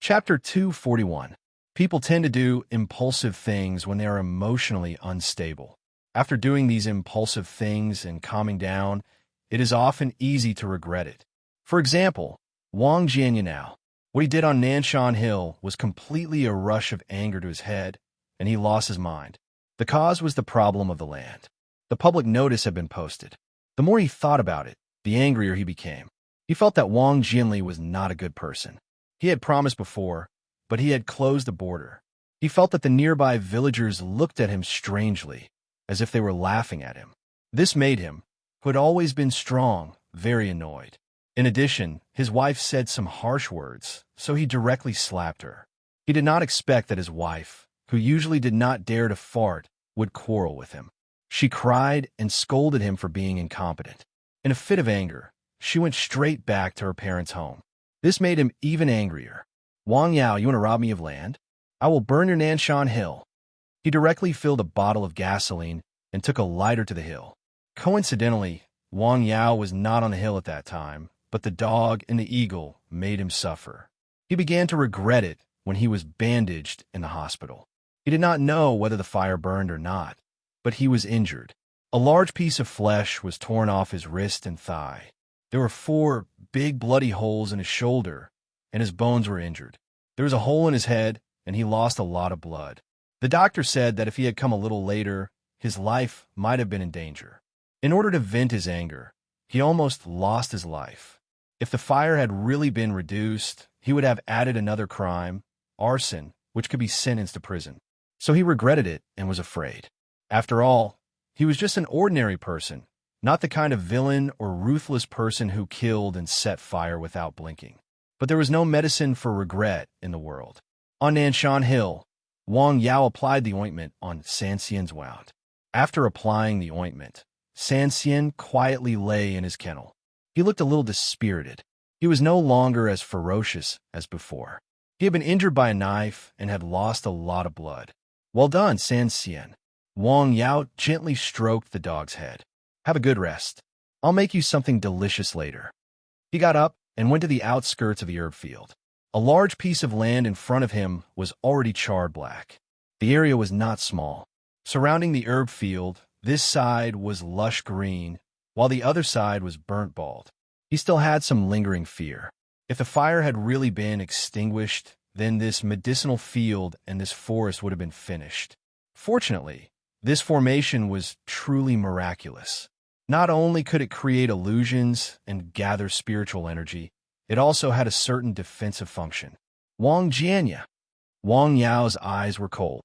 Chapter 241. People tend to do impulsive things when they are emotionally unstable. After doing these impulsive things and calming down, it is often easy to regret it. For example, Wang Jianyao. What he did on Nanshan Hill was completely a rush of anger to his head, and he lost his mind. The cause was the problem of the land. The public notice had been posted. The more he thought about it, the angrier he became. He felt that Wang Jianli was not a good person. He had promised before, but he had closed the border. He felt that the nearby villagers looked at him strangely, as if they were laughing at him. This made him, who had always been strong, very annoyed. In addition, his wife said some harsh words, so he directly slapped her. He did not expect that his wife, who usually did not dare to fart, would quarrel with him. She cried and scolded him for being incompetent. In a fit of anger, she went straight back to her parents' home. This made him even angrier. Wang Yao, you want to rob me of land? I will burn your Nanshan Hill. He directly filled a bottle of gasoline and took a lighter to the hill. Coincidentally, Wang Yao was not on the hill at that time, but the dog and the eagle made him suffer. He began to regret it when he was bandaged in the hospital. He did not know whether the fire burned or not, but he was injured. A large piece of flesh was torn off his wrist and thigh. There were 4 big bloody holes in his shoulder, and his bones were injured. There was a hole in his head, and he lost a lot of blood. The doctor said that if he had come a little later, his life might have been in danger. In order to vent his anger, he almost lost his life. If the fire had really been reduced, he would have added another crime, arson, which could be sentenced to prison. So he regretted it and was afraid. After all, he was just an ordinary person, not the kind of villain or ruthless person who killed and set fire without blinking. But there was no medicine for regret in the world. On Nanshan Hill, Wang Yao applied the ointment on Sanxian's wound. After applying the ointment, Sanxian quietly lay in his kennel. He looked a little dispirited. He was no longer as ferocious as before. He had been injured by a knife and had lost a lot of blood. Well done, Sanxian. Wang Yao gently stroked the dog's head. Have a good rest. I'll make you something delicious later. He got up and went to the outskirts of the herb field. A large piece of land in front of him was already charred black. The area was not small. Surrounding the herb field, this side was lush green, while the other side was burnt bald. He still had some lingering fear. If the fire had really been extinguished, then this medicinal field and this forest would have been finished. Fortunately, this formation was truly miraculous. Not only could it create illusions and gather spiritual energy, it also had a certain defensive function. Wang Jianya. Wang Yao's eyes were cold.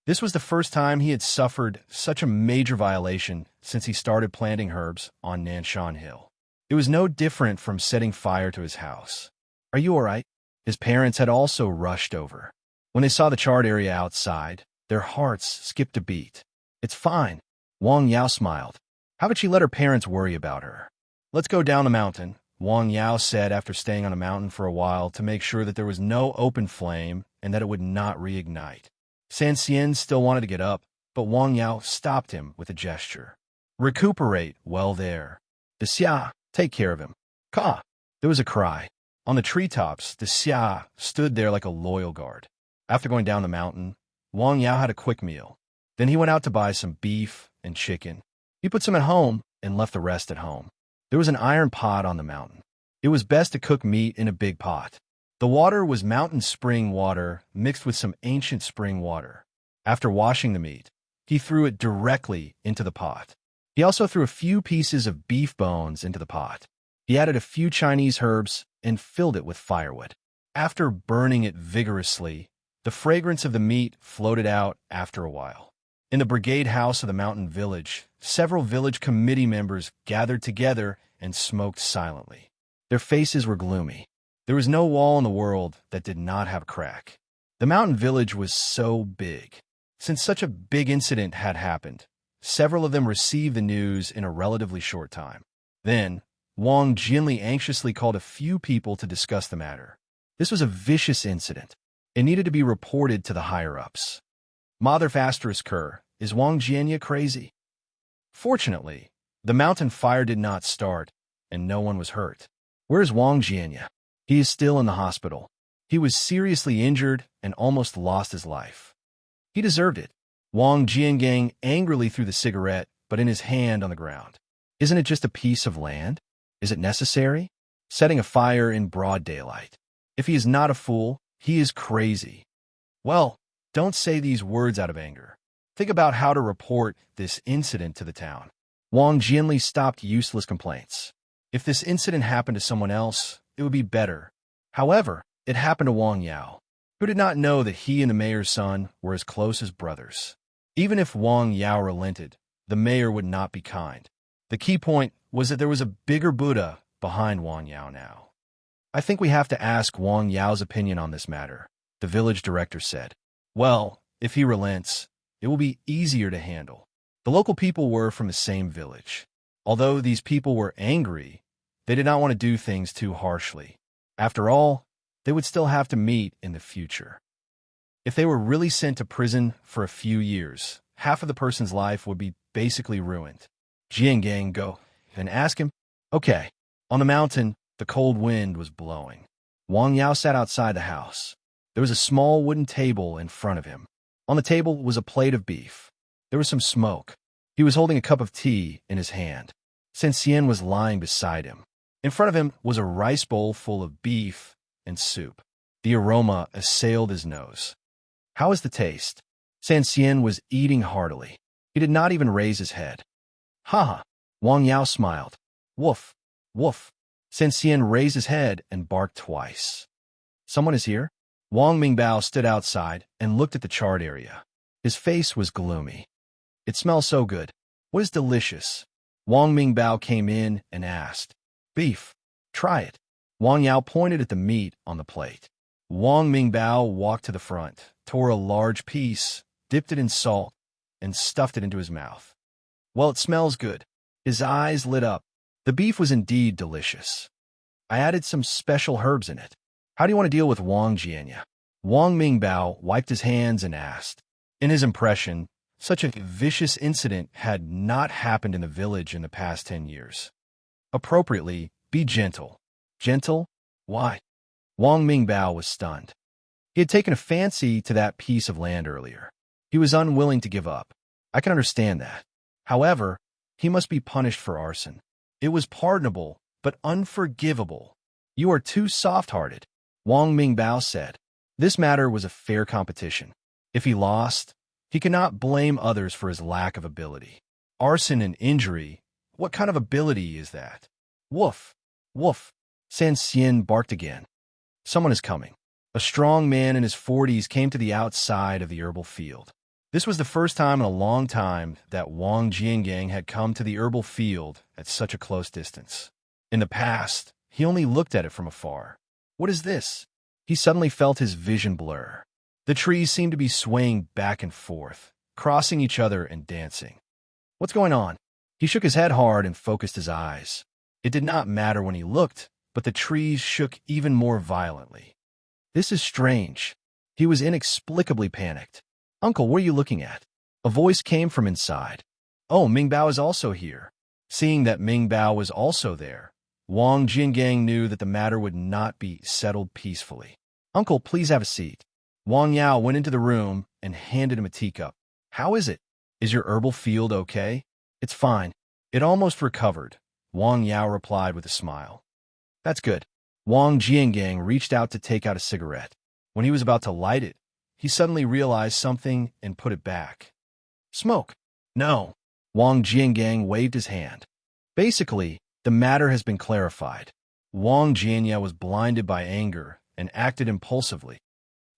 This was the first time he had suffered such a major violation since he started planting herbs on Nanshan Hill. It was no different from setting fire to his house. Are you all right? His parents had also rushed over. When they saw the charred area outside, their hearts skipped a beat. It's fine. Wang Yao smiled. How about she let her parents worry about her? Let's go down the mountain, Wang Yao said after staying on a mountain for a while to make sure that there was no open flame and that it would not reignite. Sanxian still wanted to get up, but Wang Yao stopped him with a gesture. Recuperate well there. The Xia, take care of him. Ka! There was a cry. On the treetops, the Xia stood there like a loyal guard. After going down the mountain, Wang Yao had a quick meal. Then he went out to buy some beef and chicken. He put some at home and left the rest at home. There was an iron pot on the mountain. It was best to cook meat in a big pot. The water was mountain spring water mixed with some ancient spring water. After washing the meat, he threw it directly into the pot. He also threw a few pieces of beef bones into the pot. He added a few Chinese herbs and filled it with firewood. After burning it vigorously, the fragrance of the meat floated out after a while. In the brigade house of the mountain village, several village committee members gathered together and smoked silently. Their faces were gloomy. There was no wall in the world that did not have a crack. The mountain village was so big. Since such a big incident had happened, several of them received the news in a relatively short time. Then, Wang Jinli anxiously called a few people to discuss the matter. This was a vicious incident. It needed to be reported to the higher-ups. Mother Asterisk Kerr, is Wang Jianya crazy? Fortunately, the mountain fire did not start, and no one was hurt. Where's Wang Jianya? He is still in the hospital. He was seriously injured and almost lost his life. He deserved it. Wang Jiangang angrily threw the cigarette, but in his hand on the ground. Isn't it just a piece of land? Is it necessary? Setting a fire in broad daylight. If he is not a fool, he is crazy. Well, don't say these words out of anger. Think about how to report this incident to the town. Wang Jianli stopped useless complaints. If this incident happened to someone else, it would be better. However, it happened to Wang Yao, who did not know that he and the mayor's son were as close as brothers. Even if Wang Yao relented, the mayor would not be kind. The key point was that there was a bigger Buddha behind Wang Yao now. I think we have to ask Wang Yao's opinion on this matter, the village director said. Well, if he relents, it will be easier to handle. The local people were from the same village. Although these people were angry, they did not want to do things too harshly. After all, they would still have to meet in the future. If they were really sent to prison for a few years, half of the person's life would be basically ruined. Jiangang, go and ask him. Okay. On the mountain, the cold wind was blowing. Wang Yao sat outside the house. There was a small wooden table in front of him. On the table was a plate of beef. There was some smoke. He was holding a cup of tea in his hand. Sen Xian was lying beside him. In front of him was a rice bowl full of beef and soup. The aroma assailed his nose. How is the taste? San Xian was eating heartily. He did not even raise his head. Ha ha! Wang Yao smiled. Woof, woof. San Xian raised his head and barked twice. Someone is here? Wang Mingbao stood outside and looked at the charred area. His face was gloomy. It smells so good. What is delicious? Wang Mingbao came in and asked. Beef. Try it. Wang Yao pointed at the meat on the plate. Wang Mingbao walked to the front, tore a large piece, dipped it in salt, and stuffed it into his mouth. Well, it smells good. His eyes lit up. The beef was indeed delicious. I added some special herbs in it. How do you want to deal with Wang Jianya? Wang Mingbao wiped his hands and asked. In his impression, such a vicious incident had not happened in the village in the past 10 years. Appropriately, be gentle. Gentle? Why? Wang Mingbao was stunned. He had taken a fancy to that piece of land earlier. He was unwilling to give up. I can understand that. However, he must be punished for arson. It was pardonable, but unforgivable. You are too soft-hearted, Wang Mingbao said. This matter was a fair competition. If he lost, he could not blame others for his lack of ability. Arson and injury, what kind of ability is that? Woof, woof. San Xian barked again. Someone is coming. A strong man in his 40s came to the outside of the herbal field. This was the first time in a long time that Wang Jiangang had come to the herbal field at such a close distance. In the past, he only looked at it from afar. What is this? He suddenly felt his vision blur. The trees seemed to be swaying back and forth, crossing each other and dancing. What's going on? He shook his head hard and focused his eyes. It did not matter when he looked, but the trees shook even more violently. This is strange. He was inexplicably panicked. Uncle, what are you looking at? A voice came from inside. Oh, Mingbao is also here. Seeing that Mingbao was also there, Wang Jiangang knew that the matter would not be settled peacefully. Uncle, please have a seat. Wang Yao went into the room and handed him a teacup. How is it? Is your herbal field okay? It's fine. It almost recovered, Wang Yao replied with a smile. That's good. Wang Jiangang reached out to take out a cigarette. When he was about to light it, he suddenly realized something and put it back. Smoke. No. Wang Jiangang waved his hand. Basically, the matter has been clarified. Wang Jianya was blinded by anger and acted impulsively.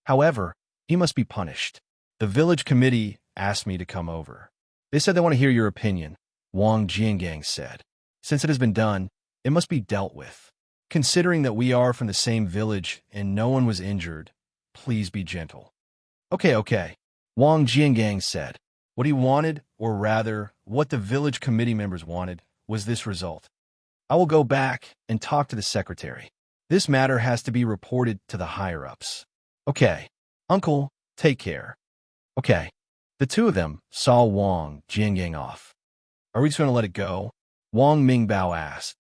However, he must be punished. The village committee asked me to come over. They said they want to hear your opinion, Wang Jiangang said. Since it has been done, it must be dealt with. Considering that we are from the same village and no one was injured, please be gentle. Okay, Wang Jiangang said. What he wanted, or rather, what the village committee members wanted, was this result. I will go back and talk to the secretary. This matter has to be reported to the higher-ups. Okay, Uncle, take care. Okay. The two of them saw Wang Jiangang off. Are we just going to let it go? Wang Mingbao asked.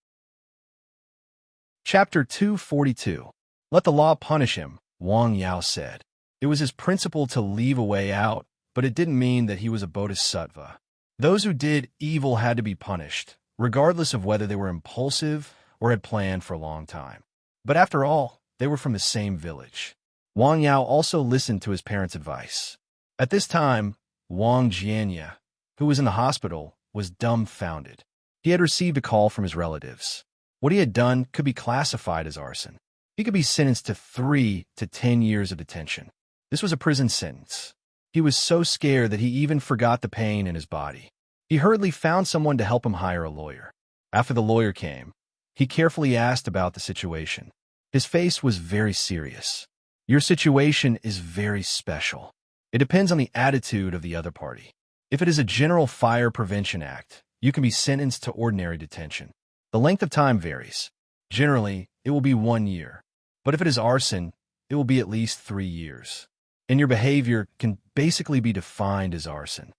Chapter 242. Let the law punish him, Wang Yao said. It was his principle to leave a way out, but it didn't mean that he was a bodhisattva. Those who did evil had to be punished, regardless of whether they were impulsive or had planned for a long time. But after all, they were from the same village. Wang Yao also listened to his parents' advice. At this time, Wang Jianya, who was in the hospital, was dumbfounded. He had received a call from his relatives. What he had done could be classified as arson. He could be sentenced to 3 to 10 years of detention. This was a prison sentence. He was so scared that he even forgot the pain in his body. He hurriedly found someone to help him hire a lawyer. After the lawyer came, he carefully asked about the situation. His face was very serious. Your situation is very special. It depends on the attitude of the other party. If it is a general fire prevention act, you can be sentenced to ordinary detention. The length of time varies. Generally, it will be 1 year. But if it is arson, it will be at least 3 years. And your behavior can basically be defined as arson.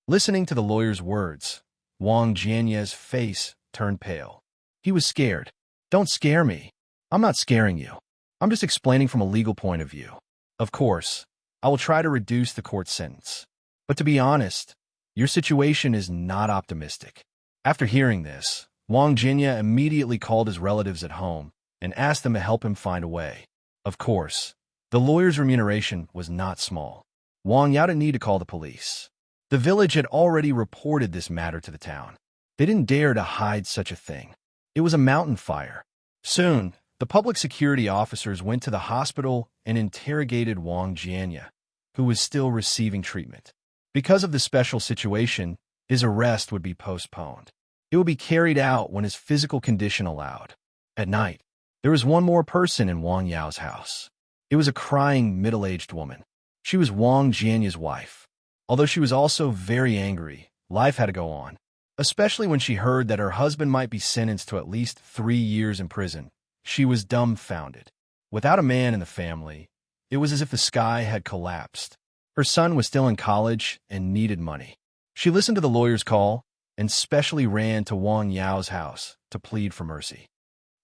Listening to the lawyer's words, Wang Jianya's face turned pale. He was scared. Don't scare me. I'm not scaring you. I'm just explaining from a legal point of view. Of course, I will try to reduce the court sentence. But to be honest, your situation is not optimistic. After hearing this, Wang Jinya immediately called his relatives at home and asked them to help him find a way. Of course, the lawyer's remuneration was not small. Wang Yao didn't need to call the police. The village had already reported this matter to the town. They didn't dare to hide such a thing. It was a mountain fire. Soon, the public security officers went to the hospital and interrogated Wang Jianya, who was still receiving treatment. Because of the special situation, his arrest would be postponed. It would be carried out when his physical condition allowed. At night, there was one more person in Wang Yao's house. It was a crying middle-aged woman. She was Wang Jianya's wife. Although she was also very angry, life had to go on, especially when she heard that her husband might be sentenced to at least 3 years in prison. She was dumbfounded. Without a man in the family, it was as if the sky had collapsed. Her son was still in college and needed money. She listened to the lawyer's call and specially ran to Wang Yao's house to plead for mercy.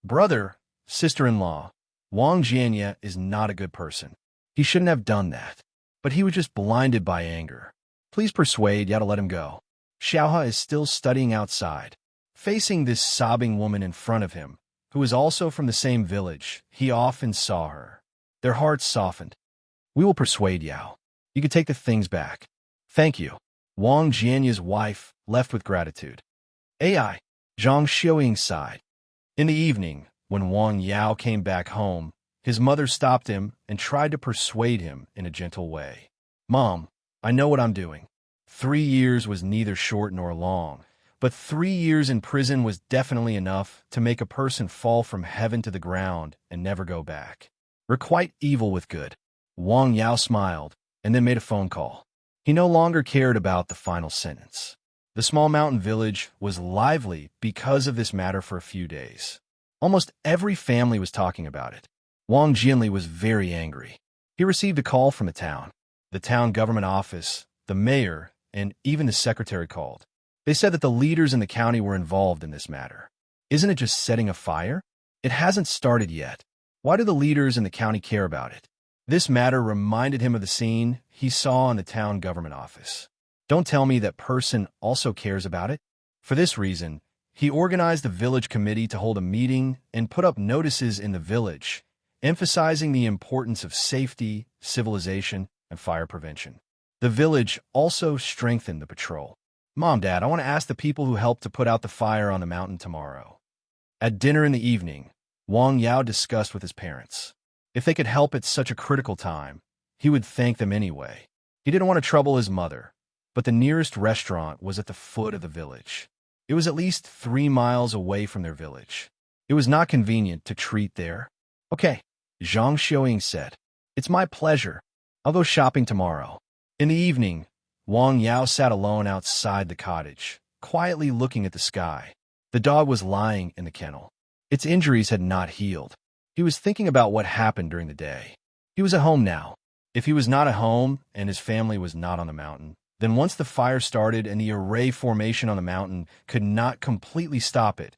Brother, sister-in-law, Wang Jianya is not a good person. He shouldn't have done that. But he was just blinded by anger. Please persuade Yao to let him go. Xiaohe is still studying outside. Facing this sobbing woman in front of him, who was also from the same village, he often saw her. Their hearts softened. We will persuade Yao. You can take the things back. Thank you. Wang Jianya's wife left with gratitude. Ai, Zhang Xiuying sighed. In the evening, when Wang Yao came back home, his mother stopped him and tried to persuade him in a gentle way. Mom, I know what I'm doing. 3 years was neither short nor long, but 3 years in prison was definitely enough to make a person fall from heaven to the ground and never go back. Requite evil with good. Wang Yao smiled and then made a phone call. He no longer cared about the final sentence. The small mountain village was lively because of this matter for a few days. Almost every family was talking about it. Wang Jianli was very angry. He received a call from the town government office, the mayor, and even the secretary called. They said that the leaders in the county were involved in this matter. Isn't it just setting a fire? It hasn't started yet. Why do the leaders in the county care about it? This matter reminded him of the scene he saw in the town government office. Don't tell me that person also cares about it. For this reason, he organized the village committee to hold a meeting and put up notices in the village, emphasizing the importance of safety, civilization, and fire prevention. The village also strengthened the patrol. Mom, Dad, I want to ask the people who helped to put out the fire on the mountain tomorrow. At dinner in the evening, Wang Yao discussed with his parents. If they could help at such a critical time, he would thank them anyway. He didn't want to trouble his mother, but the nearest restaurant was at the foot of the village. It was at least 3 miles away from their village. It was not convenient to treat there. Okay, Zhang Xiuying said. It's my pleasure. I'll go shopping tomorrow. In the evening, Wang Yao sat alone outside the cottage, quietly looking at the sky. The dog was lying in the kennel. Its injuries had not healed. He was thinking about what happened during the day. He was at home now. If he was not at home and his family was not on the mountain, then once the fire started and the array formation on the mountain could not completely stop it,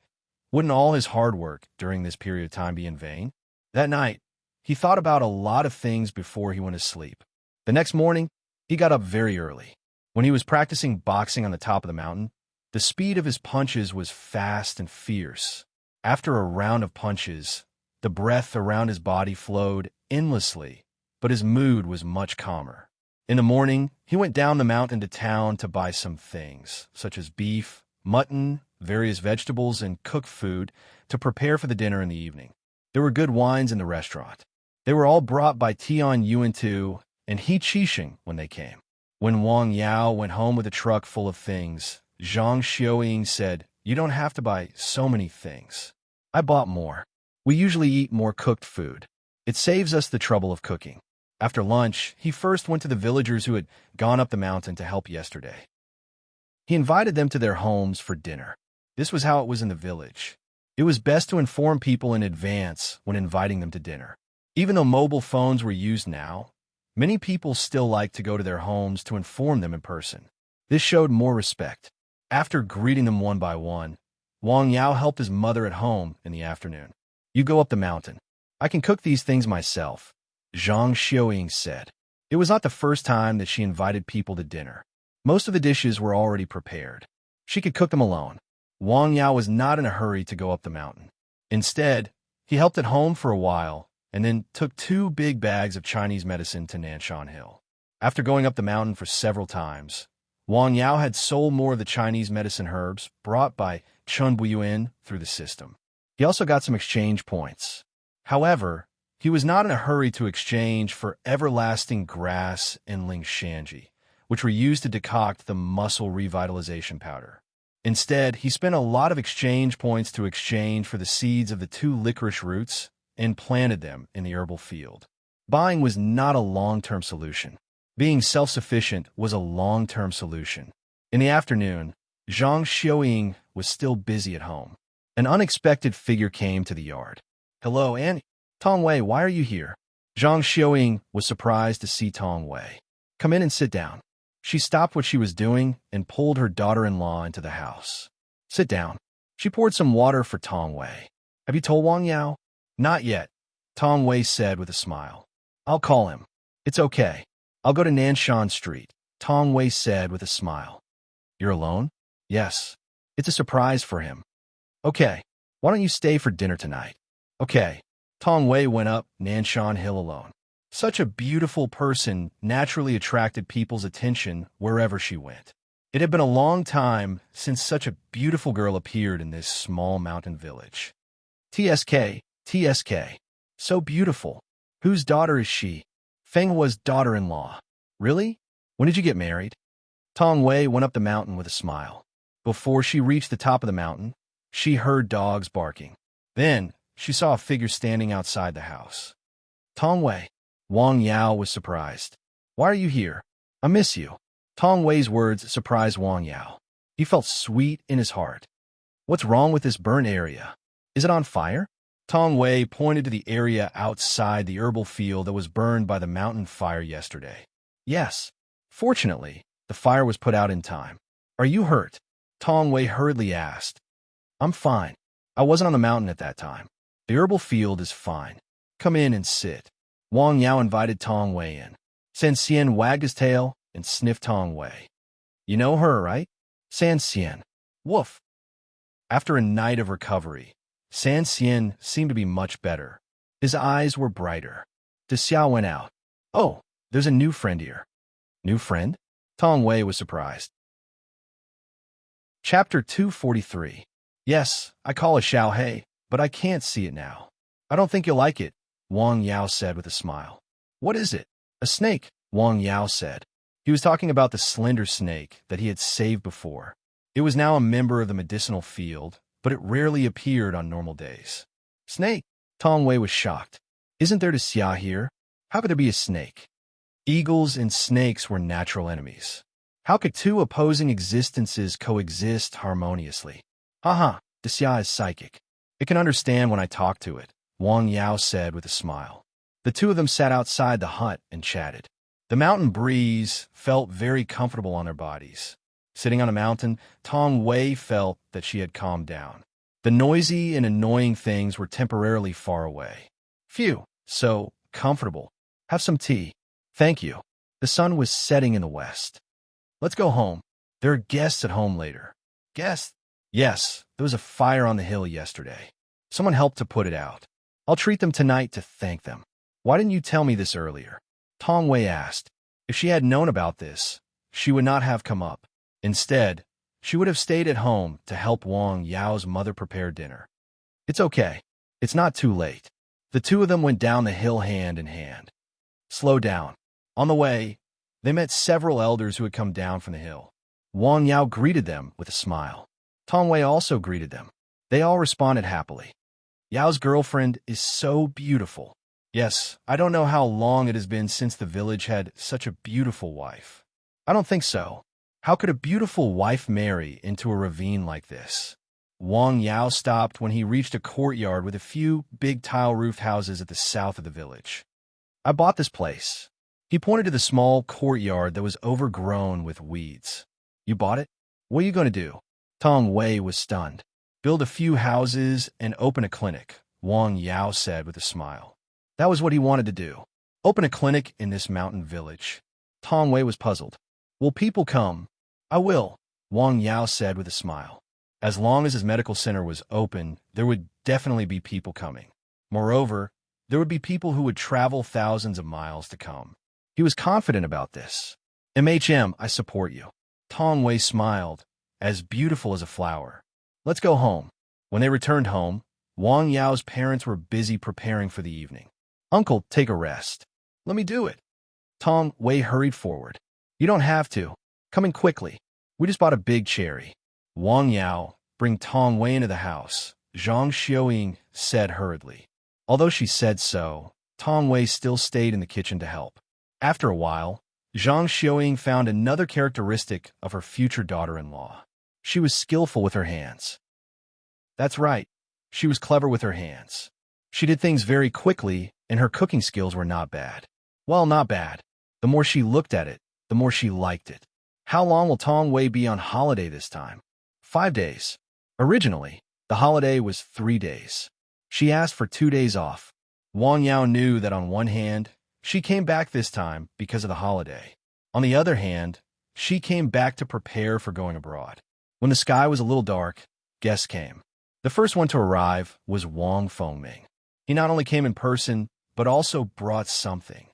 wouldn't all his hard work during this period of time be in vain? That night, He thought about a lot of things before he went to sleep. The next morning, he got up very early. When he was practicing boxing on the top of the mountain, the speed of his punches was fast and fierce. After a round of punches, the breath around his body flowed endlessly, but his mood was much calmer. In the morning, he went down the mountain to town to buy some things, such as beef, mutton, various vegetables, and cooked food to prepare for the dinner in the evening. There were good wines in the restaurant. They were all brought by Tian Yuan-tu and He Qixing when they came. When Wang Yao went home with a truck full of things, Zhang Xiaoying said, "You don't have to buy so many things. I bought more. We usually eat more cooked food. It saves us the trouble of cooking." After lunch, he first went to the villagers who had gone up the mountain to help yesterday. He invited them to their homes for dinner. This was how it was in the village. It was best to inform people in advance when inviting them to dinner. Even though mobile phones were used now, many people still liked to go to their homes to inform them in person. This showed more respect. After greeting them one by one, Wang Yao helped his mother at home in the afternoon. "You go up the mountain. I can cook these things myself," Zhang Xiaoying said. It was not the first time that she invited people to dinner. Most of the dishes were already prepared. She could cook them alone. Wang Yao was not in a hurry to go up the mountain. Instead, he helped at home for a while and then took 2 big bags of Chinese medicine to Nanshan Hill. After going up the mountain for several times, Wang Yao had sold more of the Chinese medicine herbs brought by Chun Buyuan through the system. He also got some exchange points. However, he was not in a hurry to exchange for everlasting grass and lingshanji, which were used to decoct the muscle revitalization powder. Instead, he spent a lot of exchange points to exchange for the seeds of the 2 licorice roots and planted them in the herbal field. Buying was not a long-term solution. Being self-sufficient was a long-term solution. In the afternoon, Zhang Xiaoying was still busy at home. An unexpected figure came to the yard. "Hello, Annie. Tong Wei, why are you here?" Zhang Xiaoying was surprised to see Tong Wei. "Come in and sit down." She stopped what she was doing and pulled her daughter-in-law into the house. "Sit down." She poured some water for Tong Wei. "Have you told Wang Yao?" "Not yet," Tong Wei said with a smile. "I'll call him." "It's okay. I'll go to Nanshan Street," Tong Wei said with a smile. "You're alone?" "Yes. It's a surprise for him." "Okay. Why don't you stay for dinner tonight?" "Okay." Tong Wei went up Nanshan Hill alone. Such a beautiful person naturally attracted people's attention wherever she went. It had been a long time since such a beautiful girl appeared in this small mountain village. TSK, TSK. So beautiful. Whose daughter is she? Feng Hua's daughter-in-law. Really? When did you get married? Tong Wei went up the mountain with a smile. Before she reached the top of the mountain, she heard dogs barking. Then, she saw a figure standing outside the house. "Tong Wei." Wang Yao was surprised. "Why are you here? I miss you." Tong Wei's words surprised Wang Yao. He felt sweet in his heart. "What's wrong with this burnt area? Is it on fire?" Tong Wei pointed to the area outside the herbal field that was burned by the mountain fire yesterday. "Yes. Fortunately, the fire was put out in time." "Are you hurt?" Tong Wei hurriedly asked. "I'm fine. I wasn't on the mountain at that time. The herbal field is fine. Come in and sit." Wang Yao invited Tong Wei in. San Xian wagged his tail and sniffed Tong Wei. "You know her, right?" "San Xian." "Woof." After a night of recovery, San Xian seemed to be much better. His eyes were brighter. De Xiao went out. "Oh, there's a new friend here." "New friend?" Tong Wei was surprised. Chapter 243. "Yes, I call it Xiao Hei, but I can't see it now." "I don't think you'll like it," Wang Yao said with a smile. "What is it?" "A snake," Wang Yao said. He was talking about the slender snake that he had saved before. It was now a member of the medicinal field, but it rarely appeared on normal days. "Snake?" Tong Wei was shocked. "Isn't there De Xia here? How could there be a snake?" Eagles and snakes were natural enemies. How could 2 opposing existences coexist harmoniously? "Haha, De Xia is psychic. It can understand when I talk to it," Wang Yao said with a smile. The 2 of them sat outside the hut and chatted. The mountain breeze felt very comfortable on their bodies. Sitting on a mountain, Tong Wei felt that she had calmed down. The noisy and annoying things were temporarily far away. "Phew, So comfortable. Have some tea. Thank you. The sun was setting in the west. Let's go home. There are guests at home later. Guests? Yes, there was a fire on the hill yesterday. Someone helped to put it out. I'll treat them tonight to thank them. Why didn't you tell me this earlier? Tong Wei asked. If she had known about this, she would not have come up. Instead, she would have stayed at home to help Wang Yao's mother prepare dinner. It's okay. It's not too late. The two of them went down the hill hand in hand. Slow down. On the way, they met several elders who had come down from the hill. Wang Yao greeted them with a smile. Tong Wei also greeted them. They all responded happily. Yao's girlfriend is so beautiful. Yes, I don't know how long it has been since the village had such a beautiful wife. I don't think so. How could a beautiful wife marry into a ravine like this? Wang Yao stopped when he reached a courtyard with a few big tile-roofed houses at the south of the village. I bought this place. He pointed to the small courtyard that was overgrown with weeds. You bought it? What are you going to do? Tong Wei was stunned. Build a few houses and open a clinic, Wang Yao said with a smile. That was what he wanted to do. Open a clinic in this mountain village. Tong Wei was puzzled. Will people come? I will, Wang Yao said with a smile. As long as his medical center was open, there would definitely be people coming. Moreover, there would be people who would travel thousands of miles to come. He was confident about this. I support you. Tong Wei smiled, as beautiful as a flower. Let's go home. When they returned home, Wang Yao's parents were busy preparing for the evening. Uncle, take a rest. Let me do it. Tong Wei hurried forward. You don't have to. Come in quickly. We just bought a big cherry. Wang Yao, bring Tong Wei into the house, Zhang Xiaoying said hurriedly. Although she said so, Tong Wei still stayed in the kitchen to help. After a while, Zhang Xiaoying found another characteristic of her future daughter-in-law. She was skillful with her hands. That's right. She was clever with her hands. She did things very quickly, and her cooking skills were not bad. Well, not bad. The more she looked at it, the more she liked it. How long will Tong Wei be on holiday this time? 5 days. Originally, the holiday was 3 days. She asked for 2 days off. Wang Yao knew that on one hand, she came back this time because of the holiday. On the other hand, she came back to prepare for going abroad. When the sky was a little dark, guests came. The first one to arrive was Wang Fengming. He not only came in person, but also brought something.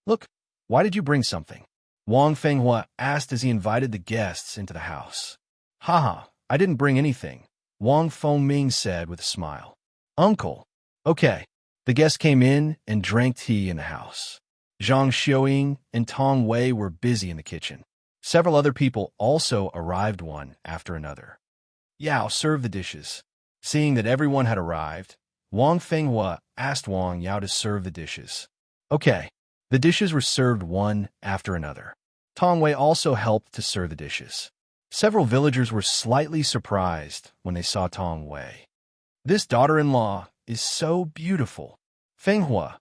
Look, why did you bring something? Wang Fenghua asked as he invited the guests into the house. Haha, I didn't bring anything, Wang Fengming said with a smile. Uncle. Okay. The guests came in and drank tea in the house. Zhang Xiaoying and Tong Wei were busy in the kitchen. Several other people also arrived one after another. Yao served the dishes. Seeing that everyone had arrived, Wang Fenghua asked Wang Yao to serve the dishes. Okay. The dishes were served one after another. Tong Wei also helped to serve the dishes. Several villagers were slightly surprised when they saw Tong Wei. This daughter-in-law is so beautiful. Fenghua,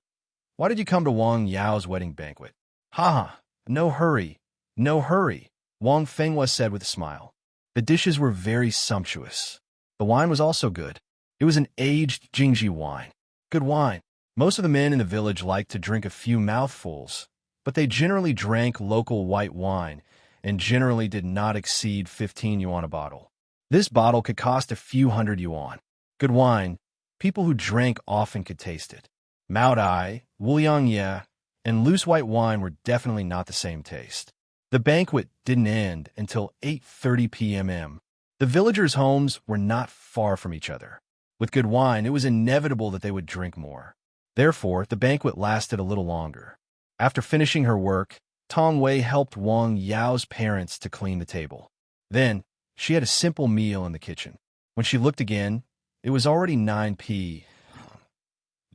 why did you come to Wang Yao's wedding banquet? Haha, no hurry, no hurry, Wang Fenghua said with a smile. The dishes were very sumptuous. The wine was also good. It was an aged Jingji wine. Good wine. Most of the men in the village liked to drink a few mouthfuls, but they generally drank local white wine and generally did not exceed 15 yuan a bottle. This bottle could cost a few hundred yuan. Good wine. People who drank often could taste it. Mao Dai, Wuliang Ye, and loose white wine were definitely not the same taste. The banquet didn't end until 8:30 p.m. The villagers' homes were not far from each other. With good wine, it was inevitable that they would drink more. Therefore, the banquet lasted a little longer. After finishing her work, Tong Wei helped Wang Yao's parents to clean the table. Then, she had a simple meal in the kitchen. When she looked again, it was already 9 p.m.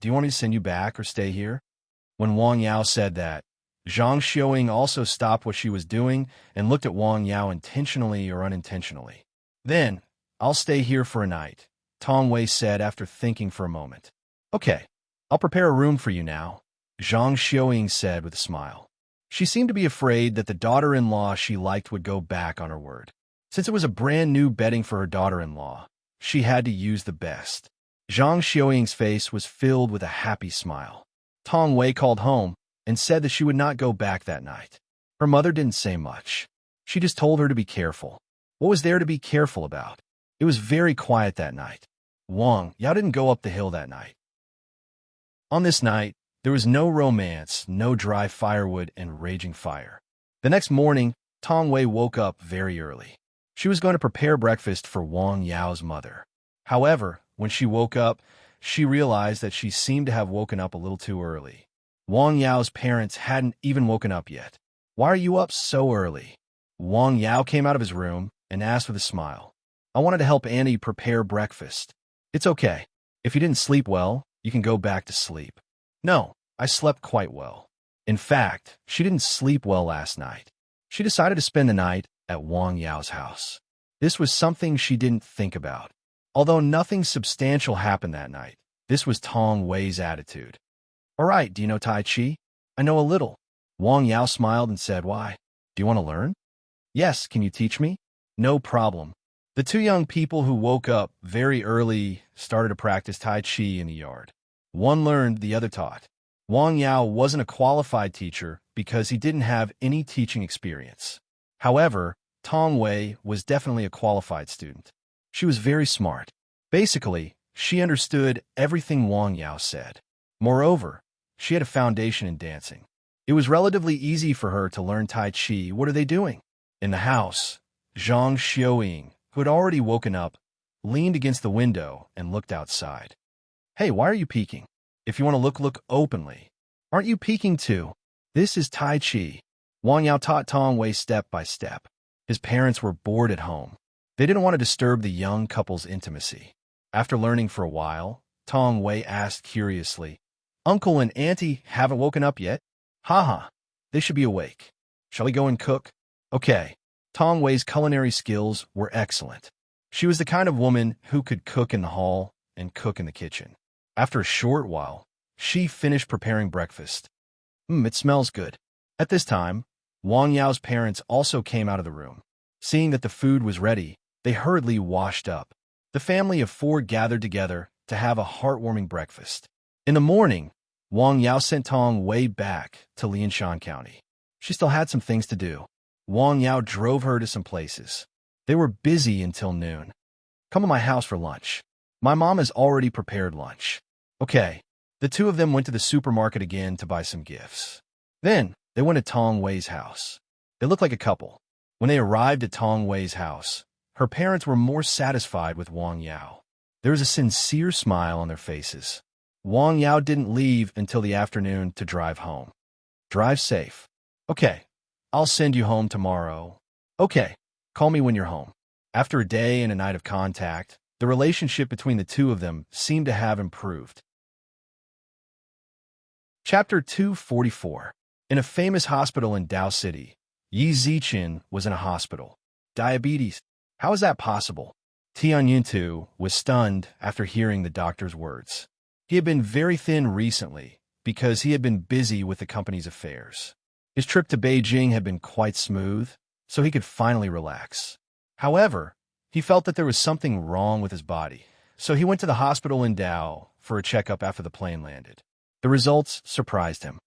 Do you want me to send you back or stay here? When Wang Yao said that, Zhang Xiaoying also stopped what she was doing and looked at Wang Yao intentionally or unintentionally. Then, I'll stay here for a night, Tong Wei said after thinking for a moment. Okay, I'll prepare a room for you now, Zhang Xiaoying said with a smile. She seemed to be afraid that the daughter-in-law she liked would go back on her word. Since it was a brand new bedding for her daughter-in-law, she had to use the best. Zhang Xiaoying's face was filled with a happy smile. Tong Wei called home and said that she would not go back that night. Her mother didn't say much. She just told her to be careful. What was there to be careful about? It was very quiet that night. Wang Yao didn't go up the hill that night. On this night, there was no romance, no dry firewood, and raging fire. The next morning, Tong Wei woke up very early. She was going to prepare breakfast for Wang Yao's mother. However, when she woke up, she realized that she seemed to have woken up a little too early. Wang Yao's parents hadn't even woken up yet. "Why are you up so early?" Wang Yao came out of his room and asked with a smile. "I wanted to help Annie prepare breakfast." "It's okay. If you didn't sleep well, you can go back to sleep." "No, I slept quite well." In fact, she didn't sleep well last night. She decided to spend the night at Wang Yao's house. This was something she didn't think about. Although nothing substantial happened that night, this was Tong Wei's attitude. "All right, do you know Tai Chi?" "I know a little." Wang Yao smiled and said, "Why? Do you want to learn?" "Yes, can you teach me?" "No problem." The two young people who woke up very early started to practice Tai Chi in the yard. One learned, the other taught. Wang Yao wasn't a qualified teacher because he didn't have any teaching experience. However, Tong Wei was definitely a qualified student. She was very smart. Basically, she understood everything Wang Yao said. Moreover, she had a foundation in dancing. It was relatively easy for her to learn Tai Chi. What are they doing? In the house, Zhang Xiaoying, who had already woken up, leaned against the window and looked outside. "Hey, why are you peeking? If you want to look openly." "Aren't you peeking too? This is Tai Chi." Wang Yao taught Tong Wei step by step. His parents were bored at home. They didn't want to disturb the young couple's intimacy. After learning for a while, Tong Wei asked curiously, "Uncle and Auntie haven't woken up yet?" "Haha, they should be awake. Shall we go and cook?" "Okay." Tong Wei's culinary skills were excellent. She was the kind of woman who could cook in the hall and cook in the kitchen. After a short while, she finished preparing breakfast. It smells good." At this time, Wang Yao's parents also came out of the room. Seeing that the food was ready, they hurriedly washed up. The family of four gathered together to have a heartwarming breakfast. In the morning, Wang Yao sent Tong Wei back to Lianshan County. She still had some things to do. Wang Yao drove her to some places. They were busy until noon. "Come to my house for lunch. My mom has already prepared lunch." "Okay." The two of them went to the supermarket again to buy some gifts. Then, they went to Tong Wei's house. They looked like a couple. When they arrived at Tong Wei's house, her parents were more satisfied with Wang Yao. There was a sincere smile on their faces. Wang Yao didn't leave until the afternoon to drive home. "Drive safe." "Okay. I'll send you home tomorrow." "Okay. Call me when you're home." After a day and a night of contact, the relationship between the two of them seemed to have improved. Chapter 244. In a famous hospital in Dao City, Yi Ziqin was in a hospital. "Diabetes? How is that possible?" Tian Yuntu was stunned after hearing the doctor's words. He had been very thin recently because he had been busy with the company's affairs. His trip to Beijing had been quite smooth, so he could finally relax. However, he felt that there was something wrong with his body, so he went to the hospital in Dao for a checkup after the plane landed. The results surprised him.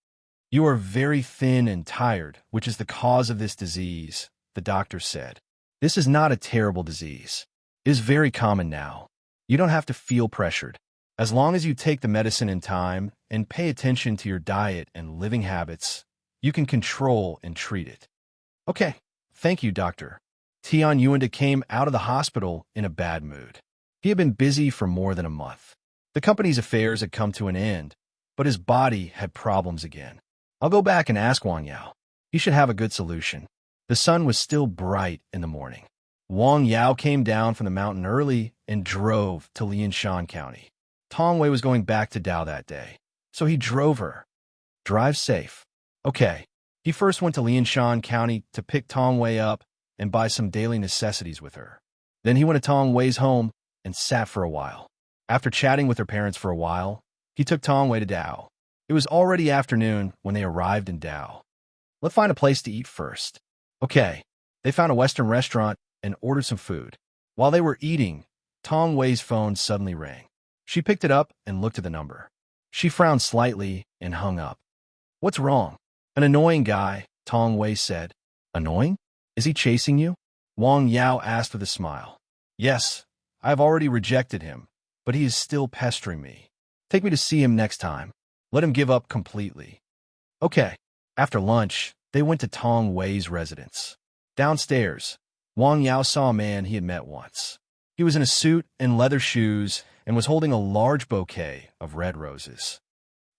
"You are very thin and tired, which is the cause of this disease," the doctor said. "This is not a terrible disease. It is very common now. You don't have to feel pressured. As long as you take the medicine in time and pay attention to your diet and living habits, you can control and treat it." "Okay, thank you, doctor." Tian Yuanda came out of the hospital in a bad mood. He had been busy for more than a month. The company's affairs had come to an end, but his body had problems again. "I'll go back and ask Wang Yao. He should have a good solution." The sun was still bright in the morning. Wang Yao came down from the mountain early and drove to Lianshan County. Tong Wei was going back to Dao that day, so he drove her. "Drive safe." "Okay." He first went to Lianshan County to pick Tong Wei up and buy some daily necessities with her. Then he went to Tong Wei's home and sat for a while. After chatting with her parents for a while, he took Tong Wei to Dao. It was already afternoon when they arrived in Dao. "Let's find a place to eat first." "Okay." They found a Western restaurant and ordered some food. While they were eating, Tong Wei's phone suddenly rang. She picked it up and looked at the number. She frowned slightly and hung up. What's wrong? An annoying guy, Tong Wei said. Annoying? Is he chasing you? Wang Yao asked with a smile. Yes, I've already rejected him, but he is still pestering me. Take me to see him next time. Let him give up completely. Okay. After lunch, they went to Tong Wei's residence. Downstairs, Wang Yao saw a man he had met once. He was in a suit and leather shoes and was holding a large bouquet of red roses.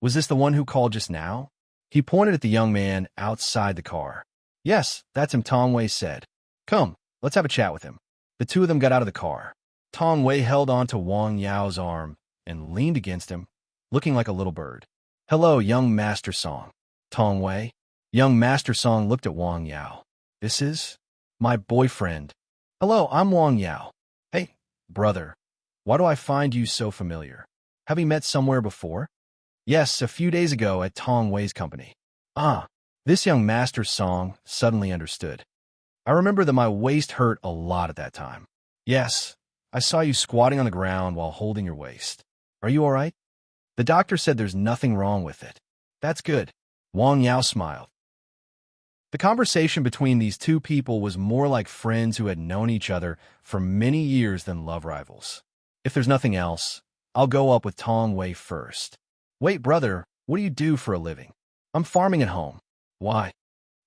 Was this the one who called just now? He pointed at the young man outside the car. Yes, that's him, Tong Wei said. Come, let's have a chat with him. The two of them got out of the car. Tong Wei held on to Wang Yao's arm and leaned against him, looking like a little bird. Hello, young Master Song. Tong Wei. Young Master Song looked at Wang Yao. This is my boyfriend. Hello, I'm Wang Yao. Hey, brother. Why do I find you so familiar? Have we met somewhere before? Yes, a few days ago at Tong Wei's company. Ah, this young Master Song suddenly understood. I remember that my waist hurt a lot at that time. Yes, I saw you squatting on the ground while holding your waist. Are you all right? The doctor said there's nothing wrong with it. That's good. Wang Yao smiled. The conversation between these two people was more like friends who had known each other for many years than love rivals. If there's nothing else, I'll go up with Tong Wei first. Wait, brother, what do you do for a living? I'm farming at home. Why?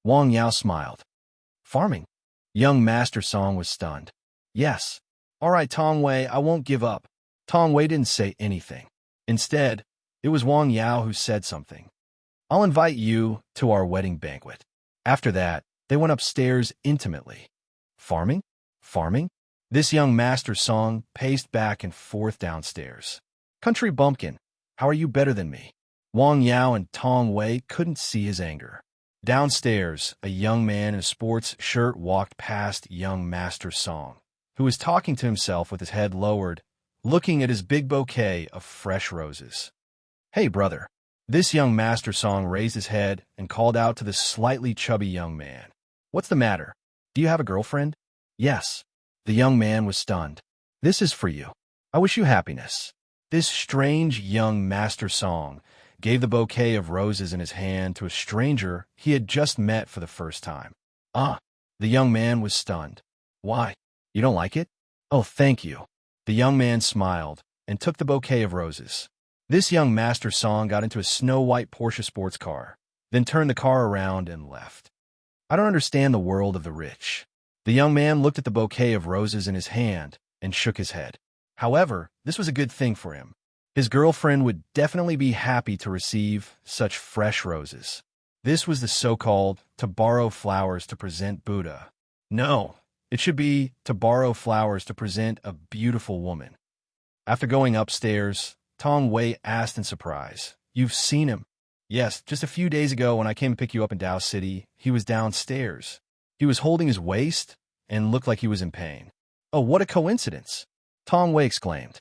Wang Yao smiled. Farming? Young Master Song was stunned. Yes. All right, Tong Wei, I won't give up. Tong Wei didn't say anything. Instead, it was Wang Yao who said something. I'll invite you to our wedding banquet. After that, they went upstairs intimately. Farming? Farming? This young Master Song paced back and forth downstairs. Country bumpkin, how are you better than me? Wang Yao and Tong Wei couldn't see his anger. Downstairs, a young man in a sports shirt walked past young Master Song, who was talking to himself with his head lowered, looking at his big bouquet of fresh roses. Hey, brother. This young Master Song raised his head and called out to the slightly chubby young man. What's the matter? Do you have a girlfriend? Yes. The young man was stunned. This is for you. I wish you happiness. This strange young Master Song gave the bouquet of roses in his hand to a stranger he had just met for the first time. Ah, the young man was stunned. Why? You don't like it? Oh, thank you. The young man smiled and took the bouquet of roses. This young Master Song got into a snow-white Porsche sports car, then turned the car around and left. I don't understand the world of the rich. The young man looked at the bouquet of roses in his hand and shook his head. However, this was a good thing for him. His girlfriend would definitely be happy to receive such fresh roses. This was the so-called to borrow flowers to present Buddha. No, it should be to borrow flowers to present a beautiful woman. After going upstairs, Tong Wei asked in surprise, You've seen him? Yes, just a few days ago when I came to pick you up in Tao City, he was downstairs. He was holding his waist and looked like he was in pain. Oh, what a coincidence! Tong Wei exclaimed.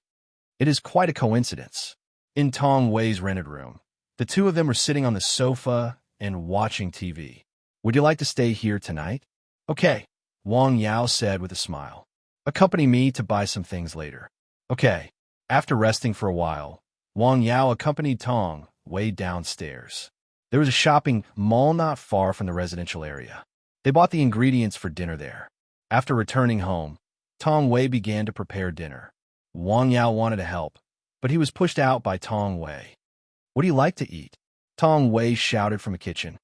It is quite a coincidence. In Tong Wei's rented room, the two of them were sitting on the sofa and watching TV. Would you like to stay here tonight? Okay, Wang Yao said with a smile. Accompany me to buy some things later. Okay. After resting for a while, Wang Yao accompanied Tong Wei downstairs. There was a shopping mall not far from the residential area. They bought the ingredients for dinner there. After returning home, Tong Wei began to prepare dinner. Wang Yao wanted to help, but he was pushed out by Tong Wei. What do you like to eat? Tong Wei shouted from the kitchen.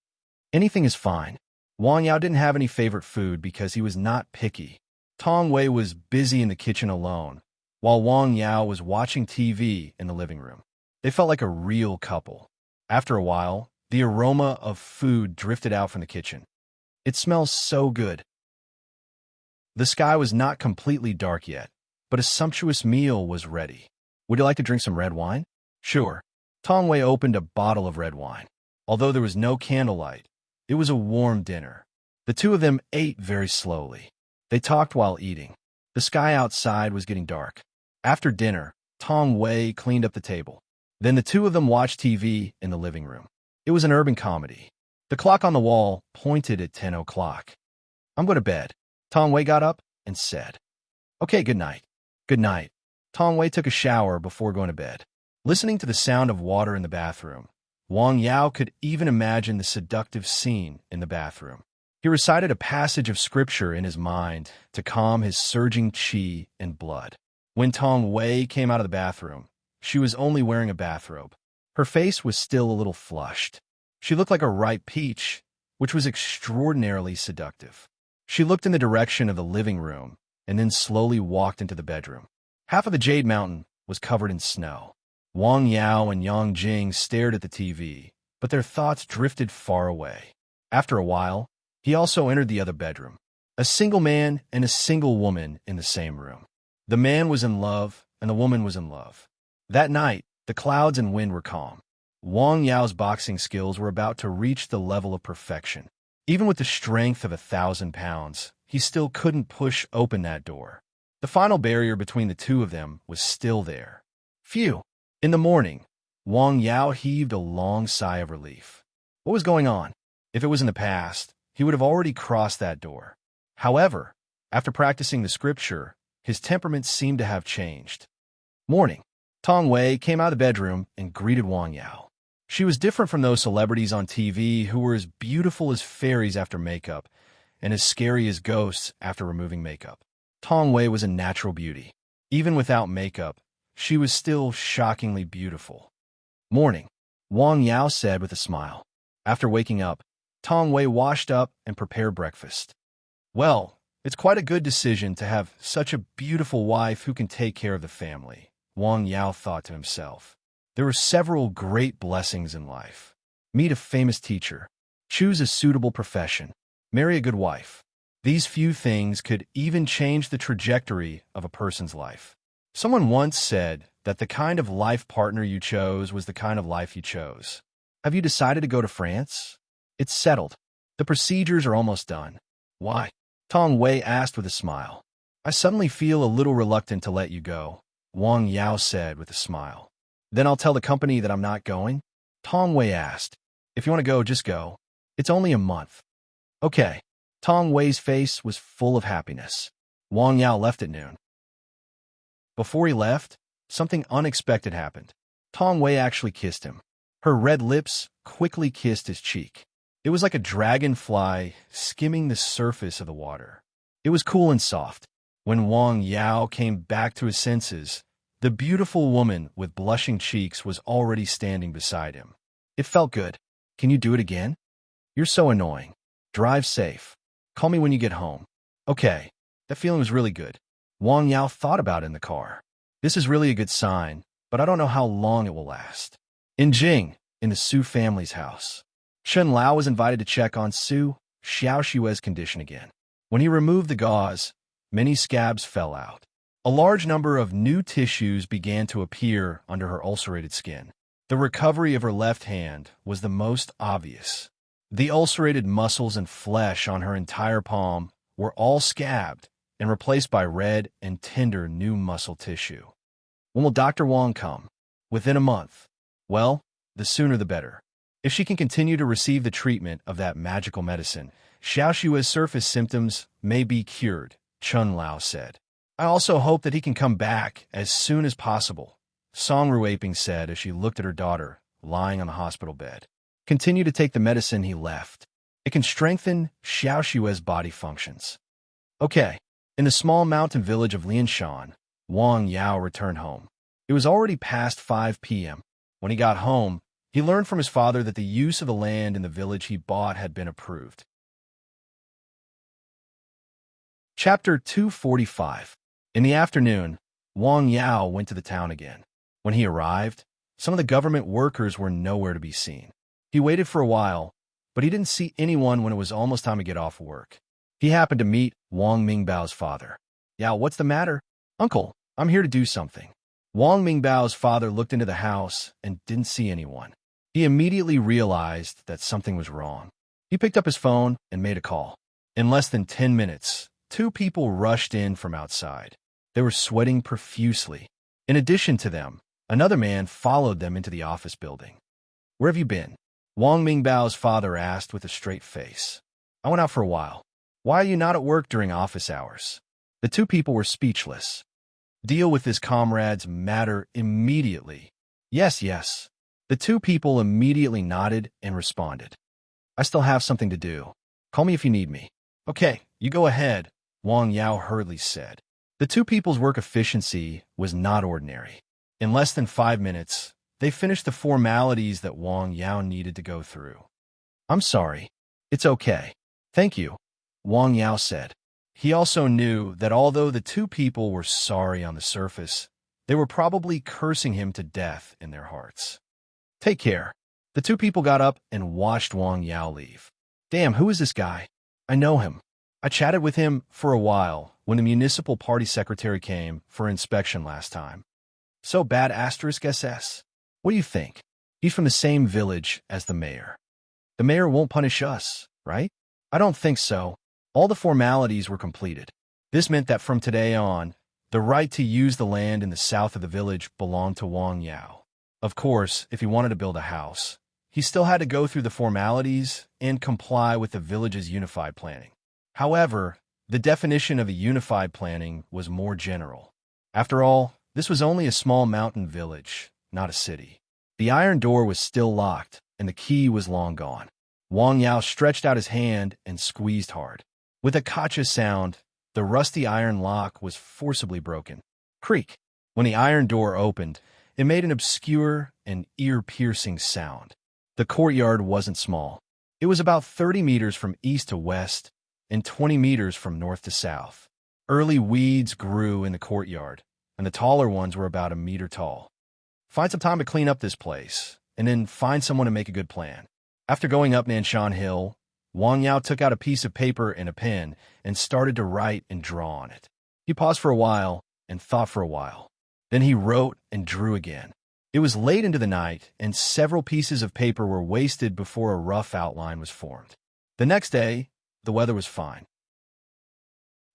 Anything is fine. Wang Yao didn't have any favorite food because he was not picky. Tong Wei was busy in the kitchen alone, while Wang Yao was watching TV in the living room. They felt like a real couple. After a while, the aroma of food drifted out from the kitchen. It smells so good. The sky was not completely dark yet, but a sumptuous meal was ready. Would you like to drink some red wine? Sure. Tong Wei opened a bottle of red wine. Although there was no candlelight, it was a warm dinner. The two of them ate very slowly. They talked while eating. The sky outside was getting dark. After dinner, Tong Wei cleaned up the table. Then the two of them watched TV in the living room. It was an urban comedy. The clock on the wall pointed at 10 o'clock. I'm going to bed. Tong Wei got up and said, Okay, good night. Good night. Tong Wei took a shower before going to bed. Listening to the sound of water in the bathroom, Wang Yao could even imagine the seductive scene in the bathroom. He recited a passage of scripture in his mind to calm his surging qi and blood. When Tong Wei came out of the bathroom, she was only wearing a bathrobe. Her face was still a little flushed. She looked like a ripe peach, which was extraordinarily seductive. She looked in the direction of the living room and then slowly walked into the bedroom. Half of the Jade Mountain was covered in snow. Wang Yao and Yang Jing stared at the TV, but their thoughts drifted far away. After a while, he also entered the other bedroom. A single man and a single woman in the same room. The man was in love, and the woman was in love. That night, the clouds and wind were calm. Wang Yao's boxing skills were about to reach the level of perfection. Even with the strength of 1,000 pounds, he still couldn't push open that door. The final barrier between the two of them was still there. Phew! In the morning, Wang Yao heaved a long sigh of relief. What was going on? If it was in the past, he would have already crossed that door. However, after practicing the scripture, his temperament seemed to have changed. Morning. Tong Wei came out of the bedroom and greeted Wang Yao. She was different from those celebrities on TV who were as beautiful as fairies after makeup and as scary as ghosts after removing makeup. Tong Wei was a natural beauty. Even without makeup, she was still shockingly beautiful. Morning, Wang Yao said with a smile. After waking up, Tong Wei washed up and prepared breakfast. Well, it's quite a good decision to have such a beautiful wife who can take care of the family, Wang Yao thought to himself. There are several great blessings in life. Meet a famous teacher. Choose a suitable profession. Marry a good wife. These few things could even change the trajectory of a person's life. Someone once said that the kind of life partner you chose was the kind of life you chose. Have you decided to go to France? It's settled. The procedures are almost done. Why? Tong Wei asked with a smile. I suddenly feel a little reluctant to let you go, Wang Yao said with a smile. Then I'll tell the company that I'm not going? Tong Wei asked. If you want to go, just go. It's only a month. Okay. Tong Wei's face was full of happiness. Wang Yao left at noon. Before he left, something unexpected happened. Tong Wei actually kissed him. Her red lips quickly kissed his cheek. It was like a dragonfly skimming the surface of the water. It was cool and soft. When Wang Yao came back to his senses, the beautiful woman with blushing cheeks was already standing beside him. It felt good. Can you do it again? You're so annoying. Drive safe. Call me when you get home. Okay. That feeling was really good. Wang Yao thought about it in the car. This is really a good sign, but I don't know how long it will last. In Jing, in the Su family's house, Chen Lao was invited to check on Su Xiaoshui's condition again. When he removed the gauze, many scabs fell out. A large number of new tissues began to appear under her ulcerated skin. The recovery of her left hand was the most obvious. The ulcerated muscles and flesh on her entire palm were all scabbed and replaced by red and tender new muscle tissue. When will Dr. Wang come? Within a month. Well, the sooner the better. If she can continue to receive the treatment of that magical medicine, Xiaoshui's surface symptoms may be cured, Chen Lao said. I also hope that he can come back as soon as possible, Song Ruaping said as she looked at her daughter, lying on the hospital bed. Continue to take the medicine he left. It can strengthen Xiaoshui's body functions. Okay. In the small mountain village of Lianshan, Wang Yao returned home. It was already past 5 p.m. When he got home, he learned from his father that the use of the land in the village he bought had been approved. Chapter 245. In the afternoon, Wang Yao went to the town again. When he arrived, some of the government workers were nowhere to be seen. He waited for a while, but he didn't see anyone when it was almost time to get off work. He happened to meet Wang Mingbao's father. Yao, what's the matter? Uncle, I'm here to do something. Wang Mingbao's father looked into the house and didn't see anyone. He immediately realized that something was wrong. He picked up his phone and made a call. In less than 10 minutes, 2 people rushed in from outside. They were sweating profusely. In addition to them, another man followed them into the office building. Where have you been? Wang Mingbao's father asked with a straight face. I went out for a while. Why are you not at work during office hours? The 2 people were speechless. Deal with this comrade's matter immediately. Yes, yes. The two people immediately nodded and responded. I still have something to do. Call me if you need me. Okay, you go ahead, Wang Yao hurriedly said. The two people's work efficiency was not ordinary. In less than 5 minutes, they finished the formalities that Wang Yao needed to go through. I'm sorry. It's okay. Thank you, Wang Yao said. He also knew that although the two people were sorry on the surface, they were probably cursing him to death in their hearts. Take care. The two people got up and watched Wang Yao leave. Damn, who is this guy? I know him. I chatted with him for a while when the municipal party secretary came for inspection last time. So bad *SS. What do you think? He's from the same village as the mayor. The mayor won't punish us, right? I don't think so. All the formalities were completed. This meant that from today on, the right to use the land in the south of the village belonged to Wang Yao. Of course, if he wanted to build a house, he still had to go through the formalities and comply with the village's unified planning. However, the definition of a unified planning was more general. After all, this was only a small mountain village, not a city. The iron door was still locked, and the key was long gone. Wang Yao stretched out his hand and squeezed hard. With a kacha sound, the rusty iron lock was forcibly broken. Creak! When the iron door opened, it made an obscure and ear-piercing sound. The courtyard wasn't small. It was about 30 meters from east to west and 20 meters from north to south. Early weeds grew in the courtyard, and the taller ones were about a meter tall. Find some time to clean up this place, and then find someone to make a good plan. After going up Nanshan Hill, Wang Yao took out a piece of paper and a pen and started to write and draw on it. He paused for a while and thought for a while. Then he wrote and drew again. It was late into the night, and several pieces of paper were wasted before a rough outline was formed. The next day, the weather was fine.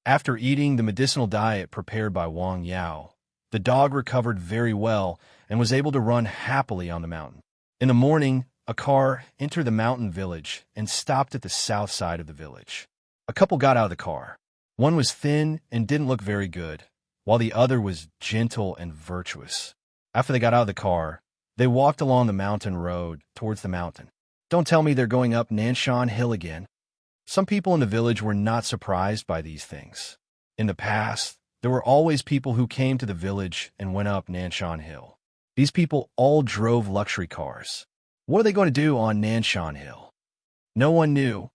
After eating the medicinal diet prepared by Wang Yao, the dog recovered very well and was able to run happily on the mountain. In the morning, a car entered the mountain village and stopped at the south side of the village. A couple got out of the car. One was thin and didn't look very good, while the other was gentle and virtuous. After they got out of the car, they walked along the mountain road towards the mountain. Don't tell me they're going up Nanshan Hill again. Some people in the village were not surprised by these things. In the past, there were always people who came to the village and went up Nanshan Hill. These people all drove luxury cars. What are they going to do on Nanshan Hill? No one knew,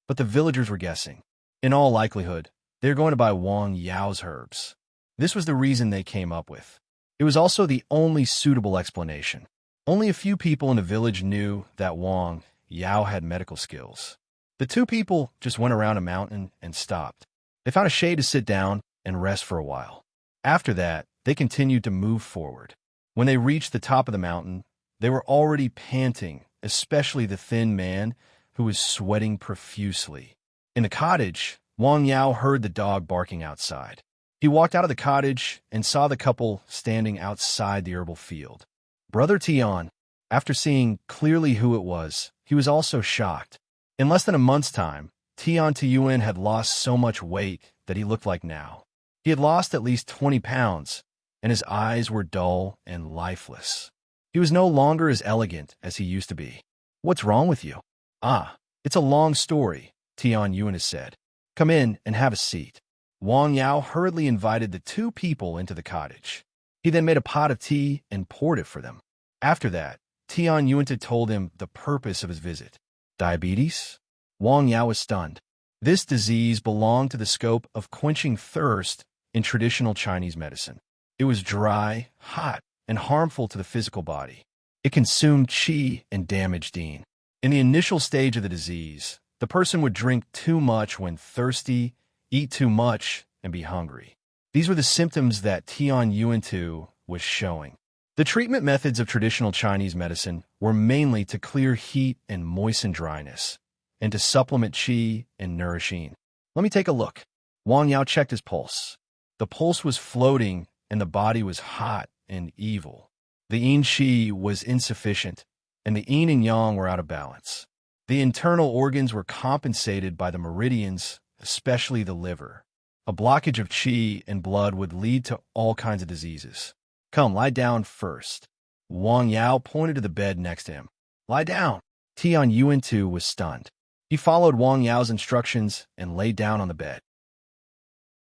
but the villagers were guessing. In all likelihood, they were going to buy Wang Yao's herbs. This was the reason they came up with. It was also the only suitable explanation. Only a few people in the village knew that Wang Yao had medical skills. The two people just went around a mountain and stopped. They found a shade to sit down and rest for a while. After that, they continued to move forward. When they reached the top of the mountain, they were already panting, especially the thin man who was sweating profusely. In the cottage, Wang Yao heard the dog barking outside. He walked out of the cottage and saw the couple standing outside the herbal field. Brother Tian, after seeing clearly who it was, he was also shocked. In less than a month's time, Tian Tiyuan had lost so much weight that he looked like now. He had lost at least 20 pounds, and his eyes were dull and lifeless. He was no longer as elegant as he used to be. What's wrong with you? Ah, it's a long story, Tian Yuan said. Come in and have a seat. Wang Yao hurriedly invited the two people into the cottage. He then made a pot of tea and poured it for them. After that, Tian Yuan told him the purpose of his visit. Diabetes? Wang Yao was stunned. This disease belonged to the scope of quenching thirst in traditional Chinese medicine. It was dry, hot, and harmful to the physical body. It consumed qi and damaged yin. In the initial stage of the disease, the person would drink too much when thirsty, eat too much, and be hungry. These were the symptoms that Tian Yuan was showing. The treatment methods of traditional Chinese medicine were mainly to clear heat and moisten dryness, and to supplement qi and nourish yin. Let me take a look. Wang Yao checked his pulse. The pulse was floating, and the body was hot and evil. The yin qi was insufficient, and the yin and yang were out of balance. The internal organs were compensated by the meridians, especially the liver. A blockage of qi and blood would lead to all kinds of diseases. Come, lie down first. Wang Yao pointed to the bed next to him. Lie down. Tian Yuan too was stunned. He followed Wang Yao's instructions and lay down on the bed.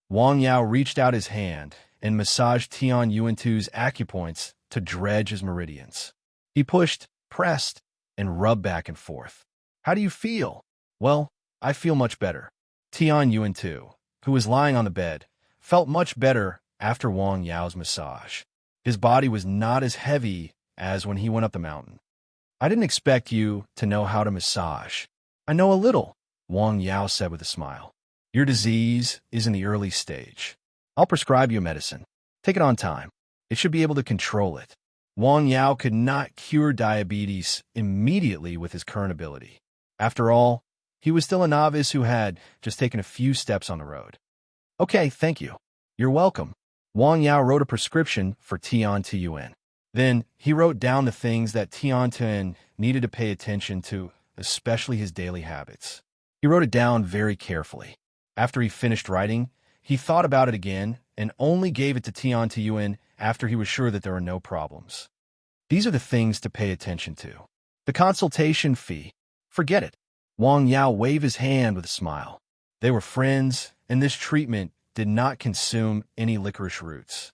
Wang Yao reached out his hand and massaged Tian Yuan two's acupoints to dredge his meridians. He pushed, pressed, and rubbed back and forth. How do you feel? Well, I feel much better. Tian Yuan too, who was lying on the bed, felt much better after Wang Yao's massage. His body was not as heavy as when he went up the mountain. I didn't expect you to know how to massage. I know a little, Wang Yao said with a smile. Your disease is in the early stage. I'll prescribe you medicine. Take it on time. It should be able to control it. Wang Yao could not cure diabetes immediately with his current ability. After all, he was still a novice who had just taken a few steps on the road. Okay, thank you. You're welcome. Wang Yao wrote a prescription for Tian Yuan. Then he wrote down the things that Tian Yuan needed to pay attention to, especially his daily habits. He wrote it down very carefully. After he finished writing, he thought about it again and only gave it to Tian Yuan after he was sure that there were no problems. These are the things to pay attention to. The consultation fee. Forget it. Wang Yao waved his hand with a smile. They were friends, and this treatment did not consume any licorice roots.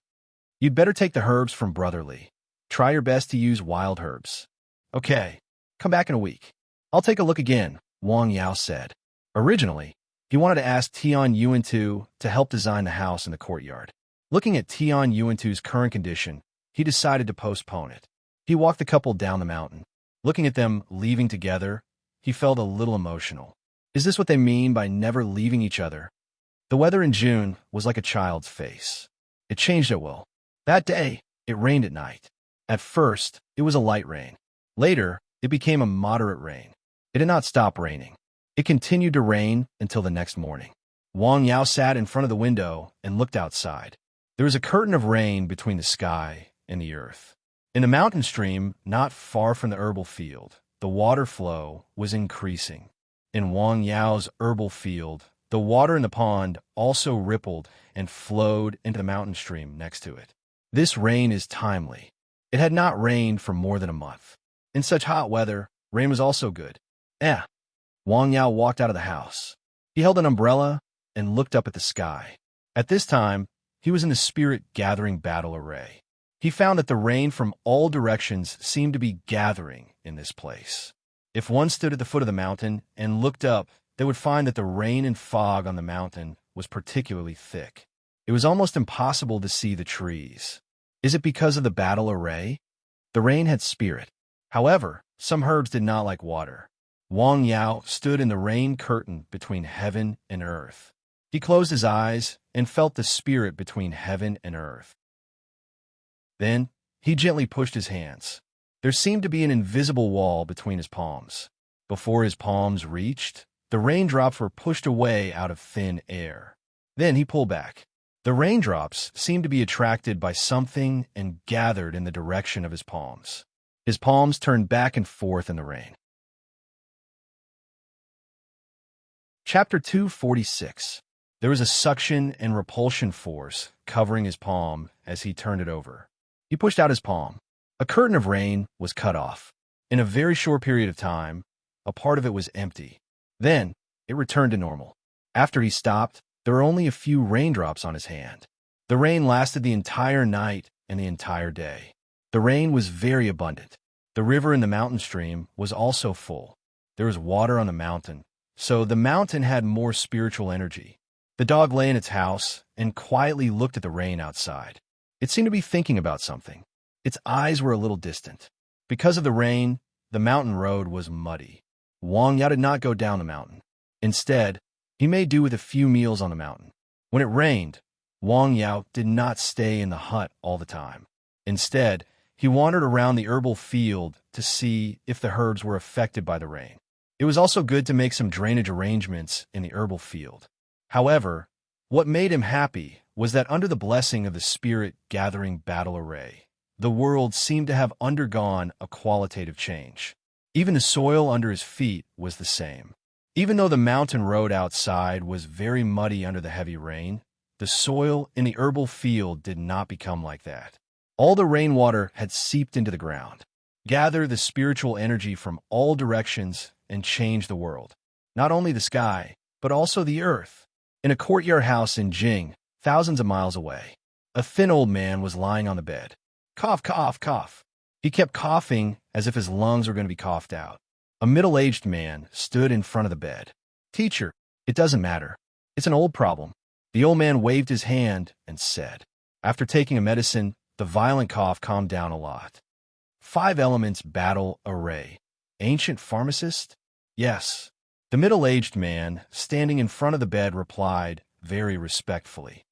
You'd better take the herbs from Brotherly. Try your best to use wild herbs. Okay, come back in a week. I'll take a look again, Wang Yao said. Originally, he wanted to ask Tian Yuan to help design the house in the courtyard. Looking at Tian Yuan two's current condition, he decided to postpone it. He walked the couple down the mountain. Looking at them leaving together, he felt a little emotional. Is this what they mean by never leaving each other? The weather in June was like a child's face. It changed at will. That day, it rained at night. At first, it was a light rain. Later, it became a moderate rain. It did not stop raining. It continued to rain until the next morning. Wang Yao sat in front of the window and looked outside. There was a curtain of rain between the sky and the earth. In the mountain stream, not far from the herbal field, the water flow was increasing. In Wang Yao's herbal field, the water in the pond also rippled and flowed into the mountain stream next to it. This rain is timely. It had not rained for more than a month. In such hot weather, rain was also good. Wang Yao walked out of the house. He held an umbrella and looked up at the sky. At this time, he was in the spirit-gathering battle array. He found that the rain from all directions seemed to be gathering in this place. If one stood at the foot of the mountain and looked up, they would find that the rain and fog on the mountain was particularly thick. It was almost impossible to see the trees. Is it because of the battle array? The rain had spirit. However, some herbs did not like water. Wang Yao stood in the rain curtain between heaven and earth. He closed his eyes and felt the spirit between heaven and earth. Then, he gently pushed his hands. There seemed to be an invisible wall between his palms. Before his palms reached, the raindrops were pushed away out of thin air. Then he pulled back. The raindrops seemed to be attracted by something and gathered in the direction of his palms. His palms turned back and forth in the rain. Chapter 246. There was a suction and repulsion force covering his palm as he turned it over. He pushed out his palm. A curtain of rain was cut off. In a very short period of time, a part of it was empty. Then, it returned to normal. After he stopped, there were only a few raindrops on his hand. The rain lasted the entire night and the entire day. The rain was very abundant. The river in the mountain stream was also full. There was water on the mountain, so the mountain had more spiritual energy. The dog lay in its house and quietly looked at the rain outside. It seemed to be thinking about something. Its eyes were a little distant. Because of the rain, the mountain road was muddy. Wang Yao did not go down the mountain. Instead, he made do with a few meals on the mountain. When it rained, Wang Yao did not stay in the hut all the time. Instead, he wandered around the herbal field to see if the herbs were affected by the rain. It was also good to make some drainage arrangements in the herbal field. However, what made him happy was that under the blessing of the spirit-gathering battle array, the world seemed to have undergone a qualitative change. Even the soil under his feet was the same. Even though the mountain road outside was very muddy under the heavy rain, the soil in the herbal field did not become like that. All the rainwater had seeped into the ground. Gather the spiritual energy from all directions and change the world. Not only the sky, but also the earth. In a courtyard house in Jing, thousands of miles away, a thin old man was lying on the bed. Cough, cough, cough. He kept coughing as if his lungs were going to be coughed out. A middle-aged man stood in front of the bed. Teacher, it doesn't matter. It's an old problem. The old man waved his hand and said, after taking a medicine, the violent cough calmed down a lot. 5 elements battle array. Ancient pharmacist? Yes. The middle-aged man, standing in front of the bed, replied very respectfully.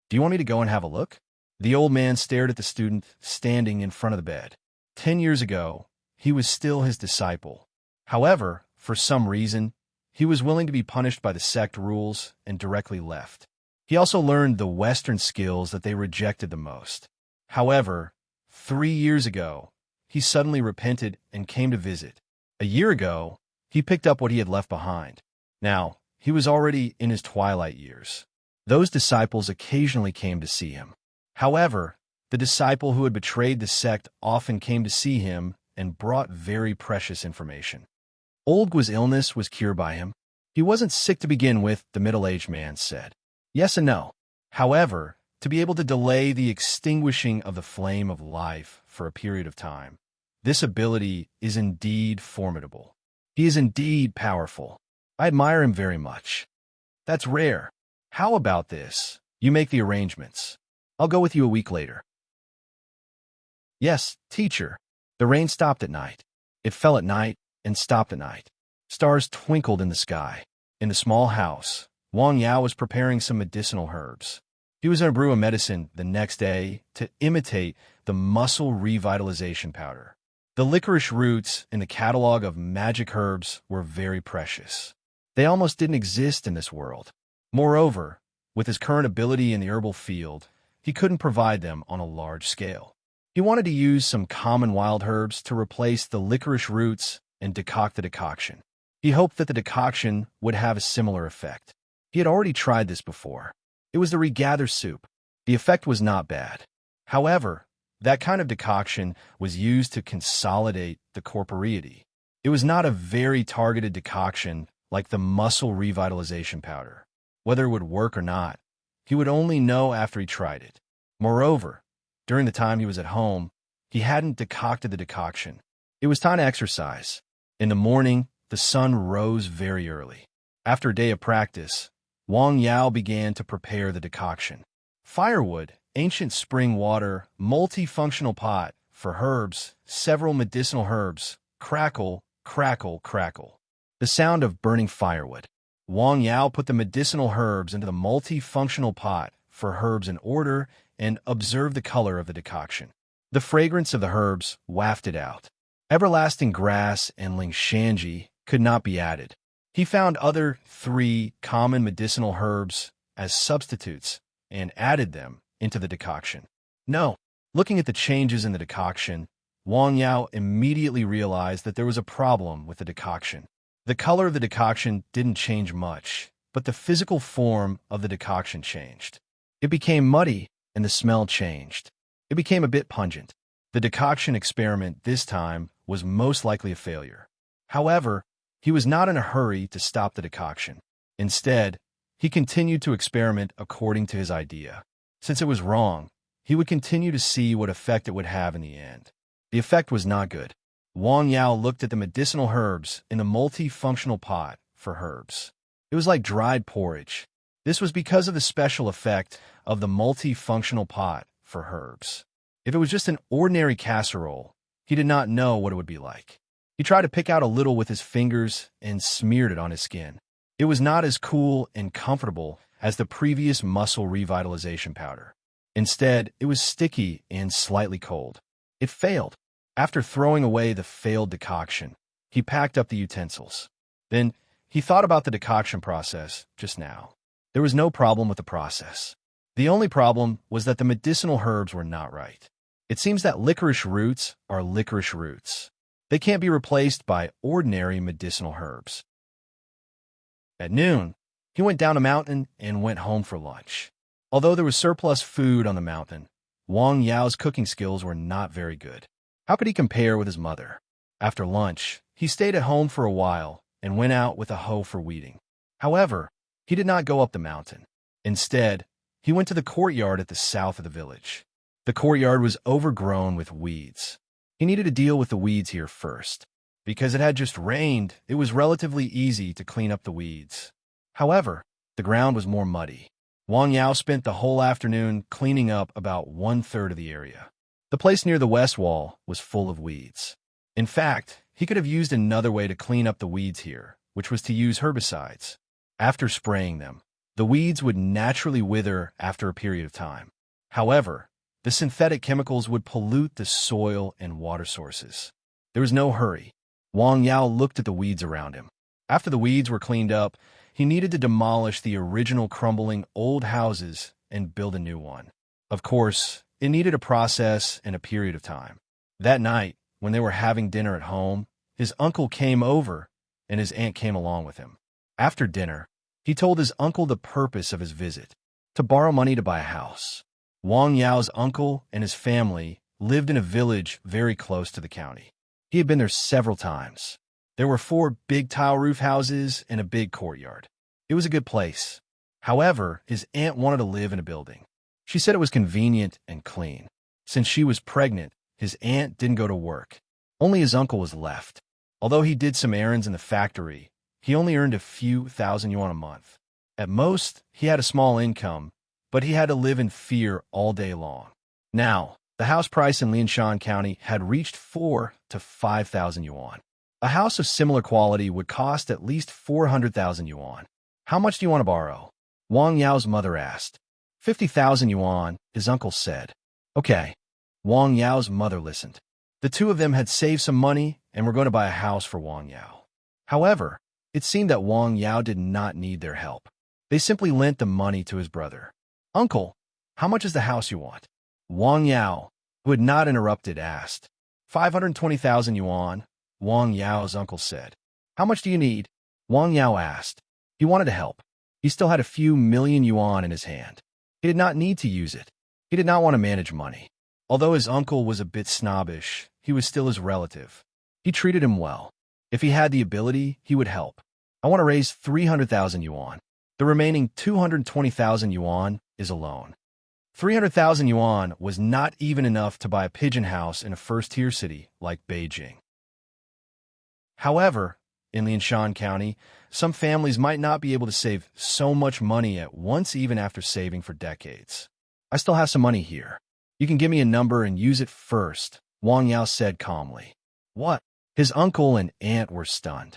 Do you want me to go and have a look? The old man stared at the student standing in front of the bed. 10 years ago, he was still his disciple. However, for some reason, he was willing to be punished by the sect rules and directly left. He also learned the Western skills that they rejected the most. However, 3 years ago, he suddenly repented and came to visit. A year ago, he picked up what he had left behind. Now, he was already in his twilight years. Those disciples occasionally came to see him. However, the disciple who had betrayed the sect often came to see him and brought very precious information. Old Gu's illness was cured by him. He wasn't sick to begin with, the middle-aged man said. Yes and no. However, to be able to delay the extinguishing of the flame of life for a period of time, this ability is indeed formidable. He is indeed powerful. I admire him very much. That's rare. How about this? You make the arrangements. I'll go with you a week later. Yes, teacher. The rain stopped at night. It fell at night and stopped at night. Stars twinkled in the sky. In the small house, Wang Yao was preparing some medicinal herbs. He was going to brew a medicine the next day to imitate the muscle revitalization powder. The licorice roots in the catalog of magic herbs were very precious. They almost didn't exist in this world. Moreover, with his current ability in the herbal field, he couldn't provide them on a large scale. He wanted to use some common wild herbs to replace the licorice roots and decoct the decoction. He hoped that the decoction would have a similar effect. He had already tried this before. It was the regather soup. The effect was not bad. However, that kind of decoction was used to consolidate the corporeity. It was not a very targeted decoction like the muscle revitalization powder. Whether it would work or not, he would only know after he tried it. Moreover, during the time he was at home, he hadn't decocted the decoction. It was time to exercise. In the morning, the sun rose very early. After a day of practice, Wang Yao began to prepare the decoction. Firewood, ancient spring water, multifunctional pot for herbs, several medicinal herbs, crackle, crackle, crackle. The sound of burning firewood. Wang Yao put the medicinal herbs into the multifunctional pot for herbs in order and observed the color of the decoction. The fragrance of the herbs wafted out. Everlasting grass and lingshanji could not be added. He found other 3 common medicinal herbs as substitutes and added them into the decoction. No, looking at the changes in the decoction, Wang Yao immediately realized that there was a problem with the decoction. The color of the decoction didn't change much, but the physical form of the decoction changed. It became muddy, and the smell changed. It became a bit pungent. The decoction experiment this time was most likely a failure. However, he was not in a hurry to stop the decoction. Instead, he continued to experiment according to his idea. Since it was wrong, he would continue to see what effect it would have in the end. The effect was not good. Wang Yao looked at the medicinal herbs in the multifunctional pot for herbs. It was like dried porridge. This was because of the special effect of the multifunctional pot for herbs. If it was just an ordinary casserole, he did not know what it would be like. He tried to pick out a little with his fingers and smeared it on his skin. It was not as cool and comfortable as the previous muscle revitalization powder. Instead, it was sticky and slightly cold. It failed. After throwing away the failed decoction, he packed up the utensils. Then, he thought about the decoction process just now. There was no problem with the process. The only problem was that the medicinal herbs were not right. It seems that licorice roots are licorice roots. They can't be replaced by ordinary medicinal herbs. At noon, he went down a mountain and went home for lunch. Although there was surplus food on the mountain, Wang Yao's cooking skills were not very good. How could he compare with his mother? After lunch, he stayed at home for a while and went out with a hoe for weeding. However, he did not go up the mountain. Instead, he went to the courtyard at the south of the village. The courtyard was overgrown with weeds. He needed to deal with the weeds here first. Because it had just rained, it was relatively easy to clean up the weeds. However, the ground was more muddy. Wang Yao spent the whole afternoon cleaning up about 1/3 of the area. The place near the west wall was full of weeds. In fact, he could have used another way to clean up the weeds here, which was to use herbicides. After spraying them, the weeds would naturally wither after a period of time. However, the synthetic chemicals would pollute the soil and water sources. There was no hurry. Wang Yao looked at the weeds around him. After the weeds were cleaned up, he needed to demolish the original crumbling old houses and build a new one. Of course, it needed a process and a period of time. That night, when they were having dinner at home, his uncle came over and his aunt came along with him. After dinner, he told his uncle the purpose of his visit: to borrow money to buy a house. Wang Yao's uncle and his family lived in a village very close to the county. He had been there several times. There were 4 big tile roof houses and a big courtyard. It was a good place. However, his aunt wanted to live in a building. She said it was convenient and clean. Since she was pregnant, his aunt didn't go to work. Only his uncle was left. Although he did some errands in the factory, he only earned a few thousand yuan a month. At most, he had a small income, but he had to live in fear all day long. Now, the house price in Lianshan County had reached 4,000 to 5,000 yuan. A house of similar quality would cost at least 400,000 yuan. How much do you want to borrow? Wang Yao's mother asked. 50,000 yuan, his uncle said. Okay. Wang Yao's mother listened. The two of them had saved some money and were going to buy a house for Wang Yao. However, it seemed that Wang Yao did not need their help. They simply lent the money to his brother. Uncle, how much is the house you want? Wang Yao, who had not interrupted, asked. 520,000 yuan, Wang Yao's uncle said. How much do you need? Wang Yao asked. He wanted to help. He still had a few million yuan in his hand. He did not need to use it. He did not want to manage money. Although his uncle was a bit snobbish, he was still his relative. He treated him well. If he had the ability, he would help. I want to raise 300,000 yuan. The remaining 220,000 yuan is a loan. 300,000 yuan was not even enough to buy a pigeon house in a first-tier city like Beijing. However, in Lianshan County, some families might not be able to save so much money at once even after saving for decades. I still have some money here. You can give me a number and use it first, Wang Yao said calmly. What? His uncle and aunt were stunned.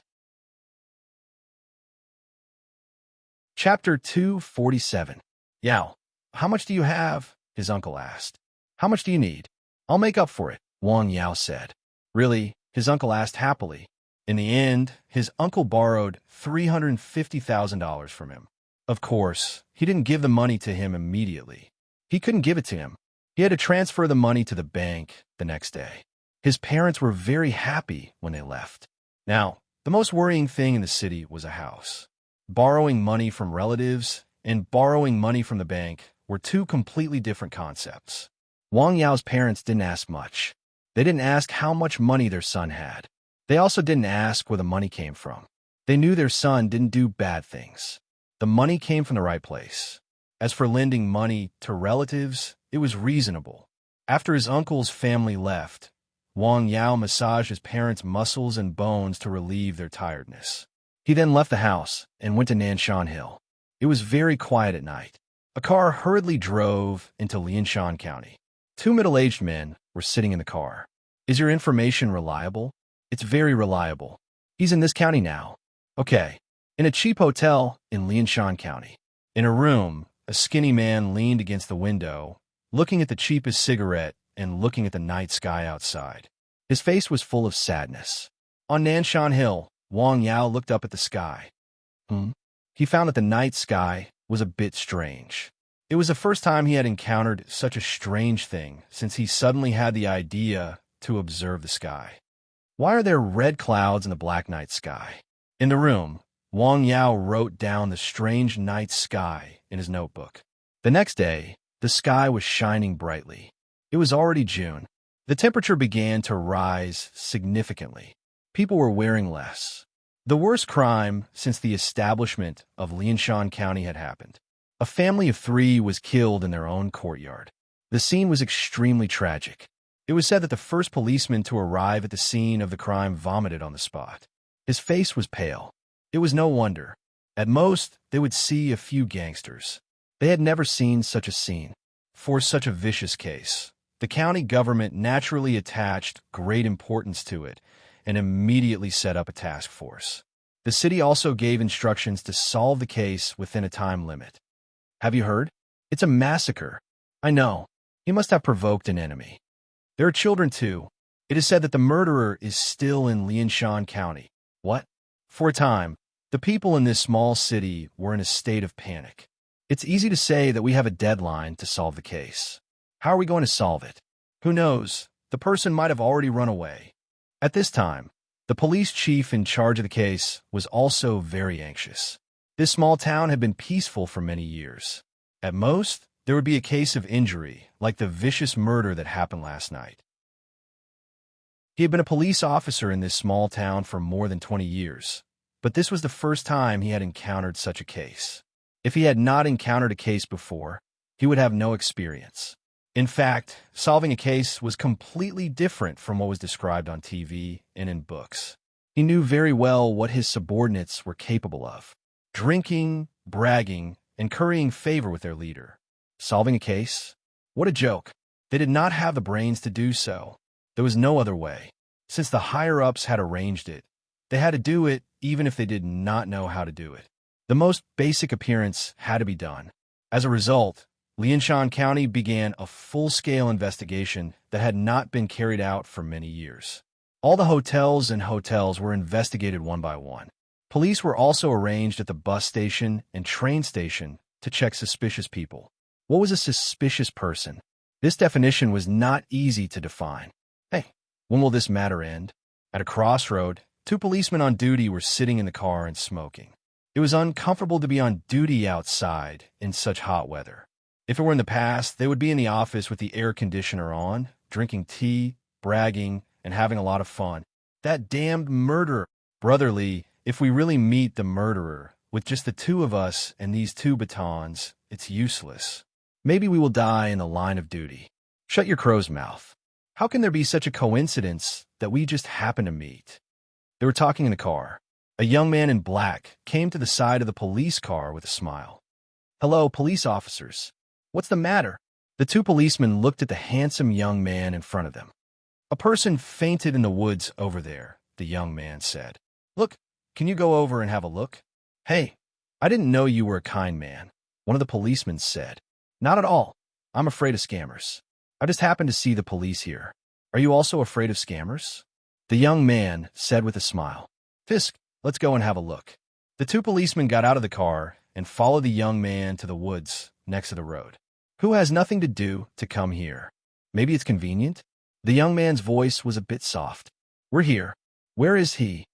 Chapter 247. Yao, how much do you have? His uncle asked. How much do you need? I'll make up for it, Wang Yao said. Really? His uncle asked happily. In the end, his uncle borrowed $350,000 from him. Of course, he didn't give the money to him immediately. He couldn't give it to him. He had to transfer the money to the bank the next day. His parents were very happy when they left. Now, the most worrying thing in the city was a house. Borrowing money from relatives and borrowing money from the bank were 2 completely different concepts. Wang Yao's parents didn't ask much. They didn't ask how much money their son had. They also didn't ask where the money came from. They knew their son didn't do bad things. The money came from the right place. As for lending money to relatives, it was reasonable. After his uncle's family left, Wang Yao massaged his parents' muscles and bones to relieve their tiredness. He then left the house and went to Nanshan Hill. It was very quiet at night. A car hurriedly drove into Lianshan County. 2 middle-aged men were sitting in the car. Is your information reliable? It's very reliable. He's in this county now. Okay. In a cheap hotel in Lianshan County. In a room, a skinny man leaned against the window, looking at the cheapest cigarette and looking at the night sky outside. His face was full of sadness. On Nanshan Hill, Wang Yao looked up at the sky. He found that the night sky was a bit strange. It was the first time he had encountered such a strange thing since he suddenly had the idea to observe the sky. Why are there red clouds in the black night sky? In the room, Wang Yao wrote down the strange night sky in his notebook. The next day, the sky was shining brightly. It was already June. The temperature began to rise significantly. People were wearing less. The worst crime since the establishment of Lianshan County had happened. A family of 3 was killed in their own courtyard. The scene was extremely tragic. It was said that the first policeman to arrive at the scene of the crime vomited on the spot. His face was pale. It was no wonder. At most, they would see a few gangsters. They had never seen such a scene. For such a vicious case, the county government naturally attached great importance to it and immediately set up a task force. The city also gave instructions to solve the case within a time limit. Have you heard? It's a massacre. I know. He must have provoked an enemy. There are children too. It is said that the murderer is still in Lianshan County. What? For a time, the people in this small city were in a state of panic. It's easy to say that we have a deadline to solve the case. How are we going to solve it? Who knows? The person might have already run away. At this time, the police chief in charge of the case was also very anxious. This small town had been peaceful for many years. At most, there would be a case of injury, like the vicious murder that happened last night. He had been a police officer in this small town for more than 20 years, but this was the first time he had encountered such a case. If he had not encountered a case before, he would have no experience. In fact, solving a case was completely different from what was described on TV and in books. He knew very well what his subordinates were capable of: drinking, bragging, and currying favor with their leader. Solving a case? What a joke. They did not have the brains to do so. There was no other way. Since the higher-ups had arranged it, they had to do it even if they did not know how to do it. The most basic appearance had to be done. As a result, Lianshan County began a full-scale investigation that had not been carried out for many years. All the hotels were investigated one by one. Police were also arranged at the bus station and train station to check suspicious people. What was a suspicious person? This definition was not easy to define. Hey, when will this matter end? At a crossroad, 2 policemen on duty were sitting in the car and smoking. It was uncomfortable to be on duty outside in such hot weather. If it were in the past, they would be in the office with the air conditioner on, drinking tea, bragging, and having a lot of fun. That damned murderer! Brotherly, if we really meet the murderer, with just the 2 of us and these 2 batons, it's useless. Maybe we will die in the line of duty. Shut your crow's mouth. How can there be such a coincidence that we just happen to meet? They were talking in the car. A young man in black came to the side of the police car with a smile. "Hello, police officers. What's the matter?" The 2 policemen looked at the handsome young man in front of them. "A person fainted in the woods over there," the young man said. "Look, can you go over and have a look?" "Hey, I didn't know you were a kind man," one of the policemen said. "Not at all. I'm afraid of scammers. I just happened to see the police here. Are you also afraid of scammers?" The young man said with a smile. "Fisk, let's go and have a look." The 2 policemen got out of the car and followed the young man to the woods next to the road. "Who has nothing to do to come here? Maybe it's convenient?" The young man's voice was a bit soft. "We're here." "Where is he?"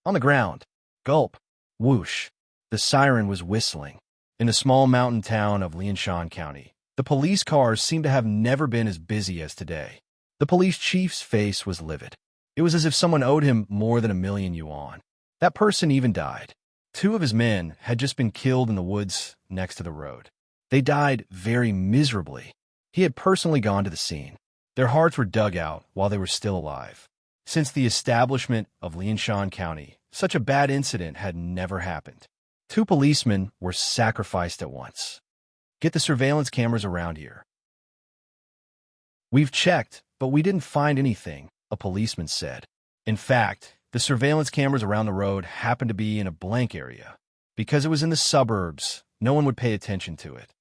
"On the ground." Gulp. Whoosh. The siren was whistling. In the small mountain town of Lianshan County, the police cars seemed to have never been as busy as today. The police chief's face was livid. It was as if someone owed him more than 1,000,000 yuan. That person even died. 2 of his men had just been killed in the woods next to the road. They died very miserably. He had personally gone to the scene. Their hearts were dug out while they were still alive. Since the establishment of Lianshan County, such a bad incident had never happened. 2 policemen were sacrificed at once. "Get the surveillance cameras around here." "We've checked, but we didn't find anything," a policeman said. In fact, the surveillance cameras around the road happened to be in a blank area. Because it was in the suburbs, no one would pay attention to it.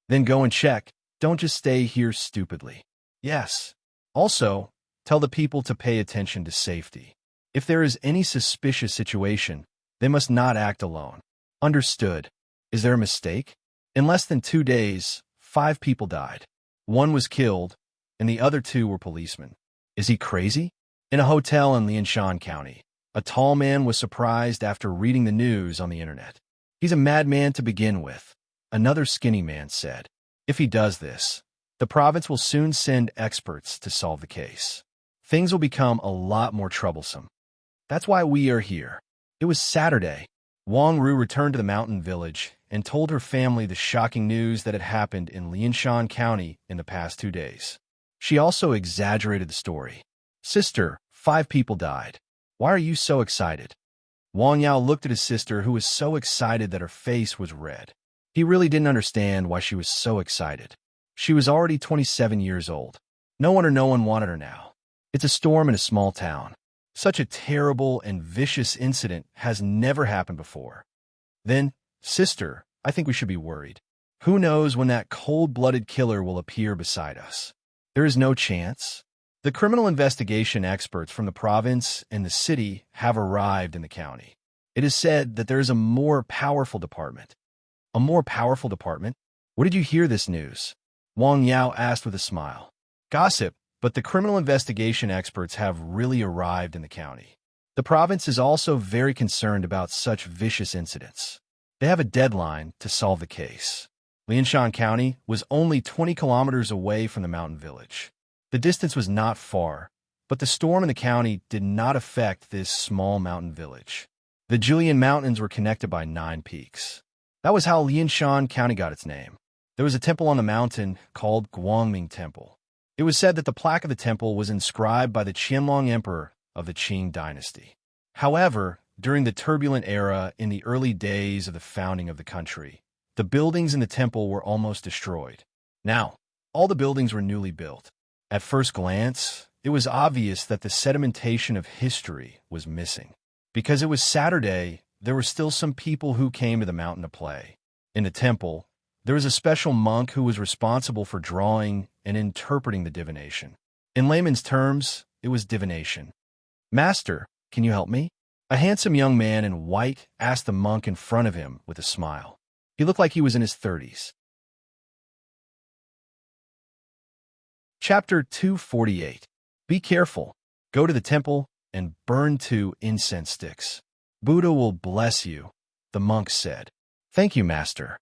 "Then go and check. Don't just stay here stupidly." "Yes." "Also, tell the people to pay attention to safety. If there is any suspicious situation, they must not act alone." "Understood." "Is there a mistake?" In less than 2 days, 5 people died. 1 was killed, and the other 2 were policemen. Is he crazy? In a hotel in Lianshan County, a tall man was surprised after reading the news on the internet. "He's a madman to begin with," another skinny man said. "If he does this, The province will soon send experts to solve the case. Things will become a lot more troublesome. That's why we are here. It was Saturday. Wang Ru returned to the mountain village and told her family the shocking news that had happened in Lianshan County in the past 2 days. She also exaggerated the story. Sister, 5 people died. Why are you so excited? Wang Yao looked at his sister, who was so excited that her face was red. He really didn't understand why she was so excited. She was already 27 years old. No one wanted her now. It's a storm in a small town. Such a terrible and vicious incident has never happened before. Then, sister, I think we should be worried. Who knows when that cold-blooded killer will appear beside us? There is no chance. The criminal investigation experts from the province and the city have arrived in the county. It is said that there is a more powerful department. A more powerful department? Where did you hear this news? Wang Yao asked with a smile. Gossip, but the criminal investigation experts have really arrived in the county. The province is also very concerned about such vicious incidents. They have a deadline to solve the case. Lianshan County was only 20 kilometers away from the mountain village. The distance was not far, but the storm in the county did not affect this small mountain village. The Julian Mountains were connected by 9 peaks. That was how Lianshan County got its name. There was a temple on the mountain called Guangming Temple. It was said that the plaque of the temple was inscribed by the Qianlong Emperor of the Qing dynasty. However, during the turbulent era in the early days of the founding of the country, the buildings in the temple were almost destroyed. Now, all the buildings were newly built. At first glance, it was obvious that the sedimentation of history was missing. Because it was Saturday, there were still some people who came to the mountain to play. In the temple, there was a special monk who was responsible for drawing and interpreting the divination. In layman's terms, it was divination. Master, can you help me? A handsome young man in white asked the monk in front of him with a smile. He looked like he was in his 30s. Chapter 248. Be careful. Go to the temple and burn 2 incense sticks. Buddha will bless you, the monk said. Thank you, master.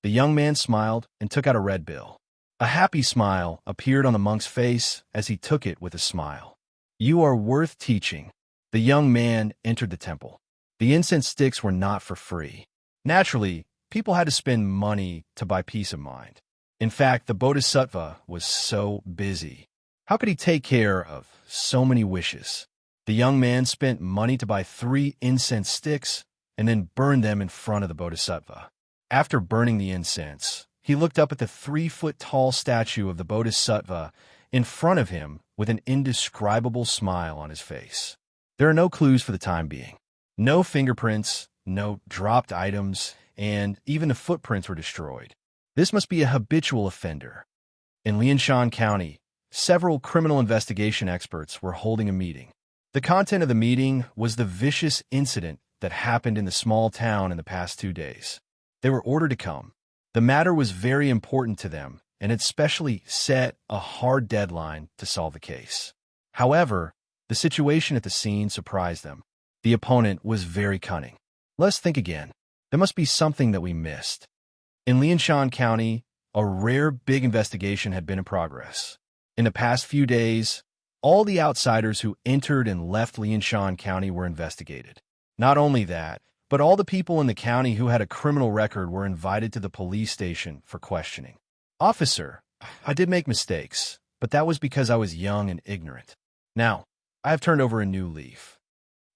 The young man smiled and took out a red bill. A happy smile appeared on the monk's face as he took it with a smile. You are worth teaching. The young man entered the temple. The incense sticks were not for free. Naturally, people had to spend money to buy peace of mind. In fact, the Bodhisattva was so busy. How could he take care of so many wishes? The young man spent money to buy 3 incense sticks and then burned them in front of the Bodhisattva. After burning the incense, he looked up at the 3-foot-tall statue of the Bodhisattva in front of him with an indescribable smile on his face. There are no clues for the time being. No fingerprints, no dropped items, and even the footprints were destroyed. This must be a habitual offender. In Lianshan County, several criminal investigation experts were holding a meeting. The content of the meeting was the vicious incident that happened in the small town in the past 2 days. They were ordered to come. The matter was very important to them, and had specially set a hard deadline to solve the case. However, the situation at the scene surprised them. The opponent was very cunning. Let's think again. There must be something that we missed. In Lianshan County, a rare big investigation had been in progress. In the past few days, all the outsiders who entered and left Lianshan County were investigated. Not only that, but all the people in the county who had a criminal record were invited to the police station for questioning. Officer, I did make mistakes, but that was because I was young and ignorant. Now, I have turned over a new leaf.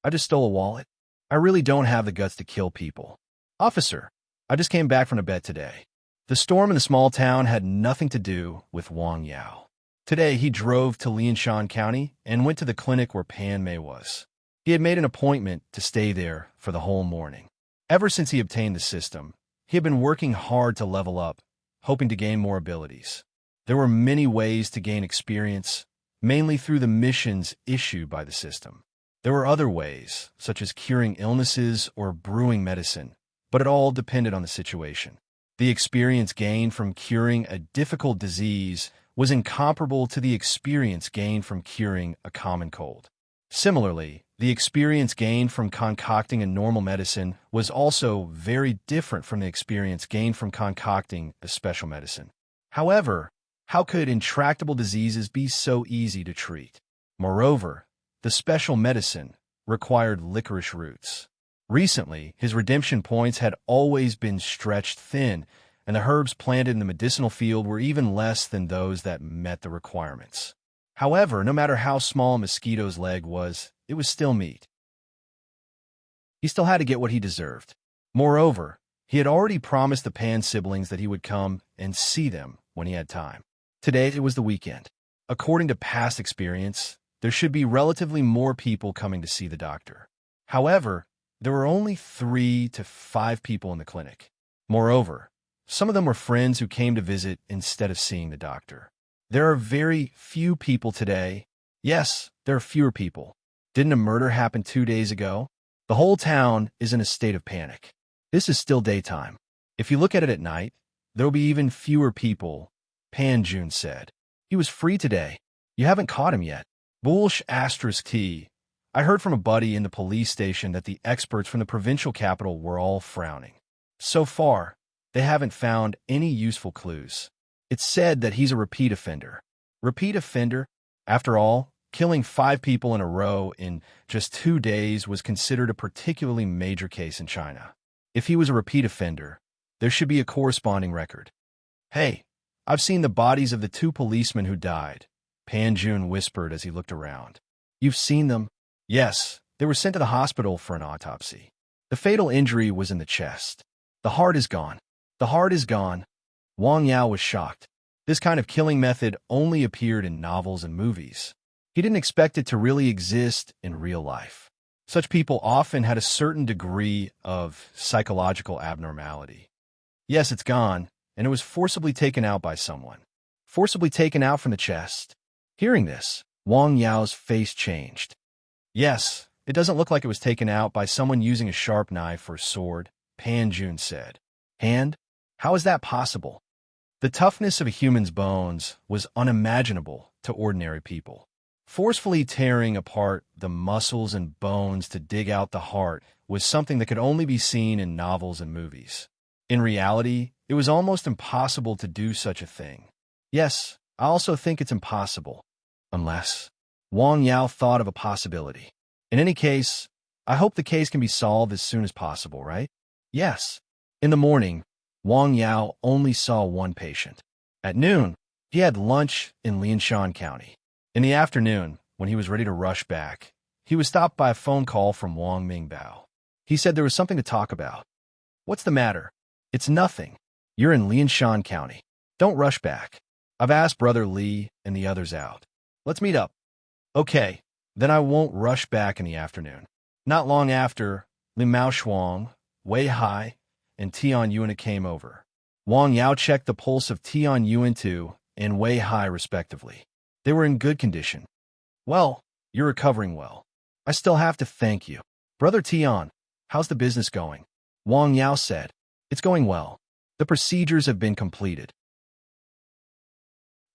I just stole a wallet. I really don't have the guts to kill people. Officer, I just came back from a bet today. The storm in the small town had nothing to do with Wang Yao. Today, he drove to Lianshan County and went to the clinic where Pan Mei was. He had made an appointment to stay there for the whole morning. Ever since he obtained the system, he had been working hard to level up, hoping to gain more abilities. There were many ways to gain experience, mainly through the missions issued by the system. There were other ways, such as curing illnesses or brewing medicine, but it all depended on the situation. The experience gained from curing a difficult disease was incomparable to the experience gained from curing a common cold. Similarly, the experience gained from concocting a normal medicine was also very different from the experience gained from concocting a special medicine. However, How could intractable diseases be so easy to treat? Moreover, the special medicine required licorice roots. Recently, his redemption points had always been stretched thin, and the herbs planted in the medicinal field were even less than those that met the requirements. However, no matter how small a mosquito's leg was, it was still meat. He still had to get what he deserved. Moreover, he had already promised the Pan siblings that he would come and see them when he had time. Today, it was the weekend. According to past experience, there should be relatively more people coming to see the doctor. However, there were only 3 to 5 people in the clinic. Moreover, some of them were friends who came to visit instead of seeing the doctor. There are very few people today. Yes, there are fewer people. Didn't a murder happen 2 days ago? The whole town is in a state of panic. This is still daytime. If you look at it at night, there will be even fewer people, Pan Jun said. He was free today. You haven't caught him yet. Bulsh *T. I heard from a buddy in the police station that the experts from the provincial capital were all frowning. So far, they haven't found any useful clues. It's said that he's a repeat offender. Repeat offender? After all, killing 5 people in a row in just 2 days was considered a particularly major case in China. If he was a repeat offender, there should be a corresponding record. Hey, I've seen the bodies of the 2 policemen who died, Pan Jun whispered as he looked around. You've seen them? Yes, they were sent to the hospital for an autopsy. The fatal injury was in the chest. The heart is gone. The heart is gone. Wang Yao was shocked. This kind of killing method only appeared in novels and movies. He didn't expect it to really exist in real life. Such people often had a certain degree of psychological abnormality. Yes, it's gone, and it was forcibly taken out by someone. Forcibly taken out from the chest. Hearing this, Wang Yao's face changed. Yes, it doesn't look like it was taken out by someone using a sharp knife or sword, Pan Jun said. Hand? How is that possible? The toughness of a human's bones was unimaginable to ordinary people. Forcefully tearing apart the muscles and bones to dig out the heart was something that could only be seen in novels and movies. In reality, it was almost impossible to do such a thing. Yes, I also think it's impossible. Unless Wang Yao thought of a possibility. In any case, I hope the case can be solved as soon as possible, right? Yes. In the morning, Wang Yao only saw 1 patient. At noon, he had lunch in Lianshan County. In the afternoon, when he was ready to rush back, he was stopped by a phone call from Wang Mingbao. He said there was something to talk about. What's the matter? It's nothing. You're in Lianshan County. Don't rush back. I've asked Brother Li and the others out. Let's meet up. Okay, then I won't rush back in the afternoon. Not long after, Limao Shuang, Wei Hai, and Tian Yuan came over. Wang Yao checked the pulse of Tian Yuan too and Wei Hai respectively. They were in good condition. Well, you're recovering well. I still have to thank you. Brother Tian, how's the business going? Wang Yao said. It's going well. The procedures have been completed.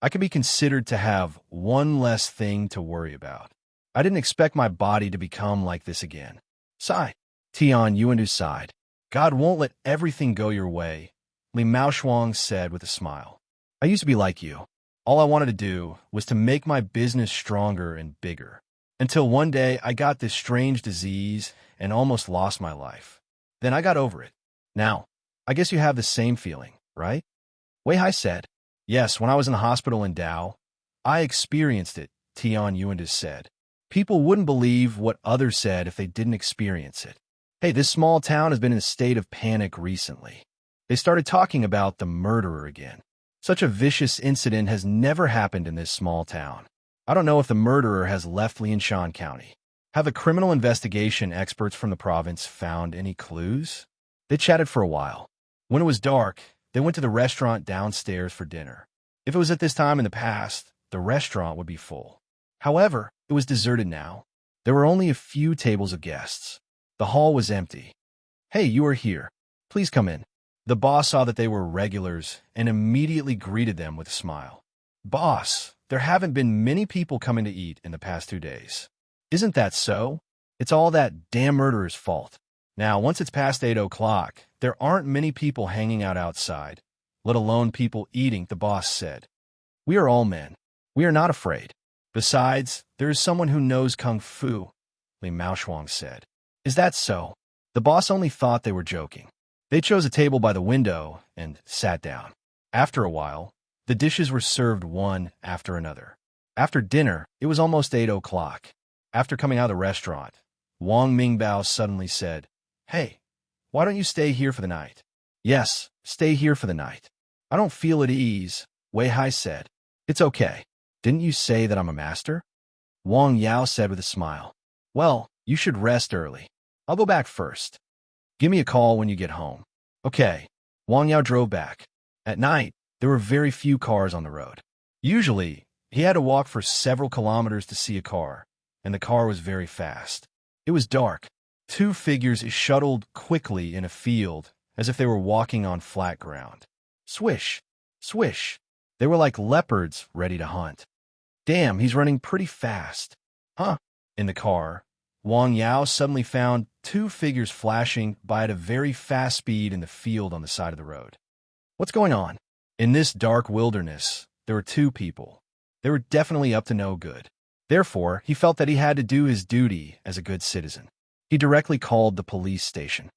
I can be considered to have one less thing to worry about. I didn't expect my body to become like this again. Sigh. Tian Yuan sighed. God won't let everything go your way, Li Maoshuang said with a smile. I used to be like you. All I wanted to do was to make my business stronger and bigger. Until one day I got this strange disease and almost lost my life. Then I got over it. Now, I guess you have the same feeling, right? Wei Hai said. Yes, when I was in the hospital in Dao, I experienced it, Tian Yuan said. People wouldn't believe what others said if they didn't experience it. Hey, this small town has been in a state of panic recently. They started talking about the murderer again. Such a vicious incident has never happened in this small town. I don't know if the murderer has left Lianshan County. Have the criminal investigation experts from the province found any clues? They chatted for a while. When it was dark, they went to the restaurant downstairs for dinner. If it was at this time in the past, the restaurant would be full. However, it was deserted now. There were only a few tables of guests. The hall was empty. Hey, you are here. Please come in. The boss saw that they were regulars and immediately greeted them with a smile. Boss, there haven't been many people coming to eat in the past 2 days. Isn't that so? It's all that damn murderer's fault. Now, once it's past 8 o'clock, there aren't many people hanging out outside, let alone people eating, the boss said. We are all men. We are not afraid. Besides, there is someone who knows kung fu, Li Maoshuang said. Is that so? The boss only thought they were joking. They chose a table by the window and sat down. After a while, the dishes were served one after another. After dinner, it was almost 8 o'clock. After coming out of the restaurant, Wang Mingbao suddenly said, "Hey, why don't you stay here for the night?" "Yes, stay here for the night." "I don't feel at ease," Wei Hai said. "It's okay. Didn't you say that I'm a master?" Wang Yao said with a smile. "Well, you should rest early. I'll go back first. Give me a call when you get home." "Okay." Wang Yao drove back. At night, there were very few cars on the road. Usually, he had to walk for several kilometers to see a car, and the car was very fast. It was dark. 2 figures shuttled quickly in a field as if they were walking on flat ground. Swish, swish. They were like leopards ready to hunt. "Damn, he's running pretty fast." "Huh?" In the car, Wang Yao suddenly found 2 figures flashing by at a very fast speed in the field on the side of the road. What's going on? In this dark wilderness, there were 2 people. They were definitely up to no good. Therefore, he felt that he had to do his duty as a good citizen. He directly called the police station.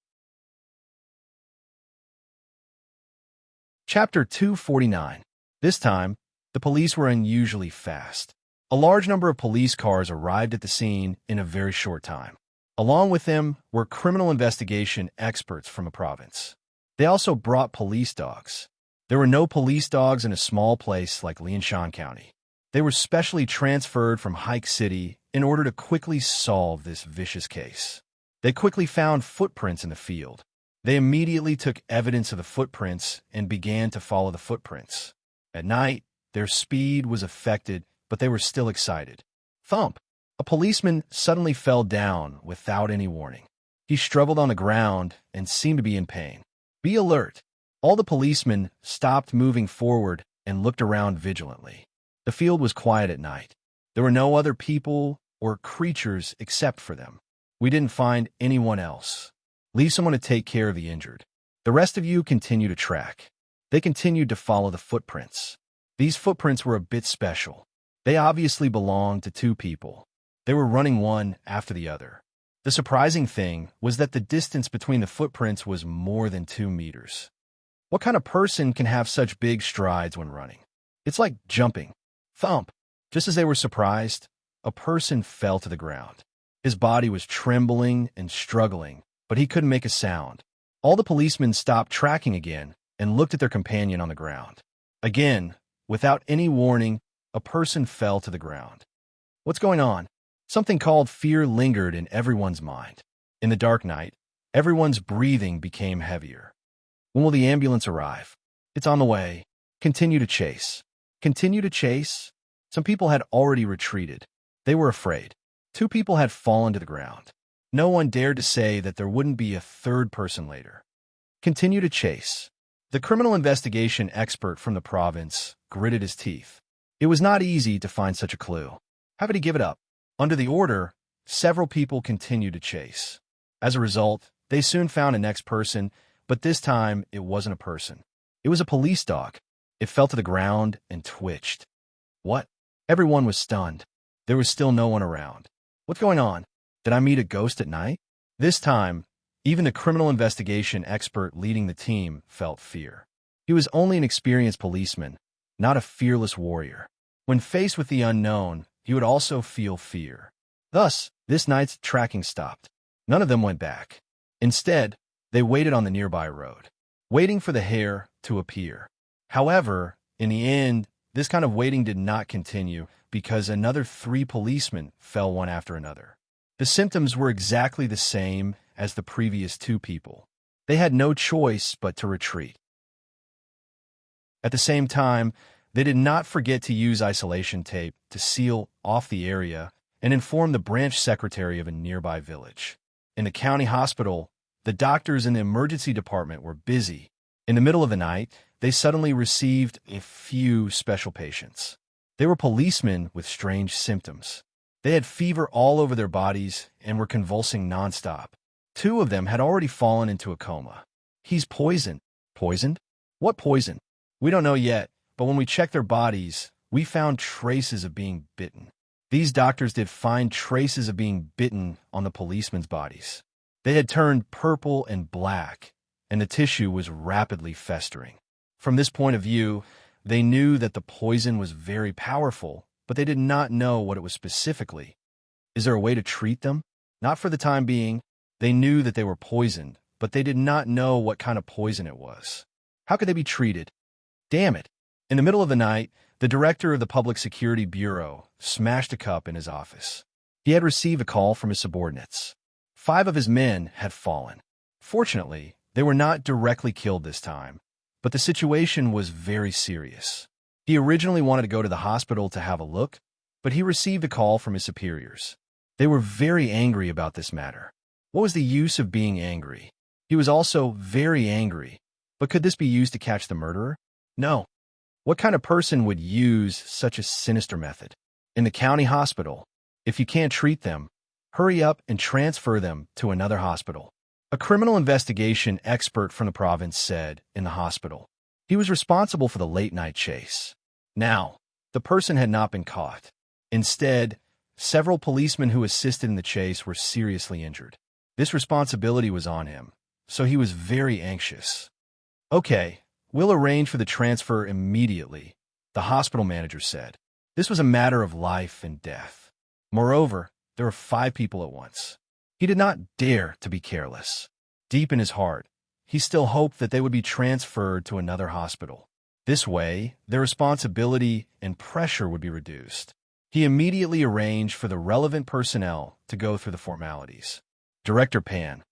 Chapter 249. This time, the police were unusually fast. A large number of police cars arrived at the scene in a very short time. Along with them were criminal investigation experts from the province. They also brought police dogs. There were no police dogs in a small place like Lianshan County. They were specially transferred from Hike City in order to quickly solve this vicious case. They quickly found footprints in the field. They immediately took evidence of the footprints and began to follow the footprints. At night, their speed was affected, but they were still excited. Thump! A policeman suddenly fell down without any warning. He struggled on the ground and seemed to be in pain. Be alert! All the policemen stopped moving forward and looked around vigilantly. The field was quiet at night. There were no other people or creatures except for them. We didn't find anyone else. Leave someone to take care of the injured. The rest of you continue to track. They continued to follow the footprints. These footprints were a bit special. They obviously belonged to 2 people. They were running one after the other. The surprising thing was that the distance between the footprints was more than 2 meters. What kind of person can have such big strides when running? It's like jumping. Thump! Just as they were surprised, a person fell to the ground. His body was trembling and struggling, but he couldn't make a sound. All the policemen stopped tracking again and looked at their companion on the ground. Again, without any warning, a person fell to the ground. What's going on? Something called fear lingered in everyone's mind. In the dark night, everyone's breathing became heavier. When will the ambulance arrive? It's on the way. Continue to chase. Continue to chase? Some people had already retreated. They were afraid. 2 people had fallen to the ground. No one dared to say that there wouldn't be a 3rd person later. Continue to chase. The criminal investigation expert from the province gritted his teeth. It was not easy to find such a clue. How did he give it up? Under the order, several people continued to chase. As a result, they soon found a next person, but this time it wasn't a person. It was a police dog. It fell to the ground and twitched. What? Everyone was stunned. There was still no one around. What's going on? Did I meet a ghost at night? This time, even the criminal investigation expert leading the team felt fear. He was only an experienced policeman, not a fearless warrior. When faced with the unknown, he would also feel fear. Thus, this night's tracking stopped. None of them went back. Instead, they waited on the nearby road, waiting for the hare to appear. However, in the end, this kind of waiting did not continue because another 3 policemen fell one after another. The symptoms were exactly the same as the previous 2 people. They had no choice but to retreat. At the same time, they did not forget to use isolation tape to seal off the area and inform the branch secretary of a nearby village. In the county hospital, the doctors in the emergency department were busy. In the middle of the night, they suddenly received a few special patients. They were policemen with strange symptoms. They had fever all over their bodies and were convulsing nonstop. 2 of them had already fallen into a coma. He's poisoned. Poisoned? What poison? We don't know yet, but when we checked their bodies, We found traces of being bitten. These doctors did find traces of being bitten on the policemen's bodies. They had turned purple and black, and the tissue was rapidly festering. From this point of view, they knew that the poison was very powerful, but they did not know what it was specifically. Is there a way to treat them? Not for the time being. They knew that they were poisoned, but they did not know what kind of poison it was. How could they be treated? Damn it. In the middle of the night, the director of the Public Security Bureau smashed a cup in his office. He had received a call from his subordinates. 5 of his men had fallen. Fortunately, they were not directly killed this time, but the situation was very serious. He originally wanted to go to the hospital to have a look, but he received a call from his superiors. They were very angry about this matter. What was the use of being angry? He was also very angry, but could this be used to catch the murderer? No. What kind of person would use such a sinister method? In the county hospital, if you can't treat them, hurry up and transfer them to another hospital. A criminal investigation expert from the province said in the hospital. He was responsible for the late-night chase. Now, the person had not been caught. Instead, several policemen who assisted in the chase were seriously injured. This responsibility was on him, so he was very anxious. Okay, we'll arrange for the transfer immediately, the hospital manager said. This was a matter of life and death. Moreover, there were 5 people at once. He did not dare to be careless. Deep in his heart, he still hoped that they would be transferred to another hospital. This way, their responsibility and pressure would be reduced. He immediately arranged for the relevant personnel to go through the formalities. Director Pan,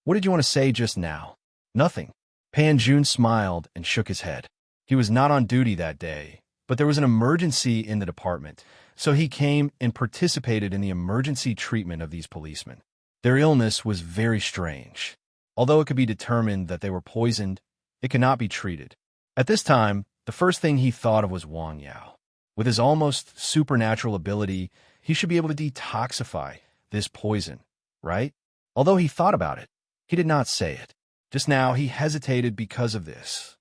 what did you want to say just now? Nothing. Pan Jun smiled and shook his head. He was not on duty that day, but there was an emergency in the department, so he came and participated in the emergency treatment of these policemen. Their illness was very strange. Although it could be determined that they were poisoned, it could not be treated. At this time, the first thing he thought of was Wang Yao. With his almost supernatural ability, he should be able to detoxify this poison, right? Although he thought about it, he did not say it. Just now, he hesitated because of this.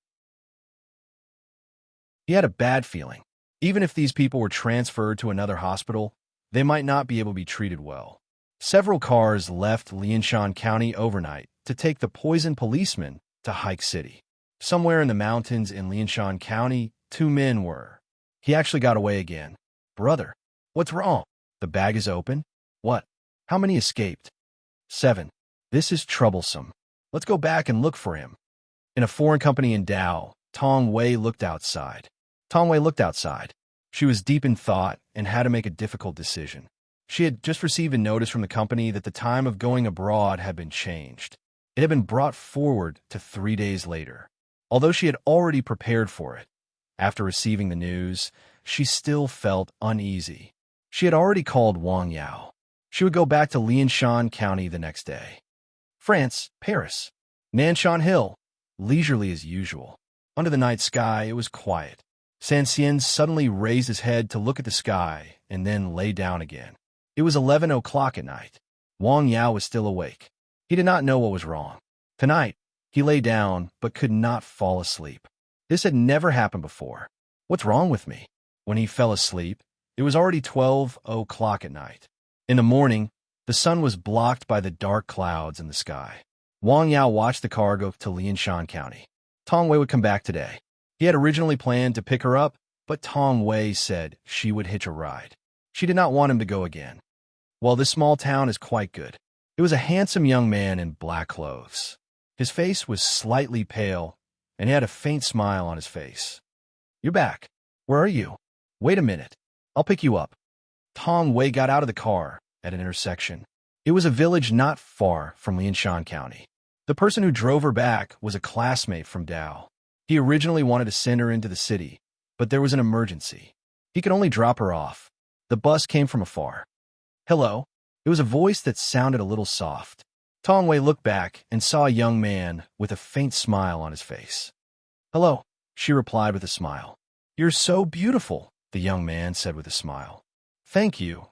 He had a bad feeling. Even if these people were transferred to another hospital, they might not be able to be treated well. Several cars left Lianshan County overnight to take the poisoned policeman to Hike City. Somewhere in the mountains in Lianshan County, 2 men were. He actually got away again. Brother, what's wrong? The bag is open? What? How many escaped? 7. This is troublesome. Let's go back and look for him. In a foreign company in Dao, Tong Wei looked outside. Tong Wei looked outside. She was deep in thought and had to make a difficult decision. She had just received a notice from the company that the time of going abroad had been changed. It had been brought forward to 3 days later. Although she had already prepared for it, after receiving the news, she still felt uneasy. She had already called Wang Yao. She would go back to Lianshan County the next day. France, Paris, Nanshan Hill, leisurely as usual. Under the night sky, it was quiet. Sanxian suddenly raised his head to look at the sky and then lay down again. It was 11 o'clock at night. Wang Yao was still awake. He did not know what was wrong. Tonight, he lay down but could not fall asleep. This had never happened before. What's wrong with me? When he fell asleep, it was already 12 o'clock at night. In the morning, the sun was blocked by the dark clouds in the sky. Wang Yao watched the car go to Lianshan County. Tong Wei would come back today. He had originally planned to pick her up, but Tong Wei said she would hitch a ride. She did not want him to go again. Well, this small town is quite good. It was a handsome young man in black clothes. His face was slightly pale, and he had a faint smile on his face. You're back. Where are you? Wait a minute. I'll pick you up. Tong Wei got out of the car at an intersection. It was a village not far from Lianshan County. The person who drove her back was a classmate from Dao. He originally wanted to send her into the city, but there was an emergency. He could only drop her off. The bus came from afar. Hello. It was a voice that sounded a little soft. Tong Wei looked back and saw a young man with a faint smile on his face. Hello, she replied with a smile. You're so beautiful, the young man said with a smile. Thank you,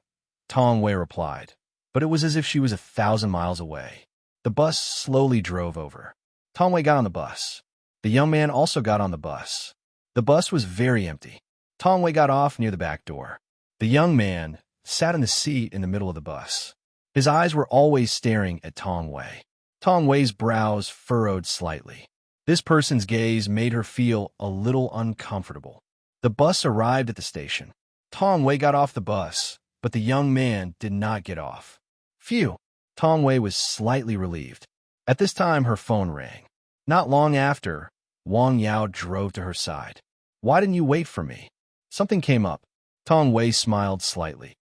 Tong Wei replied, but it was as if she was 1,000 miles away. The bus slowly drove over. Tong Wei got on the bus. The young man also got on the bus. The bus was very empty. Tong Wei got off near the back door. The young man sat in the seat in the middle of the bus. His eyes were always staring at Tong Wei. Tong Wei's brows furrowed slightly. This person's gaze made her feel a little uncomfortable. The bus arrived at the station. Tong Wei got off the bus, but the young man did not get off. Phew! Tong Wei was slightly relieved. At this time, her phone rang. Not long after, Wang Yao drove to her side. "Why didn't you wait for me?" "Something came up." Tong Wei smiled slightly.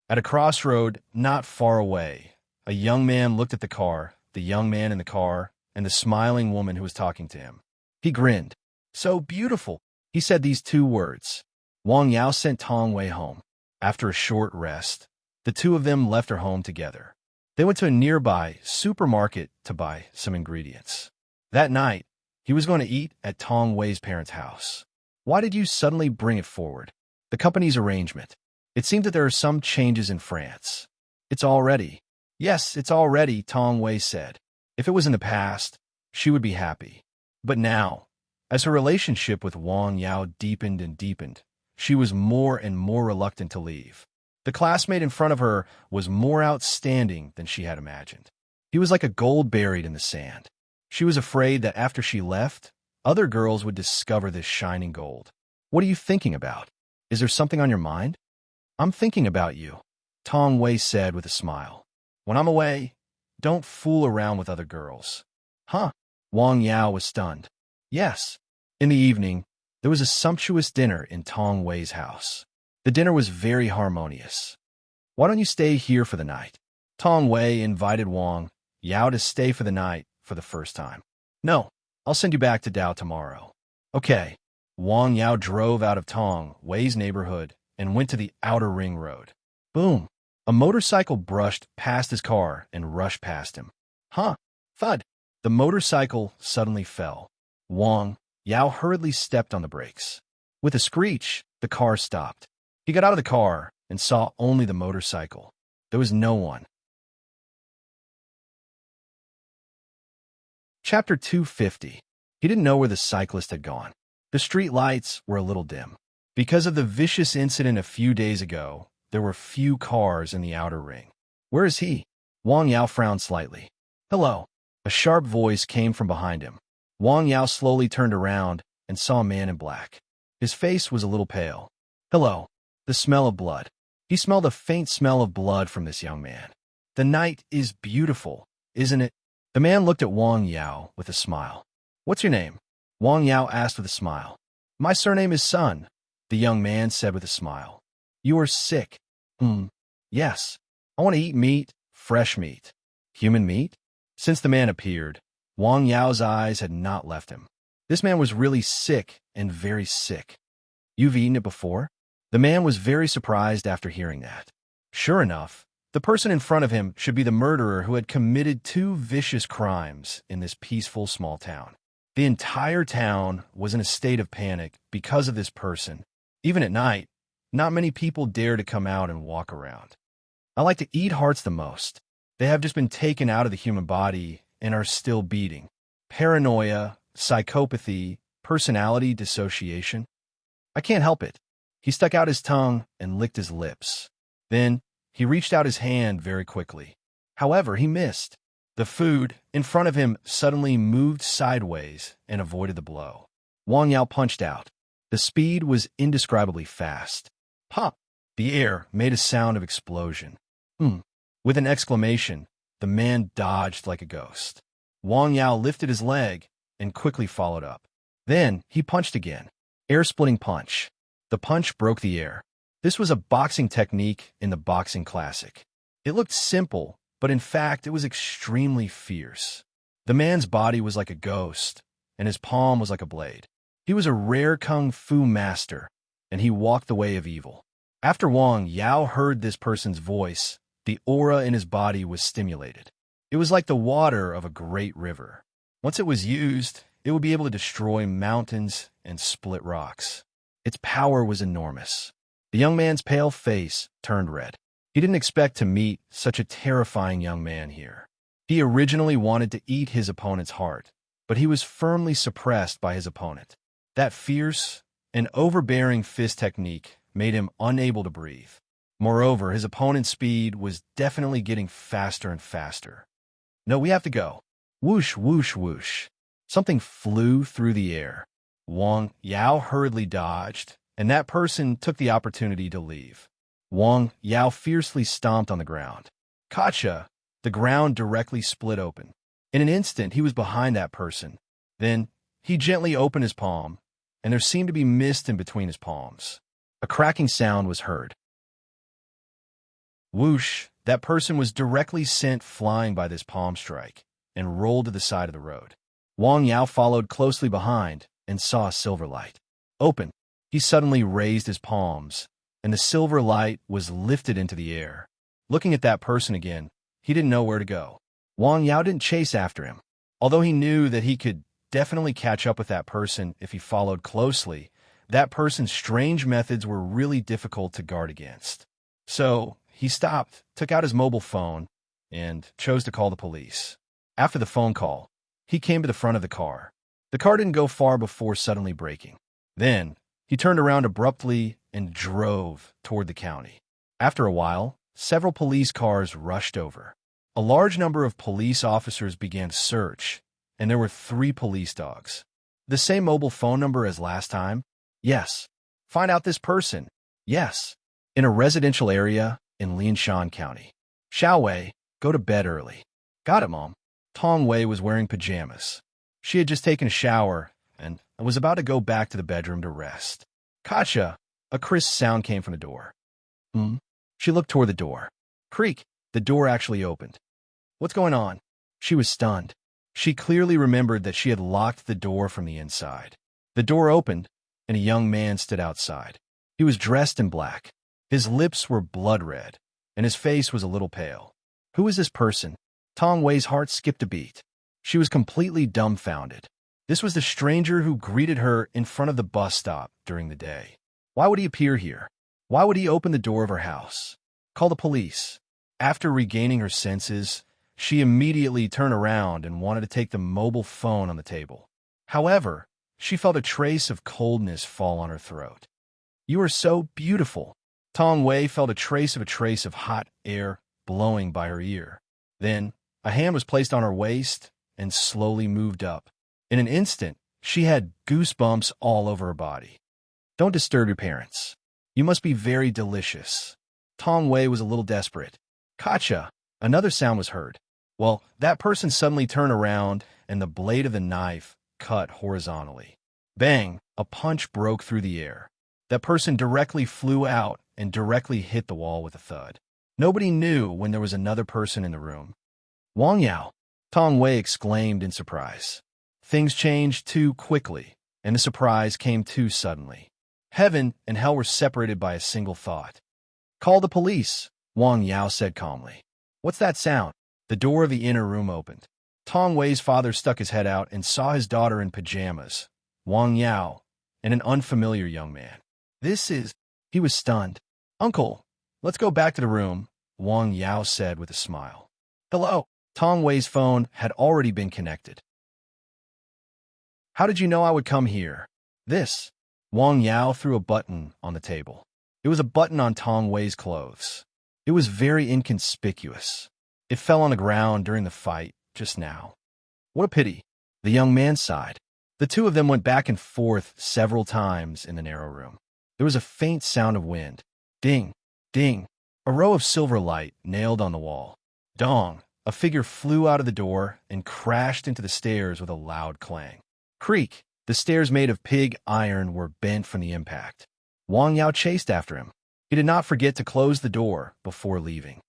At a crossroad not far away, a young man looked at the young man in the car, and the smiling woman who was talking to him. He grinned. "So beautiful." He said these two words. Wang Yao sent Tong Wei home. After a short rest, the two of them left her home together. They went to a nearby supermarket to buy some ingredients. That night, he was going to eat at Tong Wei's parents' house. "Why did you suddenly bring it forward?" "The company's arrangement. It seemed that there are some changes in France." "It's all ready." "Yes, it's all ready," Tong Wei said. If it was in the past, she would be happy. But now, as her relationship with Wang Yao deepened and deepened, she was more and more reluctant to leave. The classmate in front of her was more outstanding than she had imagined. He was like a gold buried in the sand. She was afraid that after she left, other girls would discover this shining gold. "What are you thinking about? Is there something on your mind?" "I'm thinking about you," Tong Wei said with a smile. "When I'm away, don't fool around with other girls." "Huh?" Wang Yao was stunned. "Yes." In the evening, there was a sumptuous dinner in Tong Wei's house. The dinner was very harmonious. "Why don't you stay here for the night?" Tong Wei invited Wang Yao to stay for the night for the first time. "No, I'll send you back to Dao tomorrow." "Okay." Wang Yao drove out of Tong Wei's neighborhood and went to the outer ring road. Boom! A motorcycle brushed past his car and rushed past him. "Huh!" Thud! The motorcycle suddenly fell. Wang Yao hurriedly stepped on the brakes. With a screech, the car stopped. He got out of the car and saw only the motorcycle. There was no one. Chapter 250. He didn't know where the cyclist had gone. The street lights were a little dim. Because of the vicious incident a few days ago, there were few cars in the outer ring. "Where is he?" Wang Yao frowned slightly. "Hello." A sharp voice came from behind him. Wang Yao slowly turned around and saw a man in black. His face was a little pale. "Hello." The smell of blood. He smelled a faint smell of blood from this young man. "The night is beautiful, isn't it?" The man looked at Wang Yao with a smile. "What's your name?" Wang Yao asked with a smile. "My surname is Sun," the young man said with a smile. "You are sick." Yes. I want to eat meat, fresh meat." "Human meat?" Since the man appeared, Wang Yao's eyes had not left him. This man was really sick and very sick. "You've eaten it before?" The man was very surprised after hearing that. Sure enough, the person in front of him should be the murderer who had committed two vicious crimes in this peaceful small town. The entire town was in a state of panic because of this person. Even at night, not many people dare to come out and walk around. I like to eat hearts the most. They have just been taken out of the human body and are still beating. Paranoia, psychopathy, personality dissociation. I can't help it. He stuck out his tongue and licked his lips. Then, he reached out his hand very quickly. However, he missed. The food in front of him suddenly moved sideways and avoided the blow. Wang Yao punched out. The speed was indescribably fast. Pop! The air made a sound of explosion. With an exclamation, the man dodged like a ghost. Wang Yao lifted his leg and quickly followed up. Then, he punched again. Air-splitting punch. The punch broke the air. This was a boxing technique in the boxing classic. It looked simple, but in fact, it was extremely fierce. The man's body was like a ghost, and his palm was like a blade. He was a rare kung fu master, and he walked the way of evil. After Wang Yao heard this person's voice, the aura in his body was stimulated. It was like the water of a great river. Once it was used, it would be able to destroy mountains and split rocks. Its power was enormous. The young man's pale face turned red. He didn't expect to meet such a terrifying young man here. He originally wanted to eat his opponent's heart, but he was firmly suppressed by his opponent. That fierce An overbearing fist technique made him unable to breathe. Moreover, his opponent's speed was definitely getting faster and faster. No, we have to go. Whoosh, whoosh, whoosh. Something flew through the air. Wang Yao hurriedly dodged, and that person took the opportunity to leave. Wang Yao fiercely stomped on the ground. Gotcha! The ground directly split open. In an instant, he was behind that person. Then, he gently opened his palm, and there seemed to be mist in between his palms. A cracking sound was heard. Whoosh! That person was directly sent flying by this palm strike and rolled to the side of the road. Wang Yao followed closely behind and saw a silver light. Open. He suddenly raised his palms, and the silver light was lifted into the air. Looking at that person again, he didn't know where to go. Wang Yao didn't chase after him. Although he knew that he could definitely catch up with that person if he followed closely, that person's strange methods were really difficult to guard against. So, he stopped, took out his mobile phone, and chose to call the police. After the phone call, he came to the front of the car. The car didn't go far before suddenly braking. Then, he turned around abruptly and drove toward the county. After a while, several police cars rushed over. A large number of police officers began to search, and there were 3 police dogs. The same mobile phone number as last time? Yes. Find out this person? Yes. In a residential area in Lianshan County. Xiao Wei, go to bed early. Got it, Mom. Tong Wei was wearing pajamas. She had just taken a shower and was about to go back to the bedroom to rest. Gotcha! A crisp sound came from the door. She looked toward the door. Creak! The door actually opened. What's going on? She was stunned. She clearly remembered that she had locked the door from the inside. The door opened, and a young man stood outside. He was dressed in black. His lips were blood red, and his face was a little pale. Who is this person? Tong Wei's heart skipped a beat. She was completely dumbfounded. This was the stranger who greeted her in front of the bus stop during the day. Why would he appear here? Why would he open the door of her house? Call the police. After regaining her senses, she immediately turned around and wanted to take the mobile phone on the table. However, she felt a trace of coldness fall on her throat. You are so beautiful. Tong Wei felt a trace of hot air blowing by her ear. Then, a hand was placed on her waist and slowly moved up. In an instant, she had goosebumps all over her body. Don't disturb your parents. You must be very delicious. Tong Wei was a little desperate. Gotcha! Another sound was heard. Well, that person suddenly turned around, and the blade of the knife cut horizontally. Bang! A punch broke through the air. That person directly flew out and directly hit the wall with a thud. Nobody knew when there was another person in the room. Wang Yao! Tong Wei exclaimed in surprise. Things changed too quickly, and the surprise came too suddenly. Heaven and hell were separated by a single thought. Call the police, Wang Yao said calmly. What's that sound? The door of the inner room opened. Tong Wei's father stuck his head out and saw his daughter in pajamas, Wang Yao, and an unfamiliar young man. He was stunned. Uncle, let's go back to the room, Wang Yao said with a smile. Hello. Tong Wei's phone had already been connected. How did you know I would come here? Wang Yao threw a button on the table. It was a button on Tong Wei's clothes. It was very inconspicuous. It fell on the ground during the fight just now. What a pity. The young man sighed. The two of them went back and forth several times in the narrow room. There was a faint sound of wind. Ding, ding. A row of silver light nailed on the wall. Dong. A figure flew out of the door and crashed into the stairs with a loud clang. Creak! The stairs made of pig iron were bent from the impact. Wang Yao chased after him. He did not forget to close the door before leaving.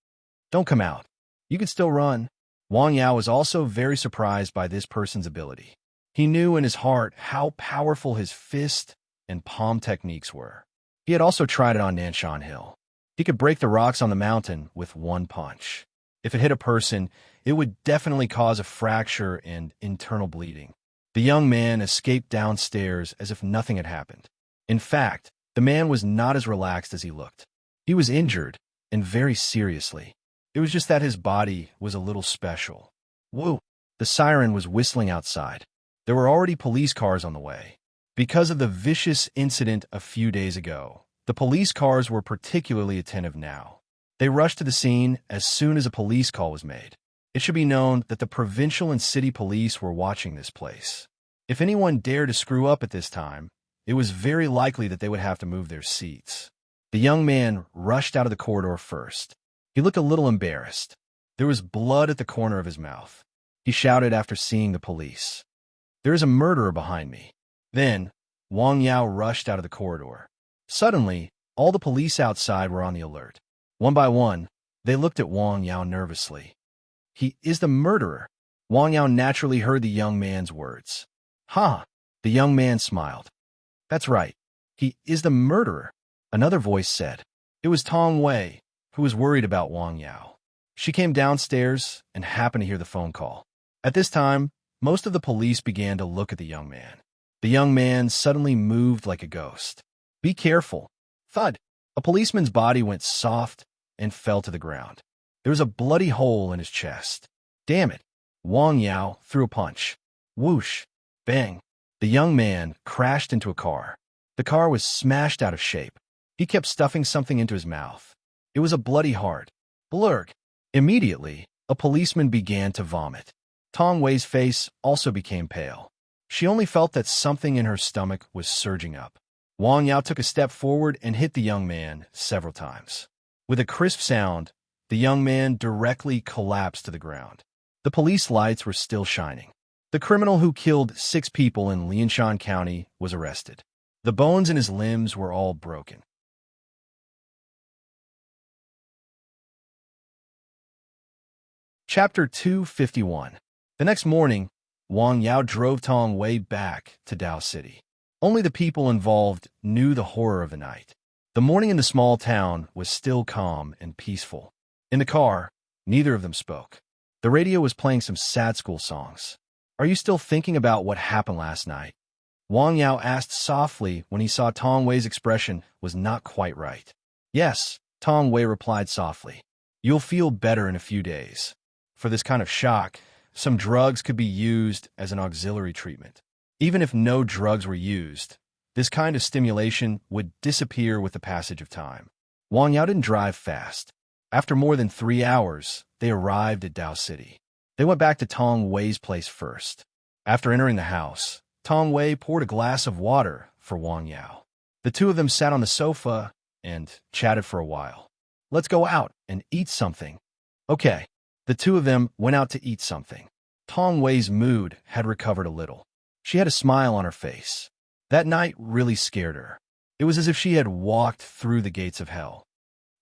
Don't come out. You can still run. Wang Yao was also very surprised by this person's ability. He knew in his heart how powerful his fist and palm techniques were. He had also tried it on Nanshan Hill. He could break the rocks on the mountain with one punch. If it hit a person, it would definitely cause a fracture and internal bleeding. The young man escaped downstairs as if nothing had happened. In fact, the man was not as relaxed as he looked. He was injured, and very seriously. It was just that his body was a little special. Woo! The siren was whistling outside. There were already police cars on the way. Because of the vicious incident a few days ago, the police cars were particularly attentive now. They rushed to the scene as soon as a police call was made. It should be known that the provincial and city police were watching this place. If anyone dared to screw up at this time, it was very likely that they would have to move their seats. The young man rushed out of the corridor first. He looked a little embarrassed. There was blood at the corner of his mouth. He shouted after seeing the police, "There is a murderer behind me." Then, Wang Yao rushed out of the corridor. Suddenly, all the police outside were on the alert. One by one, they looked at Wang Yao nervously. "He is the murderer." Wang Yao naturally heard the young man's words. "Ha!" The young man smiled. "That's right. He is the murderer," another voice said. It was Tong Wei, who was worried about Wang Yao. She came downstairs and happened to hear the phone call. At this time, most of the police began to look at the young man. The young man suddenly moved like a ghost. "Be careful." Thud! A policeman's body went soft and fell to the ground. There was a bloody hole in his chest. "Damn it!" Wang Yao threw a punch. Whoosh! Bang! The young man crashed into a car. The car was smashed out of shape. He kept stuffing something into his mouth. It was a bloody heart. Blurg! Immediately, a policeman began to vomit. Tong Wei's face also became pale. She only felt that something in her stomach was surging up. Wang Yao took a step forward and hit the young man several times. With a crisp sound, the young man directly collapsed to the ground. The police lights were still shining. The criminal who killed 6 people in Lianshan County was arrested. The bones in his limbs were all broken. Chapter 251. The next morning, Wang Yao drove Tong Wei back to Dao City. Only the people involved knew the horror of the night. The morning in the small town was still calm and peaceful. In the car, neither of them spoke. The radio was playing some sad school songs. "Are you still thinking about what happened last night?" Wang Yao asked softly when he saw Tong Wei's expression was not quite right. "Yes," Tong Wei replied softly. "You'll feel better in a few days. For this kind of shock, some drugs could be used as an auxiliary treatment. Even if no drugs were used, this kind of stimulation would disappear with the passage of time." Wang Yao didn't drive fast. After more than 3 hours, they arrived at Dao City. They went back to Tong Wei's place first. After entering the house, Tong Wei poured a glass of water for Wang Yao. The two of them sat on the sofa and chatted for a while. "Let's go out and eat something." "Okay." The two of them went out to eat something. Tong Wei's mood had recovered a little. She had a smile on her face. That night really scared her. It was as if she had walked through the gates of hell.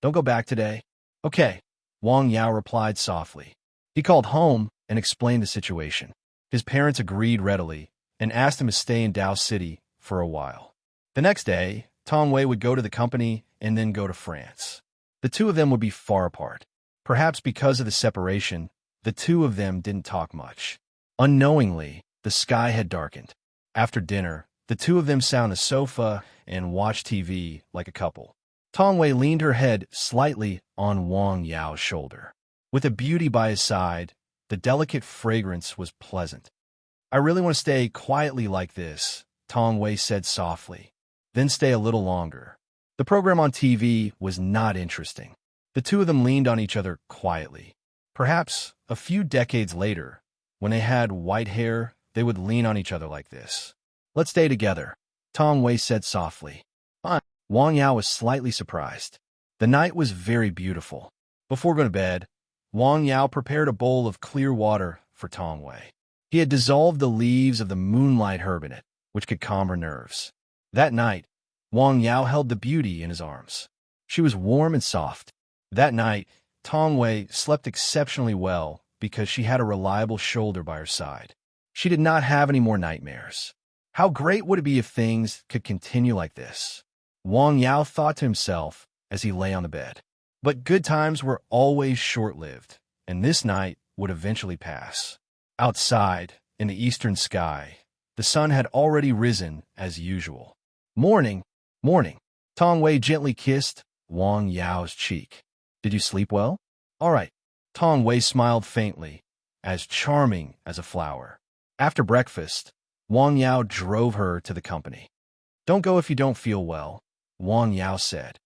"Don't go back today?" "Okay," Wang Yao replied softly. He called home and explained the situation. His parents agreed readily and asked him to stay in Dao City for a while. The next day, Tong Wei would go to the company and then go to France. The two of them would be far apart. Perhaps because of the separation, the two of them didn't talk much. Unknowingly, the sky had darkened. After dinner, the two of them sat on the sofa and watched TV like a couple. Tong Wei leaned her head slightly on Wang Yao's shoulder. With a beauty by his side, the delicate fragrance was pleasant. "I really want to stay quietly like this," Tong Wei said softly. "Then stay a little longer." The program on TV was not interesting. The two of them leaned on each other quietly. Perhaps a few decades later, when they had white hair, they would lean on each other like this. "Let's stay together," Tong Wei said softly. Fine. Wang Yao was slightly surprised. The night was very beautiful. Before going to bed, Wang Yao prepared a bowl of clear water for Tong Wei. He had dissolved the leaves of the moonlight herb in it, which could calm her nerves. That night, Wang Yao held the beauty in his arms. She was warm and soft. That night, Tong Wei slept exceptionally well because she had a reliable shoulder by her side. She did not have any more nightmares. How great would it be if things could continue like this? Wang Yao thought to himself as he lay on the bed. But good times were always short-lived, and this night would eventually pass. Outside, in the eastern sky, the sun had already risen as usual. "Morning, morning." Tong Wei gently kissed Wang Yao's cheek. "Did you sleep well?" "All right." Tong Wei smiled faintly, as charming as a flower. After breakfast, Wang Yao drove her to the company. "Don't go if you don't feel well," Wang Yao said.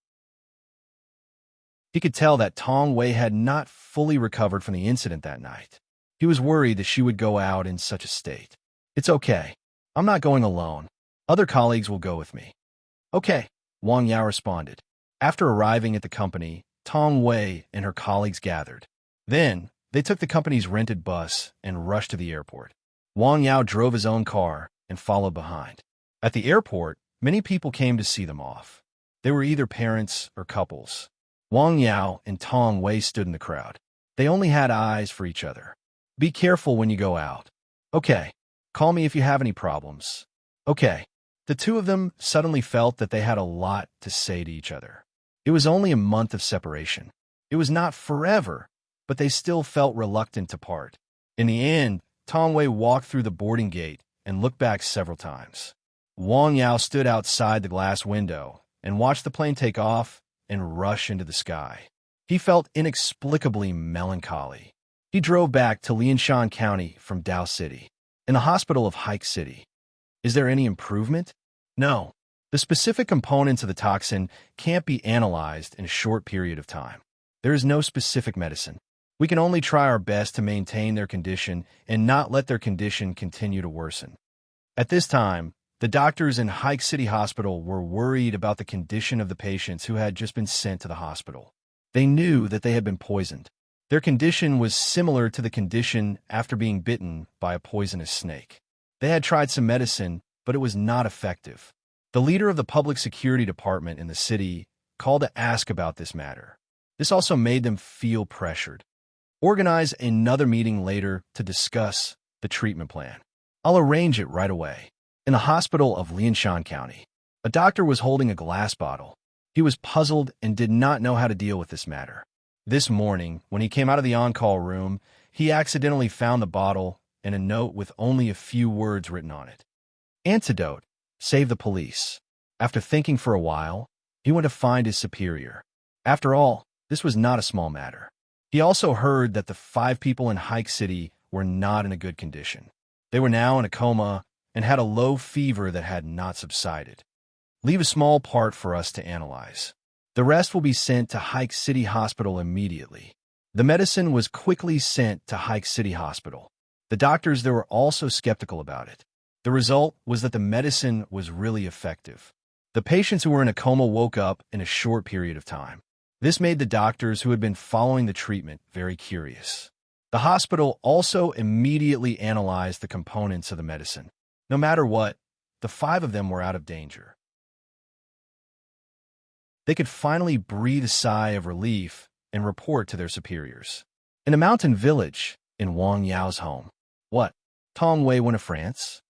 He could tell that Tong Wei had not fully recovered from the incident that night. He was worried that she would go out in such a state. "It's okay. I'm not going alone. Other colleagues will go with me." "Okay," Wang Yao responded. After arriving at the company, Tong Wei and her colleagues gathered. Then, they took the company's rented bus and rushed to the airport. Wang Yao drove his own car and followed behind. At the airport, many people came to see them off. They were either parents or couples. Wang Yao and Tong Wei stood in the crowd. They only had eyes for each other. "Be careful when you go out." "Okay. Call me if you have any problems." "Okay." The two of them suddenly felt that they had a lot to say to each other. It was only a month of separation. It was not forever, but they still felt reluctant to part. In the end, Tong Wei walked through the boarding gate and looked back several times. Wang Yao stood outside the glass window and watched the plane take off and rush into the sky. He felt inexplicably melancholy. He drove back to Lianshan County from Dao City, in the hospital of Hike City. Is there any improvement? No. The specific components of the toxin can't be analyzed in a short period of time. There is no specific medicine. We can only try our best to maintain their condition and not let their condition continue to worsen. At this time, the doctors in Hike City Hospital were worried about the condition of the patients who had just been sent to the hospital. They knew that they had been poisoned. Their condition was similar to the condition after being bitten by a poisonous snake. They had tried some medicine, but it was not effective. The leader of the public security department in the city called to ask about this matter. This also made them feel pressured. Organize another meeting later to discuss the treatment plan. I'll arrange it right away. In the hospital of Lianshan County, a doctor was holding a glass bottle. He was puzzled and did not know how to deal with this matter. This morning, when he came out of the on-call room, he accidentally found the bottle and a note with only a few words written on it. "Antidote. Save the police." After thinking for a while, he went to find his superior. After all, this was not a small matter. He also heard that the 5 people in Hike City were not in a good condition. They were now in a coma and had a low fever that had not subsided. "Leave a small part for us to analyze. The rest will be sent to Hike City Hospital immediately." The medicine was quickly sent to Hike City Hospital. The doctors there were also skeptical about it. The result was that the medicine was really effective. The patients who were in a coma woke up in a short period of time. This made the doctors who had been following the treatment very curious. The hospital also immediately analyzed the components of the medicine. No matter what, the 5 of them were out of danger. They could finally breathe a sigh of relief and report to their superiors. In a mountain village in Wang Yao's home. "What? Tong Wei went to France?"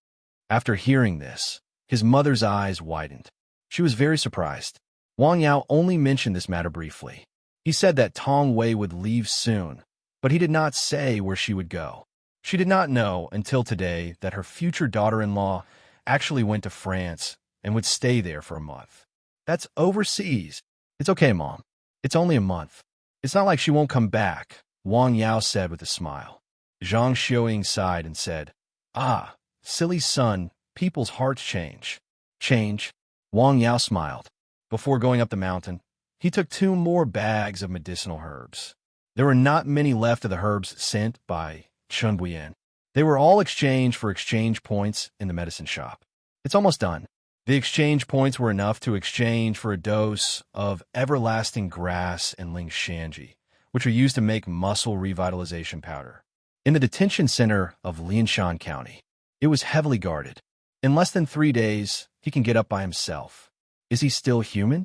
After hearing this, his mother's eyes widened. She was very surprised. Wang Yao only mentioned this matter briefly. He said that Tong Wei would leave soon, but he did not say where she would go. She did not know until today that her future daughter-in-law actually went to France and would stay there for a month. "That's overseas." "It's okay, Mom. It's only a month. It's not like she won't come back," Wang Yao said with a smile. Zhang Xiaoying sighed and said, "Ah, silly son, people's hearts change." "Change?" Wang Yao smiled. Before going up the mountain, he took 2 more bags of medicinal herbs. There were not many left of the herbs sent by Chen Buyan. They were all exchanged for exchange points in the medicine shop. "It's almost done." The exchange points were enough to exchange for a dose of everlasting grass and ling shanji, which are used to make muscle revitalization powder. In the detention center of Lianshan County, it was heavily guarded. In less than 3 days, he can get up by himself. Is he still human?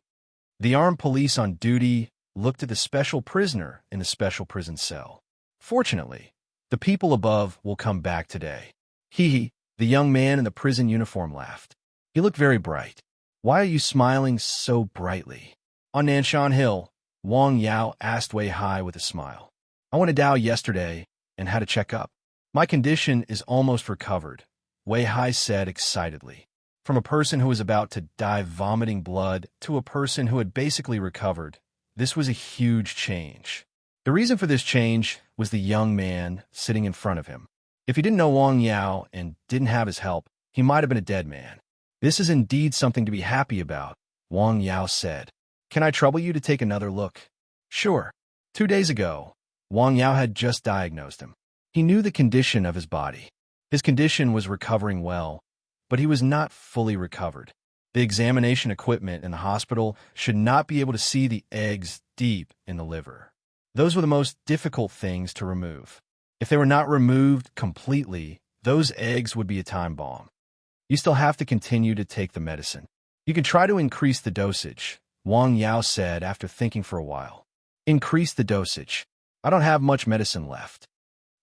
The armed police on duty looked at the special prisoner in the special prison cell. Fortunately, the people above will come back today. The young man in the prison uniform laughed. He looked very bright. "Why are you smiling so brightly?" On Nanshan Hill, Wang Yao asked Wei Hai with a smile. "I went to Dao yesterday and had a checkup. My condition is almost recovered," Wei Hai said excitedly. From a person who was about to die vomiting blood to a person who had basically recovered, this was a huge change. The reason for this change was the young man sitting in front of him. If he didn't know Wang Yao and didn't have his help, He might have been a dead man. This is indeed something to be happy about, Wang Yao said. Can I trouble you to take another look? Sure. 2 days ago, Wang Yao had just diagnosed him. He knew the condition of his body. His condition was recovering well, but he was not fully recovered. The examination equipment in the hospital should not be able to see the eggs deep in the liver. Those were the most difficult things to remove. If they were not removed completely, those eggs would be a time bomb. You still have to continue to take the medicine. You can try to increase the dosage, Wang Yao said after thinking for a while. Increase the dosage. I don't have much medicine left.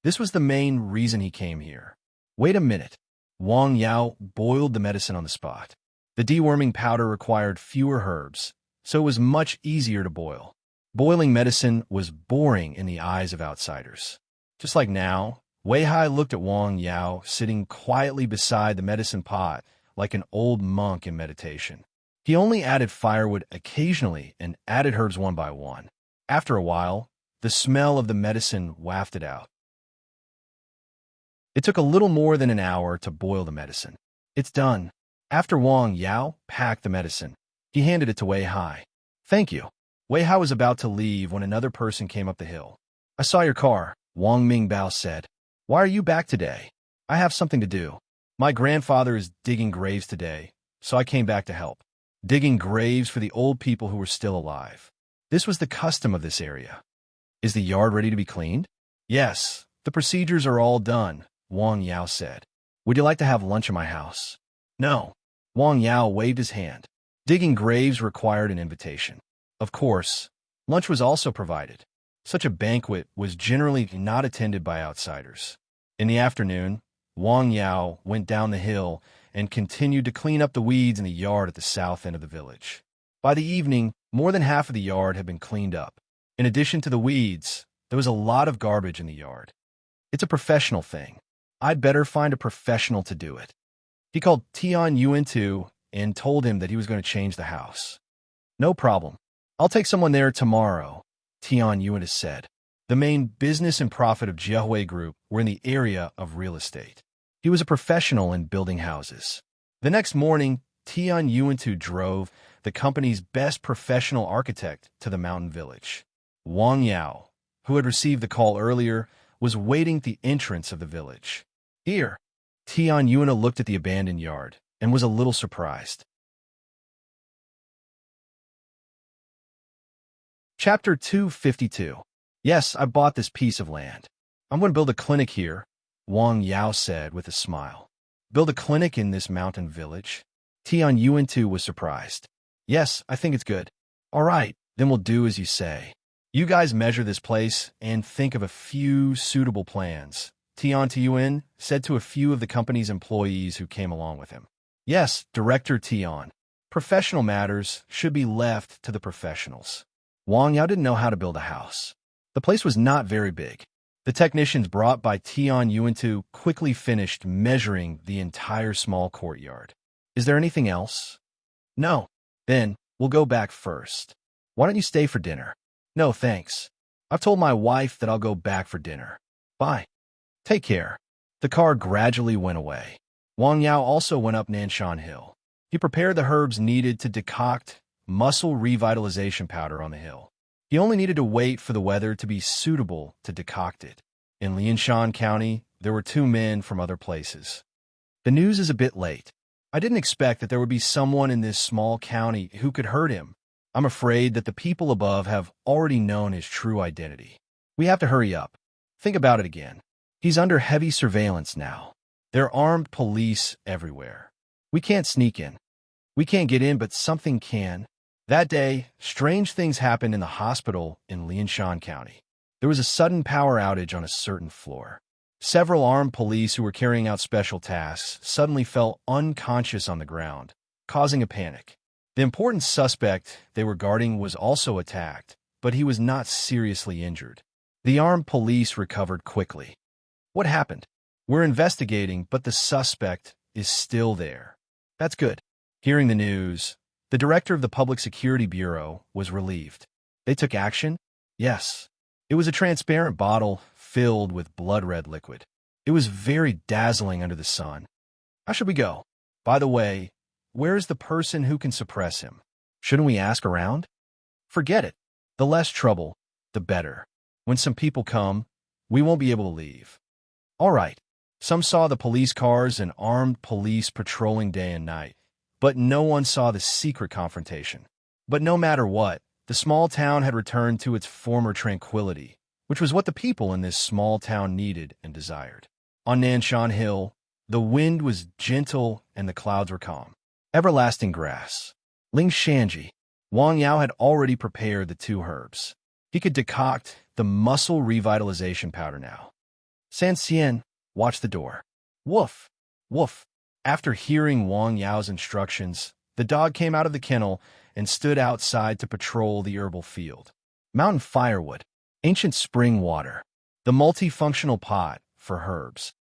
This was the main reason he came here. Wait a minute. Wang Yao boiled the medicine on the spot. The deworming powder required fewer herbs, so it was much easier to boil. Boiling medicine was boring in the eyes of outsiders. Just like now, Wei Hai looked at Wang Yao sitting quietly beside the medicine pot like an old monk in meditation. He only added firewood occasionally and added herbs one by one. After a while, the smell of the medicine wafted out. It took a little more than an hour to boil the medicine. It's done. After Wang Yao packed the medicine, he handed it to Wei Hai. Thank you. Wei Hai was about to leave when another person came up the hill. I saw your car, Wang Mingbao said. Why are you back today? I have something to do. My grandfather is digging graves today, so I came back to help. Digging graves for the old people who were still alive. This was the custom of this area. Is the yard ready to be cleaned? Yes, the procedures are all done, Wang Yao said. Would you like to have lunch in my house? No. Wang Yao waved his hand. Digging graves required an invitation. Of course, lunch was also provided. Such a banquet was generally not attended by outsiders. In the afternoon, Wang Yao went down the hill and continued to clean up the weeds in the yard at the south end of the village. By the evening, more than half of the yard had been cleaned up. In addition to the weeds, there was a lot of garbage in the yard. It's a professional thing. I'd better find a professional to do it. He called Tian Yuan and told him that he was going to change the house. No problem. I'll take someone there tomorrow, Tian Yuan said. The main business and profit of Jiahui Group were in the area of real estate. He was a professional in building houses. The next morning, Tian Yuan drove the company's best professional architect to the mountain village. Wang Yao, who had received the call earlier, was waiting at the entrance of the village. Here, Tian Yuan looked at the abandoned yard and was a little surprised. Chapter 252. Yes, I bought this piece of land. I'm going to build a clinic here, Wang Yao said with a smile. Build a clinic in this mountain village? Tian Yuan was surprised. Yes, I think it's good. All right, then we'll do as you say. You guys measure this place and think of a few suitable plans, Tian Yuan said to a few of the company's employees who came along with him. Yes, Director Tian. Professional matters should be left to the professionals. Wang Yao didn't know how to build a house. The place was not very big. The technicians brought by Tian Yuan quickly finished measuring the entire small courtyard. Is there anything else? No. Then, we'll go back first. Why don't you stay for dinner? No, thanks. I've told my wife that I'll go back for dinner. Bye. Take care. The car gradually went away. Wang Yao also went up Nanshan Hill. He prepared the herbs needed to decoct muscle revitalization powder on the hill. He only needed to wait for the weather to be suitable to decoct it. In Lianshan County, there were 2 men from other places. The news is a bit late. I didn't expect that there would be someone in this small county who could hurt him. I'm afraid that the people above have already known his true identity. We have to hurry up. Think about it again. He's under heavy surveillance now. There are armed police everywhere. We can't sneak in. We can't get in, but something can. That day, strange things happened in the hospital in Lianshan County. There was a sudden power outage on a certain floor. Several armed police who were carrying out special tasks suddenly fell unconscious on the ground, causing a panic. The important suspect they were guarding was also attacked, but he was not seriously injured. The armed police recovered quickly. What happened? We're investigating, but the suspect is still there. That's good. Hearing the news, the director of the Public Security Bureau was relieved. They took action? Yes. It was a transparent bottle filled with blood-red liquid. It was very dazzling under the sun. How should we go? By the way, where's the person who can suppress him? Shouldn't we ask around? Forget it. The less trouble, the better. When some people come, we won't be able to leave. All right. Some saw the police cars and armed police patrolling day and night, but no one saw the secret confrontation. But no matter what, the small town had returned to its former tranquility, which was what the people in this small town needed and desired. On Nanshan Hill, the wind was gentle and the clouds were calm. Everlasting grass. Ling Shanji. Wang Yao had already prepared the two herbs. He could decoct the muscle revitalization powder now. San Xian, watch the door. Woof, woof. After hearing Wang Yao's instructions, the dog came out of the kennel and stood outside to patrol the herbal field. Mountain firewood, ancient spring water, the multifunctional pot for herbs.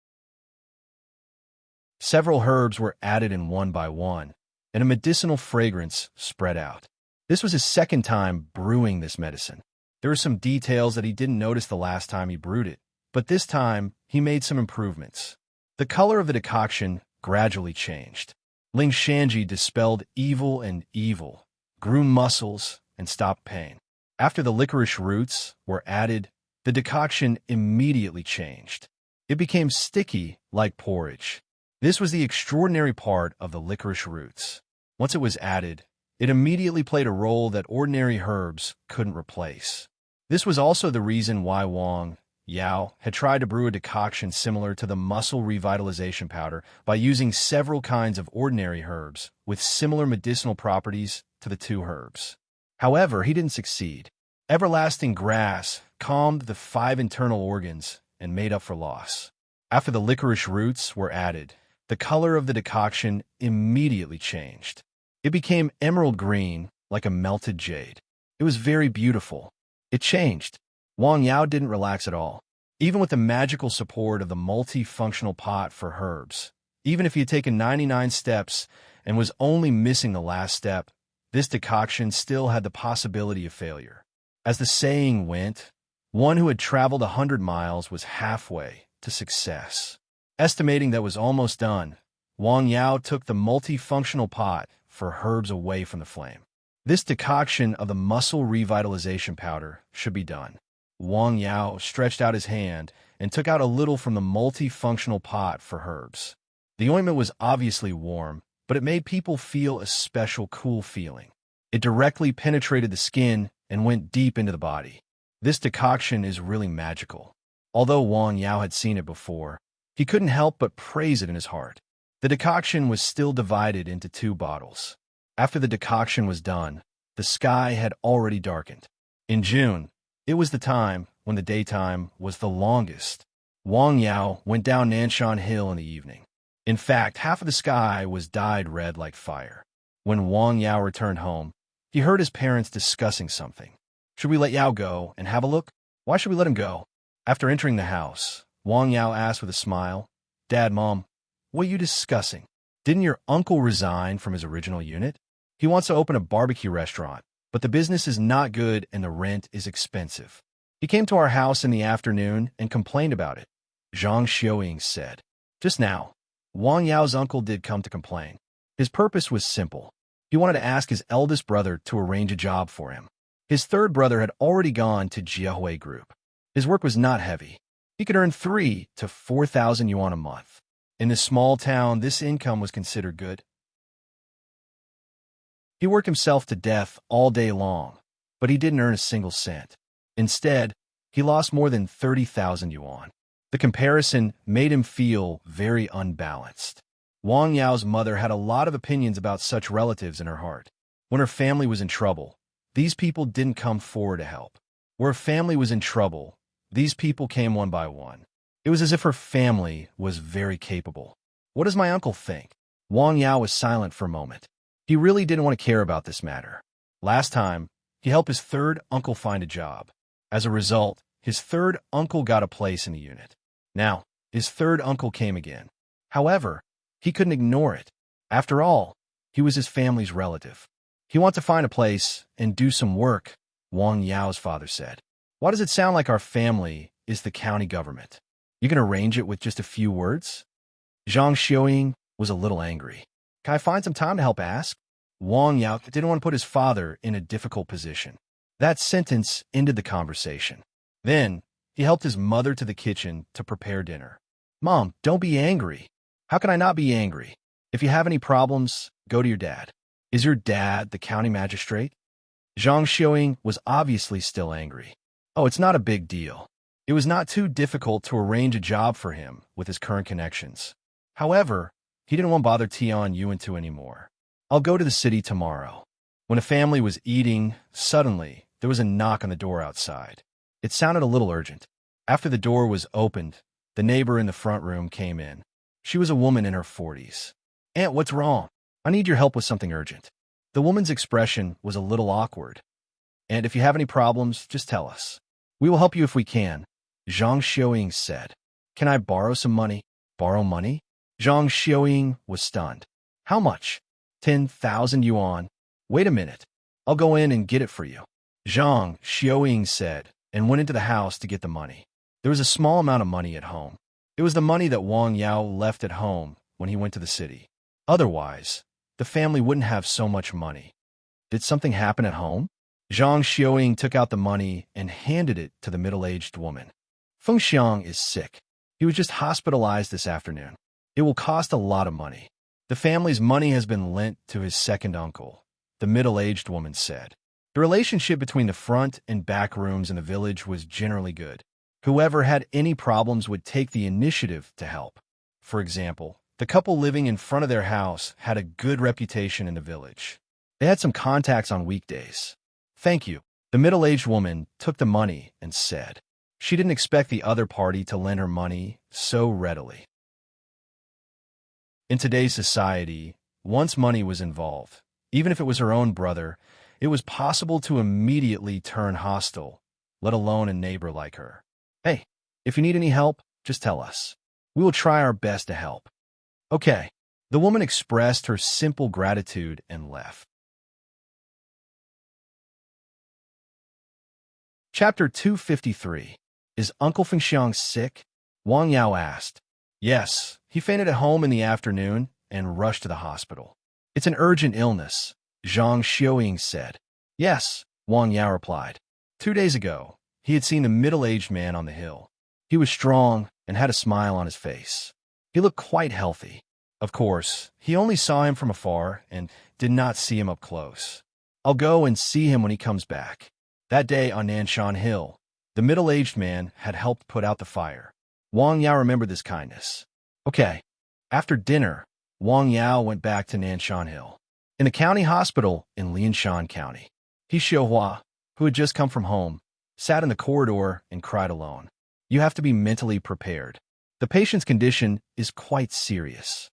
Several herbs were added in one by one, and a medicinal fragrance spread out. This was his second time brewing this medicine. There were some details that he didn't notice the last time he brewed it, but this time he made some improvements. The color of the decoction gradually changed. Ling Shanji dispelled evil and evil, grew muscles, and stopped pain. After the licorice roots were added, the decoction immediately changed. It became sticky like porridge. This was the extraordinary part of the licorice roots. Once it was added, it immediately played a role that ordinary herbs couldn't replace. This was also the reason why Wang Yao had tried to brew a decoction similar to the muscle revitalization powder by using several kinds of ordinary herbs with similar medicinal properties to the two herbs. However, he didn't succeed. Everlasting grass calmed the 5 internal organs and made up for loss. After the licorice roots were added, the color of the decoction immediately changed. It became emerald green, like a melted jade. It was very beautiful. It changed. Wang Yao didn't relax at all. Even with the magical support of the multifunctional pot for herbs, even if he had taken 99 steps and was only missing the last step, this decoction still had the possibility of failure. As the saying went, one who had traveled 100 miles was halfway to success. Estimating that was almost done, Wang Yao took the multifunctional pot for herbs away from the flame. This decoction of the muscle revitalization powder should be done. Wang Yao stretched out his hand and took out a little from the multifunctional pot for herbs. The ointment was obviously warm, but it made people feel a special cool feeling. It directly penetrated the skin and went deep into the body. This decoction is really magical. Although Wang Yao had seen it before, he couldn't help but praise it in his heart. The decoction was still divided into 2 bottles. After the decoction was done, the sky had already darkened. In June, it was the time when the daytime was the longest. Wang Yao went down Nanshan Hill in the evening. In fact, half of the sky was dyed red like fire. When Wang Yao returned home, he heard his parents discussing something. Should we let Yao go and have a look? Why should we let him go? After entering the house, Wang Yao asked with a smile, Dad, Mom, what are you discussing? Didn't your uncle resign from his original unit? He wants to open a barbecue restaurant, but the business is not good and the rent is expensive. He came to our house in the afternoon and complained about it, Zhang Xiaoying said. Just now, Wang Yao's uncle did come to complain. His purpose was simple. He wanted to ask his eldest brother to arrange a job for him. His third brother had already gone to Jiahui Group. His work was not heavy. He could earn 3,000 to 4,000 yuan a month. In this small town, this income was considered good. He worked himself to death all day long, but he didn't earn a single cent. Instead, he lost more than 30,000 yuan. The comparison made him feel very unbalanced. Wang Yao's mother had a lot of opinions about such relatives in her heart. When her family was in trouble, these people didn't come forward to help. Where her family was in trouble, these people came one by one. It was as if her family was very capable. What does my uncle think? Wang Yao was silent for a moment. He really didn't want to care about this matter. Last time, he helped his third uncle find a job. As a result, his third uncle got a place in the unit. Now, his third uncle came again. However, he couldn't ignore it. After all, he was his family's relative. He wanted to find a place and do some work, Wang Yao's father said. Why does it sound like our family is the county government? You can arrange it with just a few words? Zhang Xiaoying, was a little angry. Can I find some time to help ask? Wang Yao didn't want to put his father in a difficult position. That sentence ended the conversation. Then, he helped his mother to the kitchen to prepare dinner. Mom, don't be angry. How can I not be angry? If you have any problems, go to your dad. Is your dad the county magistrate? Zhang Xiaoying was obviously still angry. Oh, it's not a big deal. It was not too difficult to arrange a job for him with his current connections. However, he didn't want to bother Tian Yuantu anymore. I'll go to the city tomorrow. When a family was eating, suddenly, there was a knock on the door outside. It sounded a little urgent. After the door was opened, the neighbor in the front room came in. She was a woman in her 40s. Aunt, what's wrong? I need your help with something urgent. The woman's expression was a little awkward. And if you have any problems, just tell us. We will help you if we can, Zhang Xiaoying said. Can I borrow some money? Borrow money? Zhang Xiaoying was stunned. How much? 10,000 yuan. Wait a minute. I'll go in and get it for you, Zhang Xiaoying said, and went into the house to get the money. There was a small amount of money at home. It was the money that Wang Yao left at home when he went to the city. Otherwise, the family wouldn't have so much money. Did something happen at home? Zhang Xiaoying took out the money and handed it to the middle-aged woman. Feng Xiang is sick. He was just hospitalized this afternoon. It will cost a lot of money. The family's money has been lent to his second uncle, the middle-aged woman said. The relationship between the front and back rooms in the village was generally good. Whoever had any problems would take the initiative to help. For example, the couple living in front of their house had a good reputation in the village. They had some contacts on weekdays. Thank you. The middle-aged woman took the money and said. She didn't expect the other party to lend her money so readily. In today's society, once money was involved, even if it was her own brother, it was possible to immediately turn hostile, let alone a neighbor like her. Hey, if you need any help, just tell us. We will try our best to help. Okay. The woman expressed her simple gratitude and left. Chapter 253. Is Uncle Fengxiang sick? Wang Yao asked. Yes, he fainted at home in the afternoon and rushed to the hospital. It's an urgent illness, Zhang Xiaoying said. Yes, Wang Yao replied. 2 days ago, he had seen the middle-aged man on the hill. He was strong and had a smile on his face. He looked quite healthy. Of course, he only saw him from afar and did not see him up close. I'll go and see him when he comes back. That day on Nanshan Hill, the middle-aged man had helped put out the fire. Wang Yao remembered this kindness. Okay. After dinner, Wang Yao went back to Nanshan Hill. In the county hospital in Lianshan County, He Xiuhua, who had just come from home, sat in the corridor and cried alone. You have to be mentally prepared. The patient's condition is quite serious.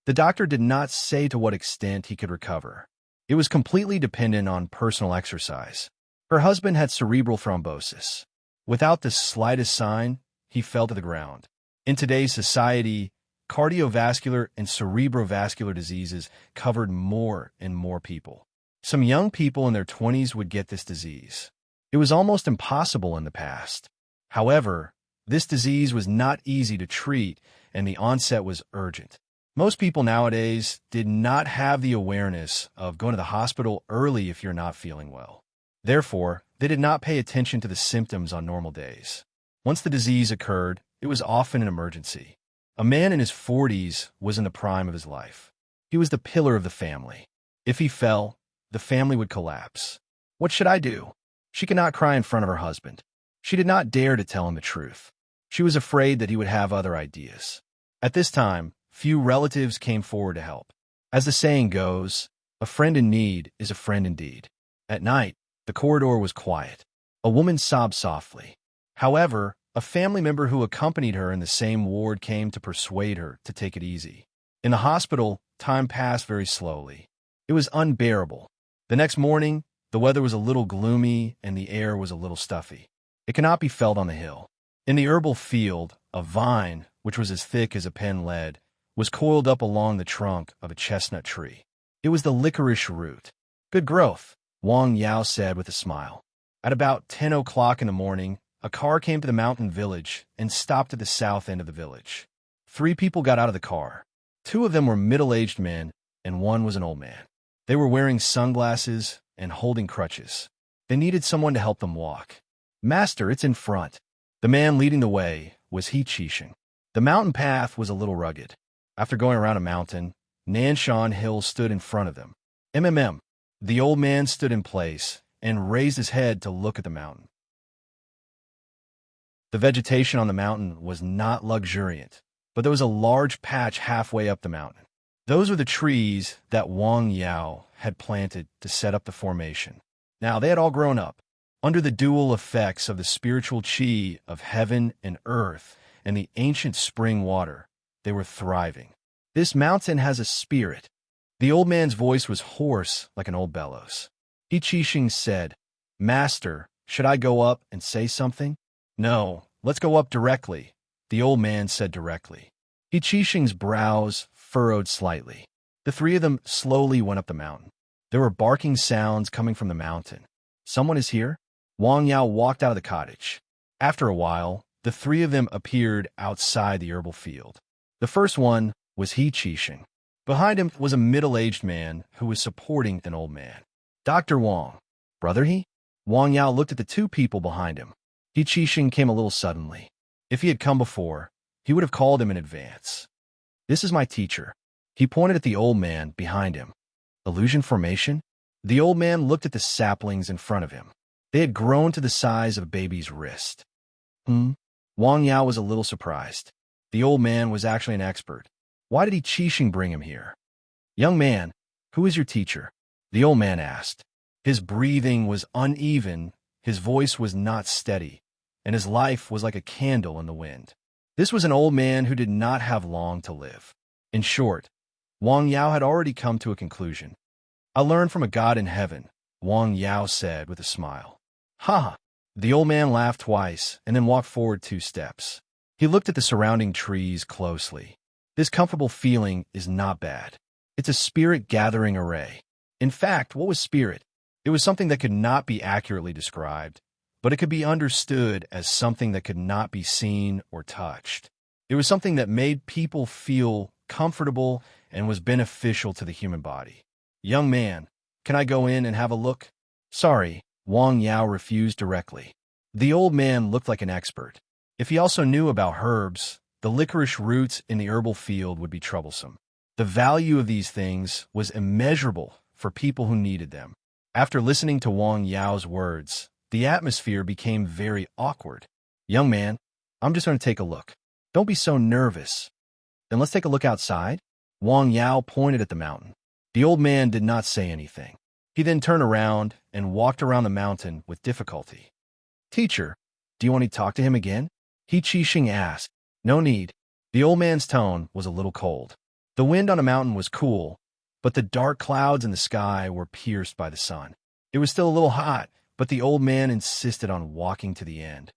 The doctor did not say to what extent he could recover. It was completely dependent on personal exercise. Her husband had cerebral thrombosis. Without the slightest sign, he fell to the ground. In today's society, cardiovascular and cerebrovascular diseases covered more and more people. Some young people in their 20s would get this disease. It was almost impossible in the past. However, this disease was not easy to treat, and the onset was urgent. Most people nowadays did not have the awareness of going to the hospital early if you're not feeling well. Therefore, they did not pay attention to the symptoms on normal days. Once the disease occurred, it was often an emergency. A man in his 40s was in the prime of his life. He was the pillar of the family. If he fell, the family would collapse. What should I do? She could not cry in front of her husband. She did not dare to tell him the truth. She was afraid that he would have other ideas. At this time, few relatives came forward to help. As the saying goes, a friend in need is a friend indeed. At night, the corridor was quiet. A woman sobbed softly. However, a family member who accompanied her in the same ward came to persuade her to take it easy. In the hospital, time passed very slowly. It was unbearable. The next morning, the weather was a little gloomy and the air was a little stuffy. It cannot be felt on the hill. In the herbal field, a vine, which was as thick as a pen lead, was coiled up along the trunk of a chestnut tree. It was the licorice root. Good growth, Wang Yao said with a smile. At about 10 o'clock in the morning, a car came to the mountain village and stopped at the south end of the village. 3 people got out of the car. Two of them were middle-aged men, and one was an old man. They were wearing sunglasses and holding crutches. They needed someone to help them walk. "Master, it's in front." The man leading the way was He Qixing. The mountain path was a little rugged. After going around a mountain, Nanshan Hill stood in front of them. The old man stood in place and raised his head to look at the mountain. The vegetation on the mountain was not luxuriant, but there was a large patch halfway up the mountain. Those were the trees that Wang Yao had planted to set up the formation. Now, they had all grown up. Under the dual effects of the spiritual qi of heaven and earth and the ancient spring water, they were thriving. "This mountain has a spirit." The old man's voice was hoarse like an old bellows. He Qixing said, "Master, should I go up and say something?" "No, let's go up directly," the old man said directly. He Qixing's brows furrowed slightly. The three of them slowly went up the mountain. There were barking sounds coming from the mountain. "Someone is here?" Wang Yao walked out of the cottage. After a while, the three of them appeared outside the herbal field. The first one was He Qixing. Behind him was a middle-aged man who was supporting an old man. "Dr. Wang, brother He?" Wang Yao looked at the two people behind him. He Qixing came a little suddenly. If he had come before, he would have called him in advance. "This is my teacher." He pointed at the old man behind him. "Illusion formation?" The old man looked at the saplings in front of him. They had grown to the size of a baby's wrist. Wang Yao was a little surprised. The old man was actually an expert. Why did He Qixing bring him here? "Young man, who is your teacher?" the old man asked. His breathing was uneven, his voice was not steady, and his life was like a candle in the wind. This was an old man who did not have long to live. In short, Wang Yao had already come to a conclusion. "I learned from a god in heaven," Wang Yao said with a smile. "Ha!" The old man laughed twice and then walked forward 2 steps. He looked at the surrounding trees closely. This comfortable feeling is not bad. It's a spirit-gathering array. In fact, what was spirit? It was something that could not be accurately described, but it could be understood as something that could not be seen or touched. It was something that made people feel comfortable and was beneficial to the human body. "Young man, can I go in and have a look?" "Sorry," Wang Yao refused directly. The old man looked like an expert. If he also knew about herbs, the licorice roots in the herbal field would be troublesome. The value of these things was immeasurable for people who needed them. After listening to Wang Yao's words, the atmosphere became very awkward. "Young man, I'm just going to take a look. Don't be so nervous." "Then let's take a look outside." Wang Yao pointed at the mountain. The old man did not say anything. He then turned around and walked around the mountain with difficulty. "Teacher, do you want to talk to him again?" He Qixing asked. "No need." The old man's tone was a little cold. The wind on the mountain was cool, but the dark clouds in the sky were pierced by the sun. It was still a little hot, but the old man insisted on walking to the end.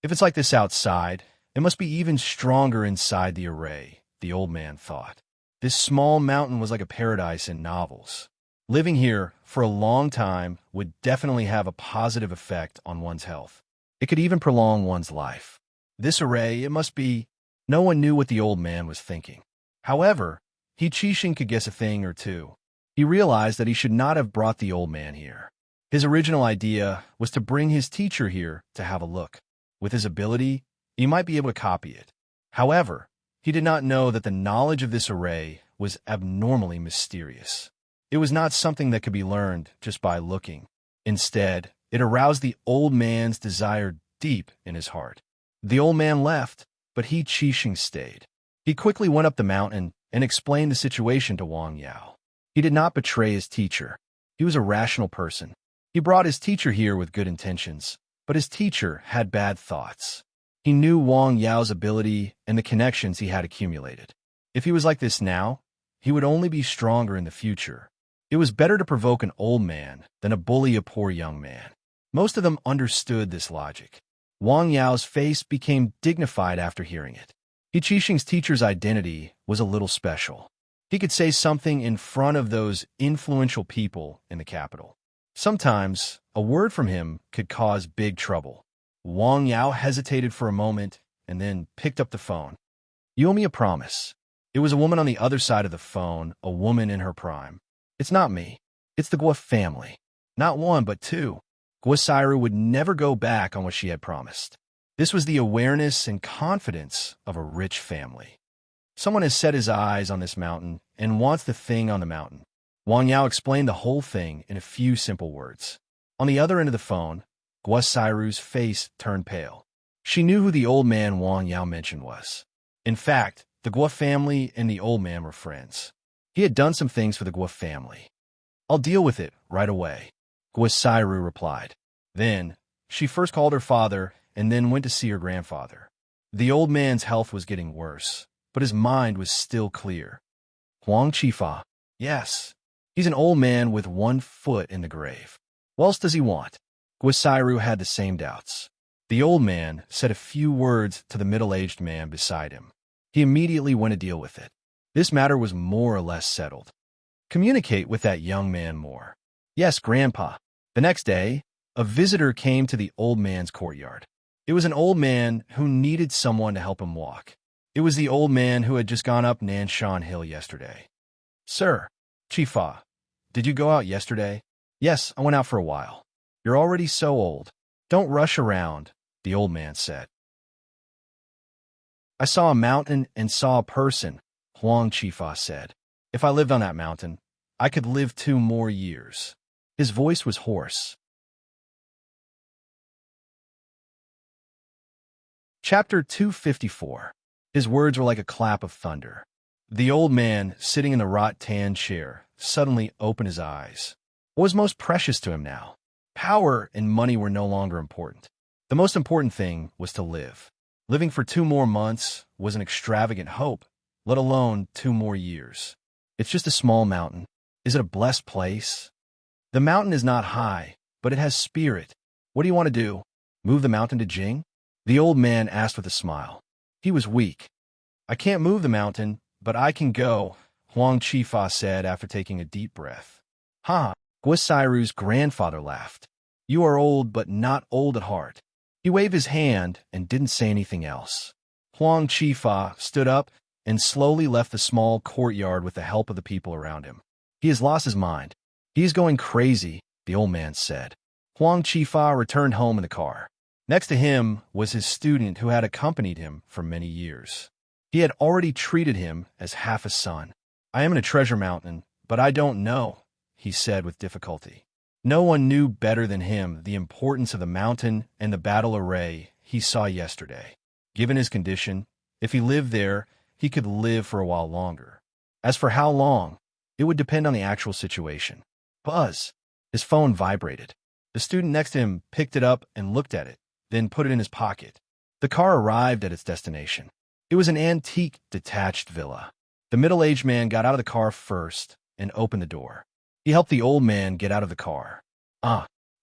"If it's like this outside, it must be even stronger inside the array," the old man thought. This small mountain was like a paradise in novels. Living here for a long time would definitely have a positive effect on one's health. It could even prolong one's life. This array, it must be... No one knew what the old man was thinking. However, He Qixing could guess a thing or two. He realized that he should not have brought the old man here. His original idea was to bring his teacher here to have a look. With his ability, he might be able to copy it. However, he did not know that the knowledge of this array was abnormally mysterious. It was not something that could be learned just by looking. Instead, it aroused the old man's desire deep in his heart. The old man left, but He Qixing stayed. He quickly went up the mountain and explained the situation to Wang Yao. He did not betray his teacher. He was a rational person. He brought his teacher here with good intentions, but his teacher had bad thoughts. He knew Wang Yao's ability and the connections he had accumulated. If he was like this now, he would only be stronger in the future. It was better to provoke an old man than to bully a poor young man. Most of them understood this logic. Wang Yao's face became dignified after hearing it. He Qixing's teacher's identity was a little special. He could say something in front of those influential people in the capital. Sometimes, a word from him could cause big trouble. Wang Yao hesitated for a moment and then picked up the phone. You owe me a promise. It was a woman on the other side of the phone, a woman in her prime. It's not me. It's the Guo family. Not one, but two. Guo would never go back on what she had promised. This was the awareness and confidence of a rich family. Someone has set his eyes on this mountain and wants the thing on the mountain. Wang Yao explained the whole thing in a few simple words. On the other end of the phone, Guo face turned pale. She knew who the old man Wang Yao mentioned was. In fact, the Guo family and the old man were friends. He had done some things for the Guo family. I'll deal with it right away, Guo replied. Then, she first called her father and then went to see her grandfather. The old man's health was getting worse, but his mind was still clear. Huang Qifa, yes. He's an old man with one foot in the grave. What else does he want? Guo had the same doubts. The old man said a few words to the middle-aged man beside him. He immediately went to deal with it. This matter was more or less settled. Communicate with that young man more. Yes, Grandpa. The next day, a visitor came to the old man's courtyard. It was an old man who needed someone to help him walk. It was the old man who had just gone up Nanshan Hill yesterday. Sir, Chifa, did you go out yesterday? Yes, I went out for a while. You're already so old. Don't rush around, the old man said. I saw a mountain and saw a person, Huang Qifa said. If I lived on that mountain, I could live 2 more years. His voice was hoarse. Chapter 254. His words were like a clap of thunder. The old man, sitting in the wrought-tan chair, suddenly opened his eyes. What was most precious to him now? Power and money were no longer important. The most important thing was to live. Living for 2 more months was an extravagant hope, let alone 2 more years. It's just a small mountain. Is it a blessed place? The mountain is not high, but it has spirit. What do you want to do? Move the mountain to Jing? The old man asked with a smile. He was weak. I can't move the mountain, but I can go, Huang Qifa said after taking a deep breath. Ha! Guo grandfather laughed. You are old, but not old at heart. He waved his hand and didn't say anything else. Huang Qifa stood up and slowly left the small courtyard with the help of the people around him. He has lost his mind. He is going crazy, the old man said. Huang Qifa returned home in the car. Next to him was his student who had accompanied him for many years. He had already treated him as half a son. I am in a treasure mountain, but I don't know, he said with difficulty. No one knew better than him the importance of the mountain and the battle array he saw yesterday. Given his condition, if he lived there, he could live for a while longer. As for how long, it would depend on the actual situation. Buzz! His phone vibrated. The student next to him picked it up and looked at it, then put it in his pocket. The car arrived at its destination. It was an antique, detached villa. The middle-aged man got out of the car first and opened the door. He helped the old man get out of the car.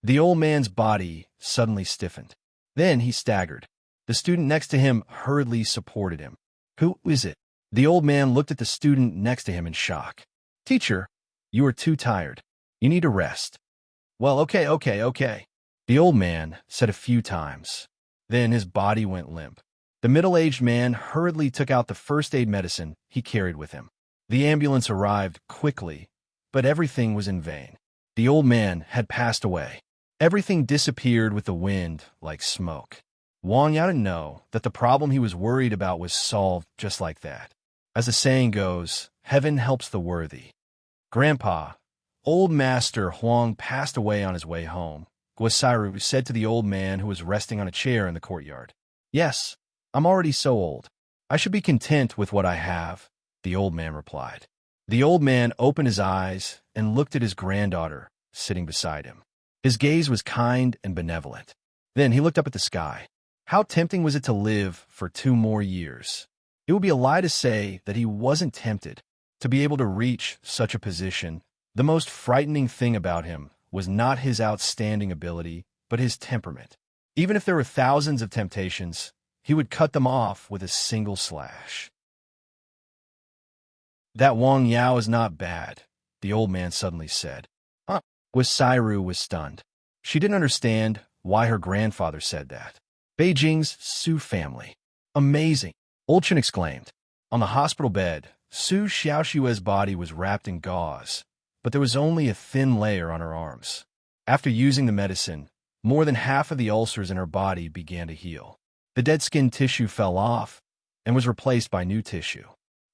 The old man's body suddenly stiffened. Then he staggered. The student next to him hurriedly supported him. Who is it? The old man looked at the student next to him in shock. Teacher, you are too tired. You need to rest. Well, okay. The old man said a few times. Then his body went limp. The middle-aged man hurriedly took out the first aid medicine he carried with him. The ambulance arrived quickly, but everything was in vain. The old man had passed away. Everything disappeared with the wind like smoke. Wang Yao didn't know that the problem he was worried about was solved just like that. As the saying goes, heaven helps the worthy. Grandpa, old Master Huang passed away on his way home. Guo said to the old man who was resting on a chair in the courtyard. Yes, I'm already so old. I should be content with what I have, the old man replied. The old man opened his eyes and looked at his granddaughter sitting beside him. His gaze was kind and benevolent. Then he looked up at the sky. How tempting was it to live for 2 more years? It would be a lie to say that he wasn't tempted. To be able to reach such a position, the most frightening thing about him was not his outstanding ability, but his temperament. Even if there were thousands of temptations, he would cut them off with a single slash. That Wang Yao is not bad, the old man suddenly said. Guo was stunned. She didn't understand why her grandfather said that. Beijing's Su family. Amazing, Old Chen exclaimed. On the hospital bed, Su Xiaoxue's body was wrapped in gauze, but there was only a thin layer on her arms. After using the medicine, more than half of the ulcers in her body began to heal. The dead skin tissue fell off and was replaced by new tissue.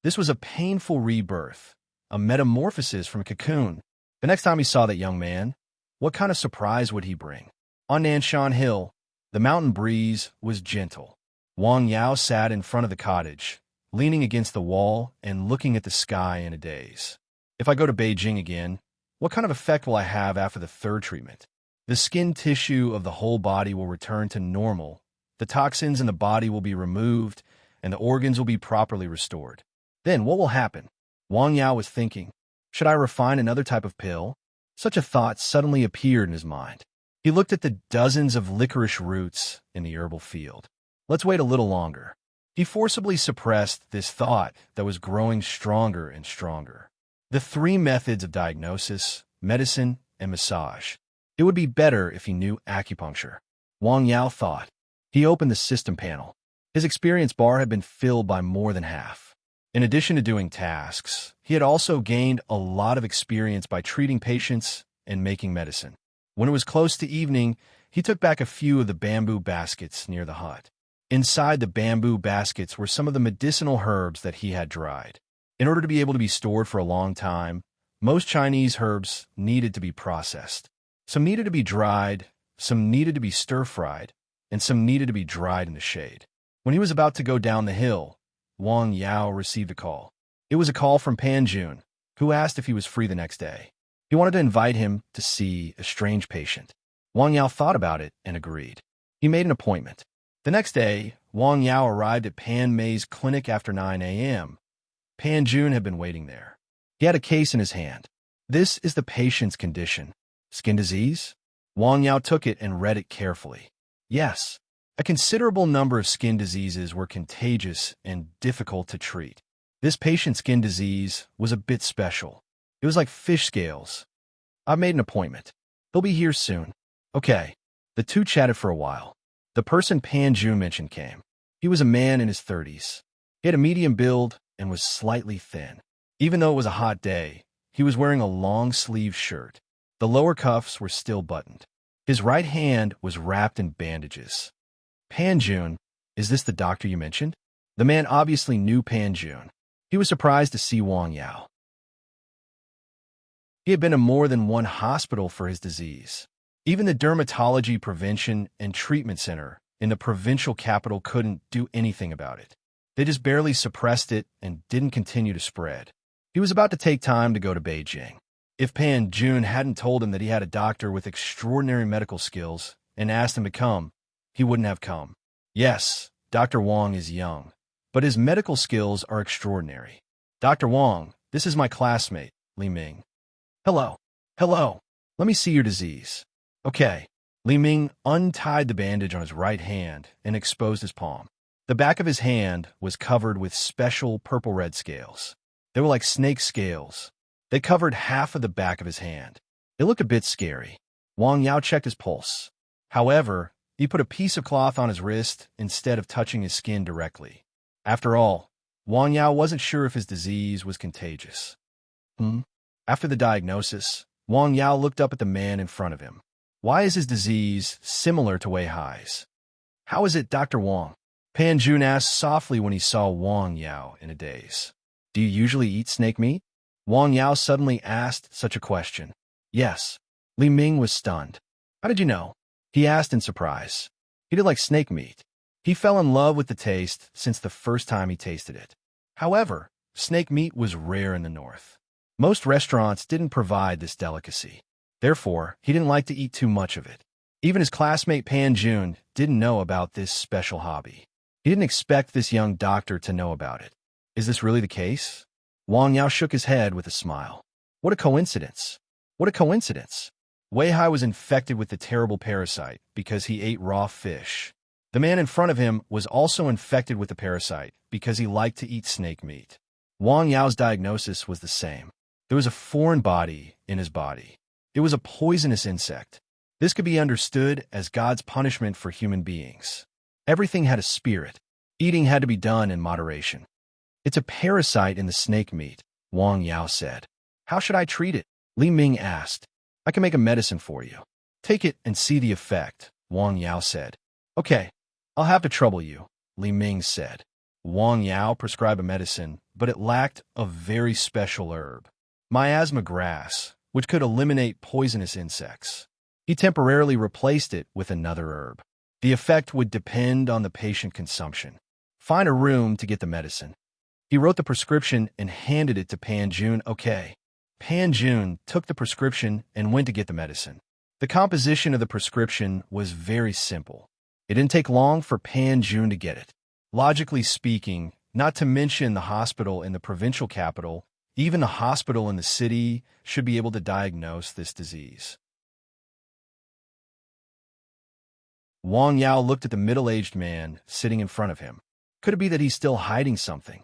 This was a painful rebirth, a metamorphosis from a cocoon. The next time he saw that young man, what kind of surprise would he bring? On Nanshan Hill, the mountain breeze was gentle. Wang Yao sat in front of the cottage, leaning against the wall and looking at the sky in a daze. If I go to Beijing again, what kind of effect will I have after the third treatment? The skin tissue of the whole body will return to normal, the toxins in the body will be removed, and the organs will be properly restored. Then what will happen? Wang Yao was thinking, should I refine another type of pill? Such a thought suddenly appeared in his mind. He looked at the dozens of licorice roots in the herbal field. Let's wait a little longer. He forcibly suppressed this thought that was growing stronger and stronger. The three methods of diagnosis, medicine, and massage. It would be better if he knew acupuncture. Wang Yao thought. He opened the system panel. His experience bar had been filled by more than half. In addition to doing tasks, he had also gained a lot of experience by treating patients and making medicine. When it was close to evening, he took back a few of the bamboo baskets near the hut. Inside the bamboo baskets were some of the medicinal herbs that he had dried. In order to be able to be stored for a long time, most Chinese herbs needed to be processed. Some needed to be dried, some needed to be stir-fried, and some needed to be dried in the shade. When he was about to go down the hill, Wang Yao received a call. It was a call from Pan Jun, who asked if he was free the next day. He wanted to invite him to see a strange patient. Wang Yao thought about it and agreed. He made an appointment. The next day, Wang Yao arrived at Pan Mei's clinic after 9 a.m. Pan Jun had been waiting there. He had a case in his hand. This is the patient's condition. Skin disease? Wang Yao took it and read it carefully. Yes, a considerable number of skin diseases were contagious and difficult to treat. This patient's skin disease was a bit special. It was like fish scales. I've made an appointment. He'll be here soon. Okay. The two chatted for a while. The person Pan Jun mentioned came. He was a man in his 30s. He had a medium build and was slightly thin. Even though it was a hot day, he was wearing a long-sleeved shirt. The lower cuffs were still buttoned. His right hand was wrapped in bandages. Pan Jun, is this the doctor you mentioned? The man obviously knew Pan Jun. He was surprised to see Wang Yao. He had been to more than one hospital for his disease. Even the Dermatology Prevention and Treatment Center in the provincial capital couldn't do anything about it. They just barely suppressed it and didn't continue to spread. He was about to take time to go to Beijing. If Pan Jun hadn't told him that he had a doctor with extraordinary medical skills and asked him to come, he wouldn't have come. Yes, Dr. Wang is young, but his medical skills are extraordinary. Dr. Wang, this is my classmate, Li Ming. Hello. Hello. Let me see your disease. Okay. Li Ming untied the bandage on his right hand and exposed his palm. The back of his hand was covered with special purple-red scales. They were like snake scales. They covered half of the back of his hand. It looked a bit scary. Wang Yao checked his pulse. However, he put a piece of cloth on his wrist instead of touching his skin directly. After all, Wang Yao wasn't sure if his disease was contagious. After the diagnosis, Wang Yao looked up at the man in front of him. Why is his disease similar to Wei Hai's? How is it, Dr. Wang? Pan Jun asked softly when he saw Wang Yao in a daze. Do you usually eat snake meat? Wang Yao suddenly asked such a question. Yes. Li Ming was stunned. How did you know? He asked in surprise. He did like snake meat. He fell in love with the taste since the first time he tasted it. However, snake meat was rare in the north. Most restaurants didn't provide this delicacy. Therefore, he didn't like to eat too much of it. Even his classmate Pan Jun didn't know about this special hobby. He didn't expect this young doctor to know about it. Is this really the case? Wang Yao shook his head with a smile. What a coincidence. What a coincidence. Wei Hai was infected with the terrible parasite because he ate raw fish. The man in front of him was also infected with the parasite because he liked to eat snake meat. Wang Yao's diagnosis was the same. There was a foreign body in his body. It was a poisonous insect. This could be understood as God's punishment for human beings. Everything had a spirit. Eating had to be done in moderation. It's a parasite in the snake meat, Wang Yao said. How should I treat it? Li Ming asked. I can make a medicine for you. Take it and see the effect, Wang Yao said. Okay, I'll have to trouble you, Li Ming said. Wang Yao prescribed a medicine, but it lacked a very special herb, miasma grass, which could eliminate poisonous insects. He temporarily replaced it with another herb. The effect would depend on the patient consumption. Find a room to get the medicine. He wrote the prescription and handed it to Pan Jun. Okay. Pan Jun took the prescription and went to get the medicine. The composition of the prescription was very simple. It didn't take long for Pan Jun to get it. Logically speaking, not to mention the hospital in the provincial capital, even the hospital in the city should be able to diagnose this disease. Wang Yao looked at the middle-aged man sitting in front of him. Could it be that he's still hiding something?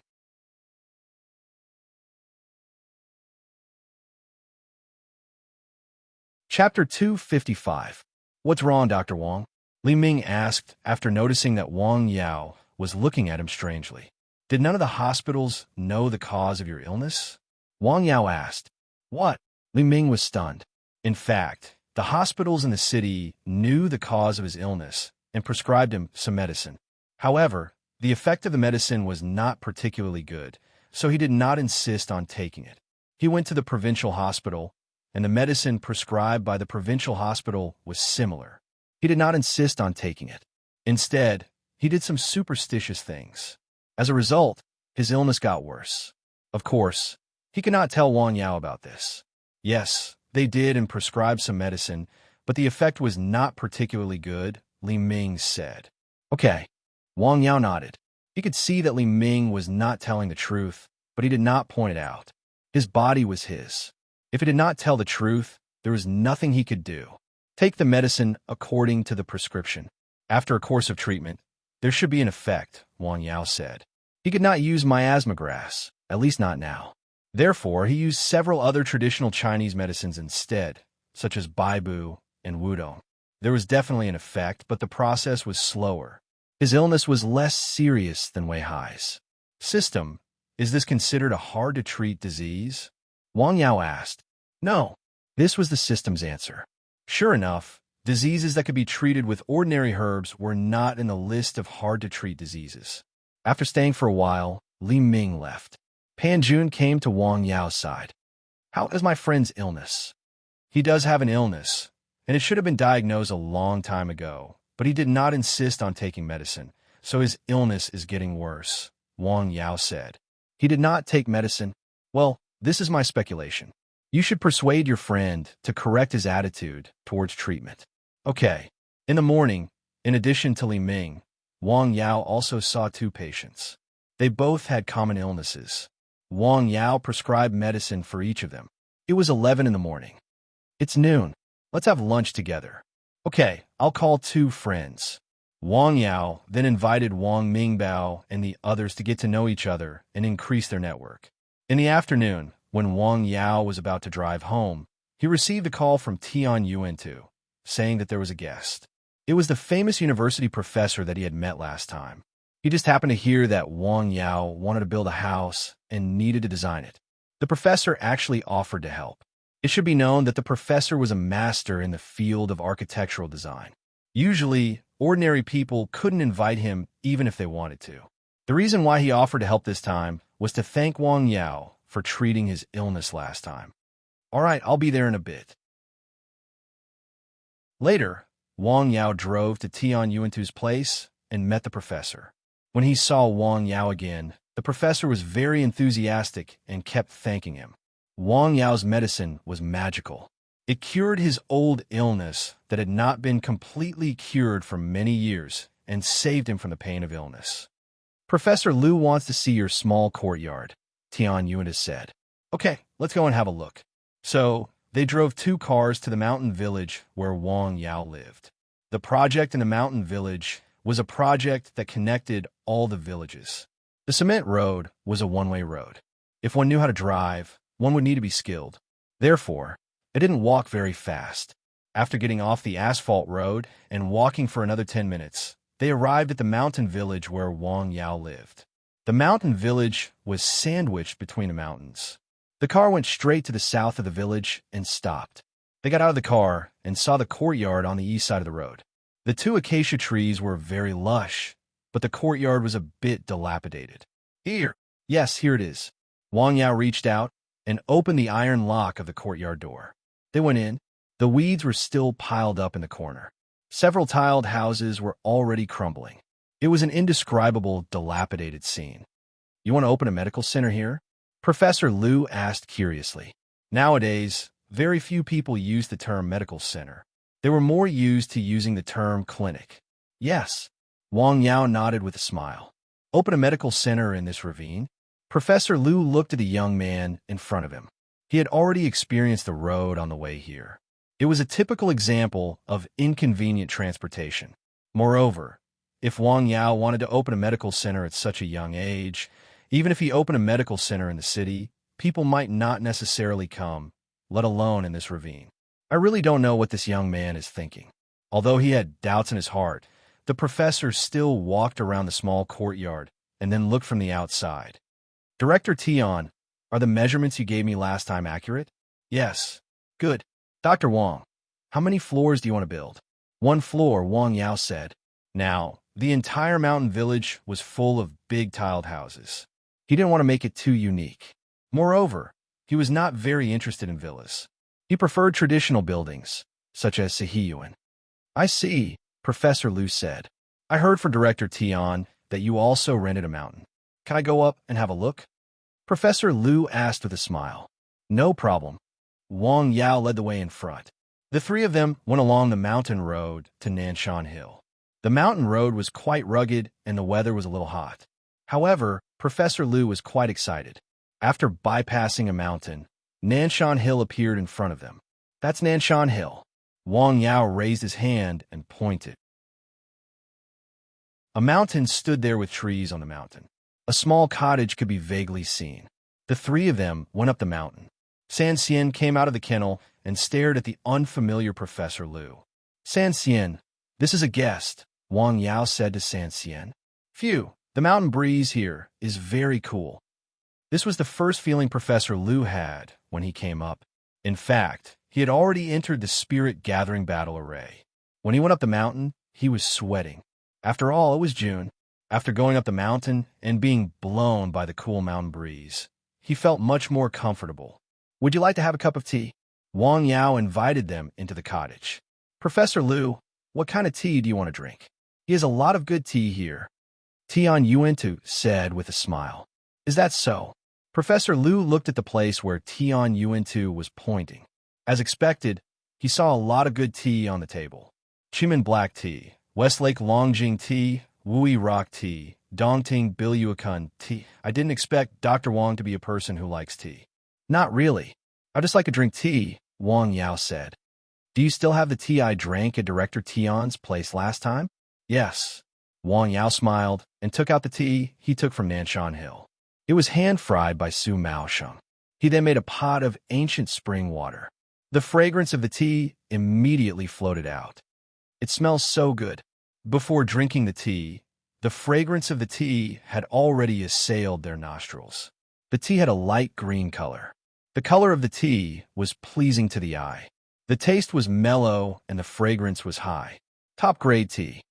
Chapter 255. What's wrong, Dr. Wang? Li Ming asked after noticing that Wang Yao was looking at him strangely. Did none of the hospitals know the cause of your illness? Wang Yao asked. What? Li Ming was stunned. In fact, the hospitals in the city knew the cause of his illness and prescribed him some medicine. However, the effect of the medicine was not particularly good, so he did not insist on taking it. He went to the provincial hospital, and the medicine prescribed by the provincial hospital was similar. He did not insist on taking it. Instead, he did some superstitious things. As a result, his illness got worse. Of course, he could not tell Wang Yao about this. Yes, they did and prescribed some medicine, but the effect was not particularly good, Li Ming said. Okay. Wang Yao nodded. He could see that Li Ming was not telling the truth, but he did not point it out. His body was his. If he did not tell the truth, there was nothing he could do. Take the medicine according to the prescription. After a course of treatment, there should be an effect, Wang Yao said. He could not use miasma grass, at least not now. Therefore, he used several other traditional Chinese medicines instead, such as baibu and wudong. There was definitely an effect, but the process was slower. His illness was less serious than Wei Hai's. System, is this considered a hard-to-treat disease? Wang Yao asked. No. This was the system's answer. Sure enough, diseases that could be treated with ordinary herbs were not in the list of hard-to-treat diseases. After staying for a while, Li Ming left. Pan Jun came to Wang Yao's side. How is my friend's illness? He does have an illness, and it should have been diagnosed a long time ago, but he did not insist on taking medicine, so his illness is getting worse, Wang Yao said. He did not take medicine. Well, this is my speculation. You should persuade your friend to correct his attitude towards treatment. Okay. In the morning, in addition to Li Ming, Wang Yao also saw two patients. They both had common illnesses. Wang Yao prescribed medicine for each of them. It was 11 in the morning. It's noon. Let's have lunch together. Okay, I'll call two friends. Wang Yao then invited Wang Mingbao and the others to get to know each other and increase their network. In the afternoon, when Wang Yao was about to drive home, he received a call from Tian Yuantu, saying that there was a guest. It was the famous university professor that he had met last time. He just happened to hear that Wang Yao wanted to build a house and needed to design it. The professor actually offered to help. It should be known that the professor was a master in the field of architectural design. Usually, ordinary people couldn't invite him even if they wanted to. The reason why he offered to help this time was to thank Wang Yao for treating his illness last time. All right, I'll be there in a bit. Later, Wang Yao drove to Tian Yuantu's place and met the professor. When he saw Wang Yao again, the professor was very enthusiastic and kept thanking him. Wang Yao's medicine was magical. It cured his old illness that had not been completely cured for many years and saved him from the pain of illness. Professor Liu wants to see your small courtyard, Tian Yuantu said. Okay, let's go and have a look. So, they drove two cars to the mountain village where Wang Yao lived. The project in the mountain village was a project that connected all the villages. The cement road was a one-way road. If one knew how to drive, one would need to be skilled. Therefore, it didn't walk very fast. After getting off the asphalt road and walking for another 10 minutes, they arrived at the mountain village where Wang Yao lived. The mountain village was sandwiched between the mountains. The car went straight to the south of the village and stopped. They got out of the car and saw the courtyard on the east side of the road. The two acacia trees were very lush, but the courtyard was a bit dilapidated. Here. Yes, here it is. Wang Yao reached out and opened the iron lock of the courtyard door. They went in. The weeds were still piled up in the corner. Several tiled houses were already crumbling. It was an indescribable, dilapidated scene. You want to open a medical center here? Professor Liu asked curiously. Nowadays, very few people use the term medical center. They were more used to using the term clinic. Yes. Wang Yao nodded with a smile. Open a medical center in this ravine? Professor Liu looked at the young man in front of him. He had already experienced the road on the way here. It was a typical example of inconvenient transportation. Moreover, if Wang Yao wanted to open a medical center at such a young age, even if he opened a medical center in the city, people might not necessarily come, let alone in this ravine. I really don't know what this young man is thinking. Although he had doubts in his heart, the professor still walked around the small courtyard and then looked from the outside. Director Tian, are the measurements you gave me last time accurate? Yes. Good. Dr. Wang, how many floors do you want to build? 1 floor, Wang Yao said. Now, the entire mountain village was full of big tiled houses. He didn't want to make it too unique. Moreover, he was not very interested in villas. He preferred traditional buildings, such as Sihiyuan. I see, Professor Liu said. I heard from Director Tian that you also rented a mountain. Can I go up and have a look? Professor Liu asked with a smile. No problem. Wang Yao led the way in front. The three of them went along the mountain road to Nanshan Hill. The mountain road was quite rugged and the weather was a little hot. However, Professor Liu was quite excited. After bypassing a mountain, Nanshan Hill appeared in front of them. That's Nanshan Hill. Wang Yao raised his hand and pointed. A mountain stood there with trees on the mountain. A small cottage could be vaguely seen. The three of them went up the mountain. San Xian came out of the kennel and stared at the unfamiliar Professor Liu. San Xian, this is a guest, Wang Yao said to San Xian. Phew, the mountain breeze here is very cool. This was the first feeling Professor Liu had when he came up. In fact, he had already entered the spirit-gathering battle array. When he went up the mountain, he was sweating. After all, it was June. After going up the mountain and being blown by the cool mountain breeze, he felt much more comfortable. Would you like to have a cup of tea? Wang Yao invited them into the cottage. Professor Liu, what kind of tea do you want to drink? He has a lot of good tea here. Tian Yuantu said with a smile. Is that so? Professor Liu looked at the place where Tian Yuantu was pointing. As expected, he saw a lot of good tea on the table. Chimen black tea, Westlake Longjing tea, Wui rock tea, Dongting Bilyuakun tea. I didn't expect Dr. Wang to be a person who likes tea. Not really. I just like to drink tea, Wang Yao said. Do you still have the tea I drank at Director Tian's place last time? Yes. Wang Yao smiled and took out the tea he took from Nanshan Hill. It was hand-fried by Su Maosheng. He then made a pot of ancient spring water. The fragrance of the tea immediately floated out. It smells so good. Before drinking the tea, the fragrance of the tea had already assailed their nostrils. The tea had a light green color. The color of the tea was pleasing to the eye. The taste was mellow and the fragrance was high. Top-grade tea.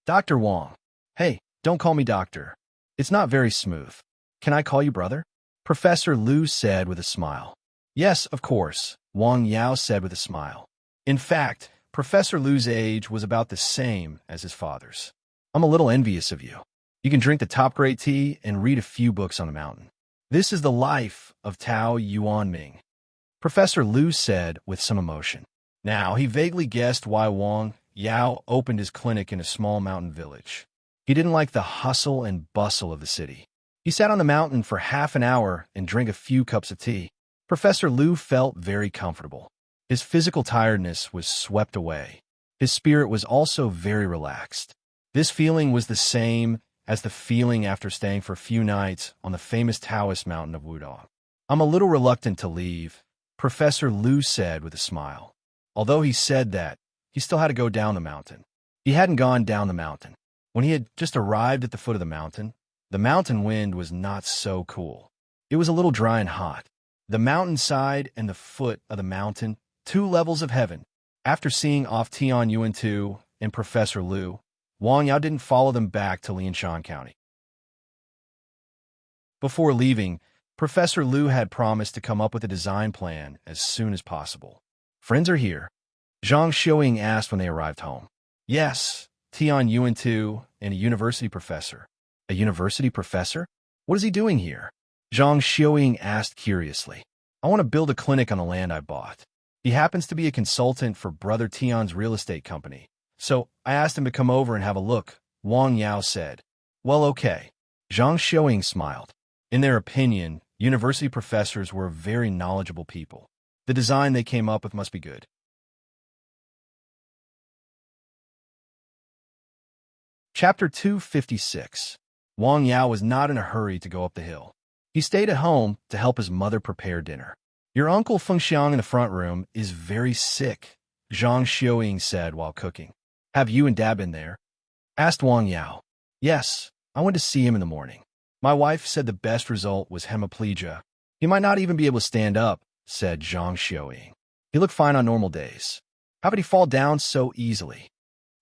Dr. Wang. Hey, don't call me doctor. It's not very smooth. Can I call you brother? Professor Liu said with a smile. Yes, of course, Wang Yao said with a smile. In fact, Professor Liu's age was about the same as his father's. I'm a little envious of you. You can drink the top-grade tea and read a few books on the mountain. This is the life of Tao Yuanming, Professor Liu said with some emotion. Now, he vaguely guessed why Wang Yao opened his clinic in a small mountain village. He didn't like the hustle and bustle of the city. He sat on the mountain for half an hour and drank a few cups of tea. Professor Liu felt very comfortable. His physical tiredness was swept away. His spirit was also very relaxed. This feeling was the same as the feeling after staying for a few nights on the famous Taoist mountain of Wudong. I'm a little reluctant to leave, Professor Liu said with a smile. Although he said that, he still had to go down the mountain. He hadn't gone down the mountain. When he had just arrived at the foot of the mountain, The mountain wind was not so cool. It was a little dry and hot. The mountainside and the foot of the mountain, two levels of heaven. After seeing off Tian Yuan 2 and Professor Liu, Wang Yao didn't follow them back to Lianshan County. Before leaving, Professor Liu had promised to come up with a design plan as soon as possible. "Friends are here?" Zhang Xiuying asked when they arrived home. "Yes, Tian Yuan 2 and a university professor." "A university professor? What is he doing here?" Zhang Xiuying asked curiously. "I want to build a clinic on the land I bought. He happens to be a consultant for Brother Tian's real estate company. So I asked him to come over and have a look," Wang Yao said. "Well, okay." Zhang Xiuying smiled. In their opinion, university professors were very knowledgeable people. The design they came up with must be good. Chapter 256. Wang Yao was not in a hurry to go up the hill. He stayed at home to help his mother prepare dinner. "Your uncle Fengxiang in the front room is very sick," Zhang Xiuying said while cooking. "Have you and Dad been there?" asked Wang Yao. "Yes, I went to see him in the morning. My wife said the best result was hemiplegia. He might not even be able to stand up," said Zhang Xiuying. "He looked fine on normal days. How could he fall down so easily?"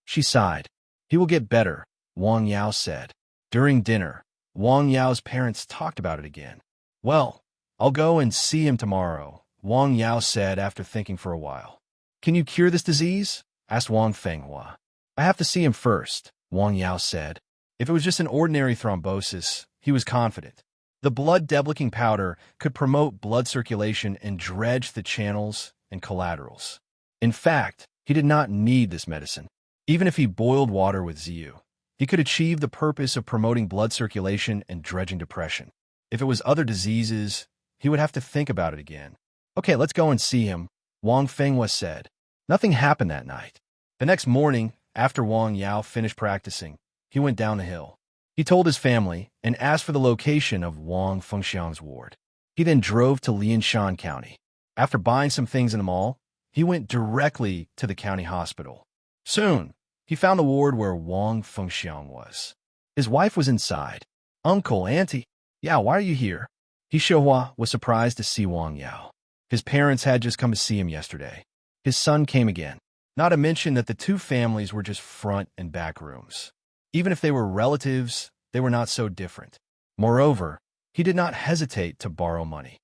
She sighed. "He will get better," Wang Yao said. During dinner, Wang Yao's parents talked about it again. "Well, I'll go and see him tomorrow," Wang Yao said after thinking for a while. "Can you cure this disease?" asked Wang Fenghua. "I have to see him first," Wang Yao said. If it was just an ordinary thrombosis, he was confident. The blood deblicking powder could promote blood circulation and dredge the channels and collaterals. In fact, he did not need this medicine. Even if he boiled water with Ziyu, he could achieve the purpose of promoting blood circulation and dredging depression. If it was other diseases, he would have to think about it again. "Okay, let's go and see him," Wang Fenghua said. Nothing happened that night. The next morning, after Wang Yao finished practicing, he went down the hill. He told his family and asked for the location of Wang Fengxiang's ward. He then drove to Lianshan County. After buying some things in the mall, he went directly to the county hospital. Soon, he found the ward where Wang Fengxiang was. His wife was inside. "Uncle, Auntie, yeah, why are you here?" He Xiuhua was surprised to see Wang Yao. His parents had just come to see him yesterday. His son came again. Not to mention that the two families were just front and back rooms. Even if they were relatives, they were not so different. Moreover, he did not hesitate to borrow money.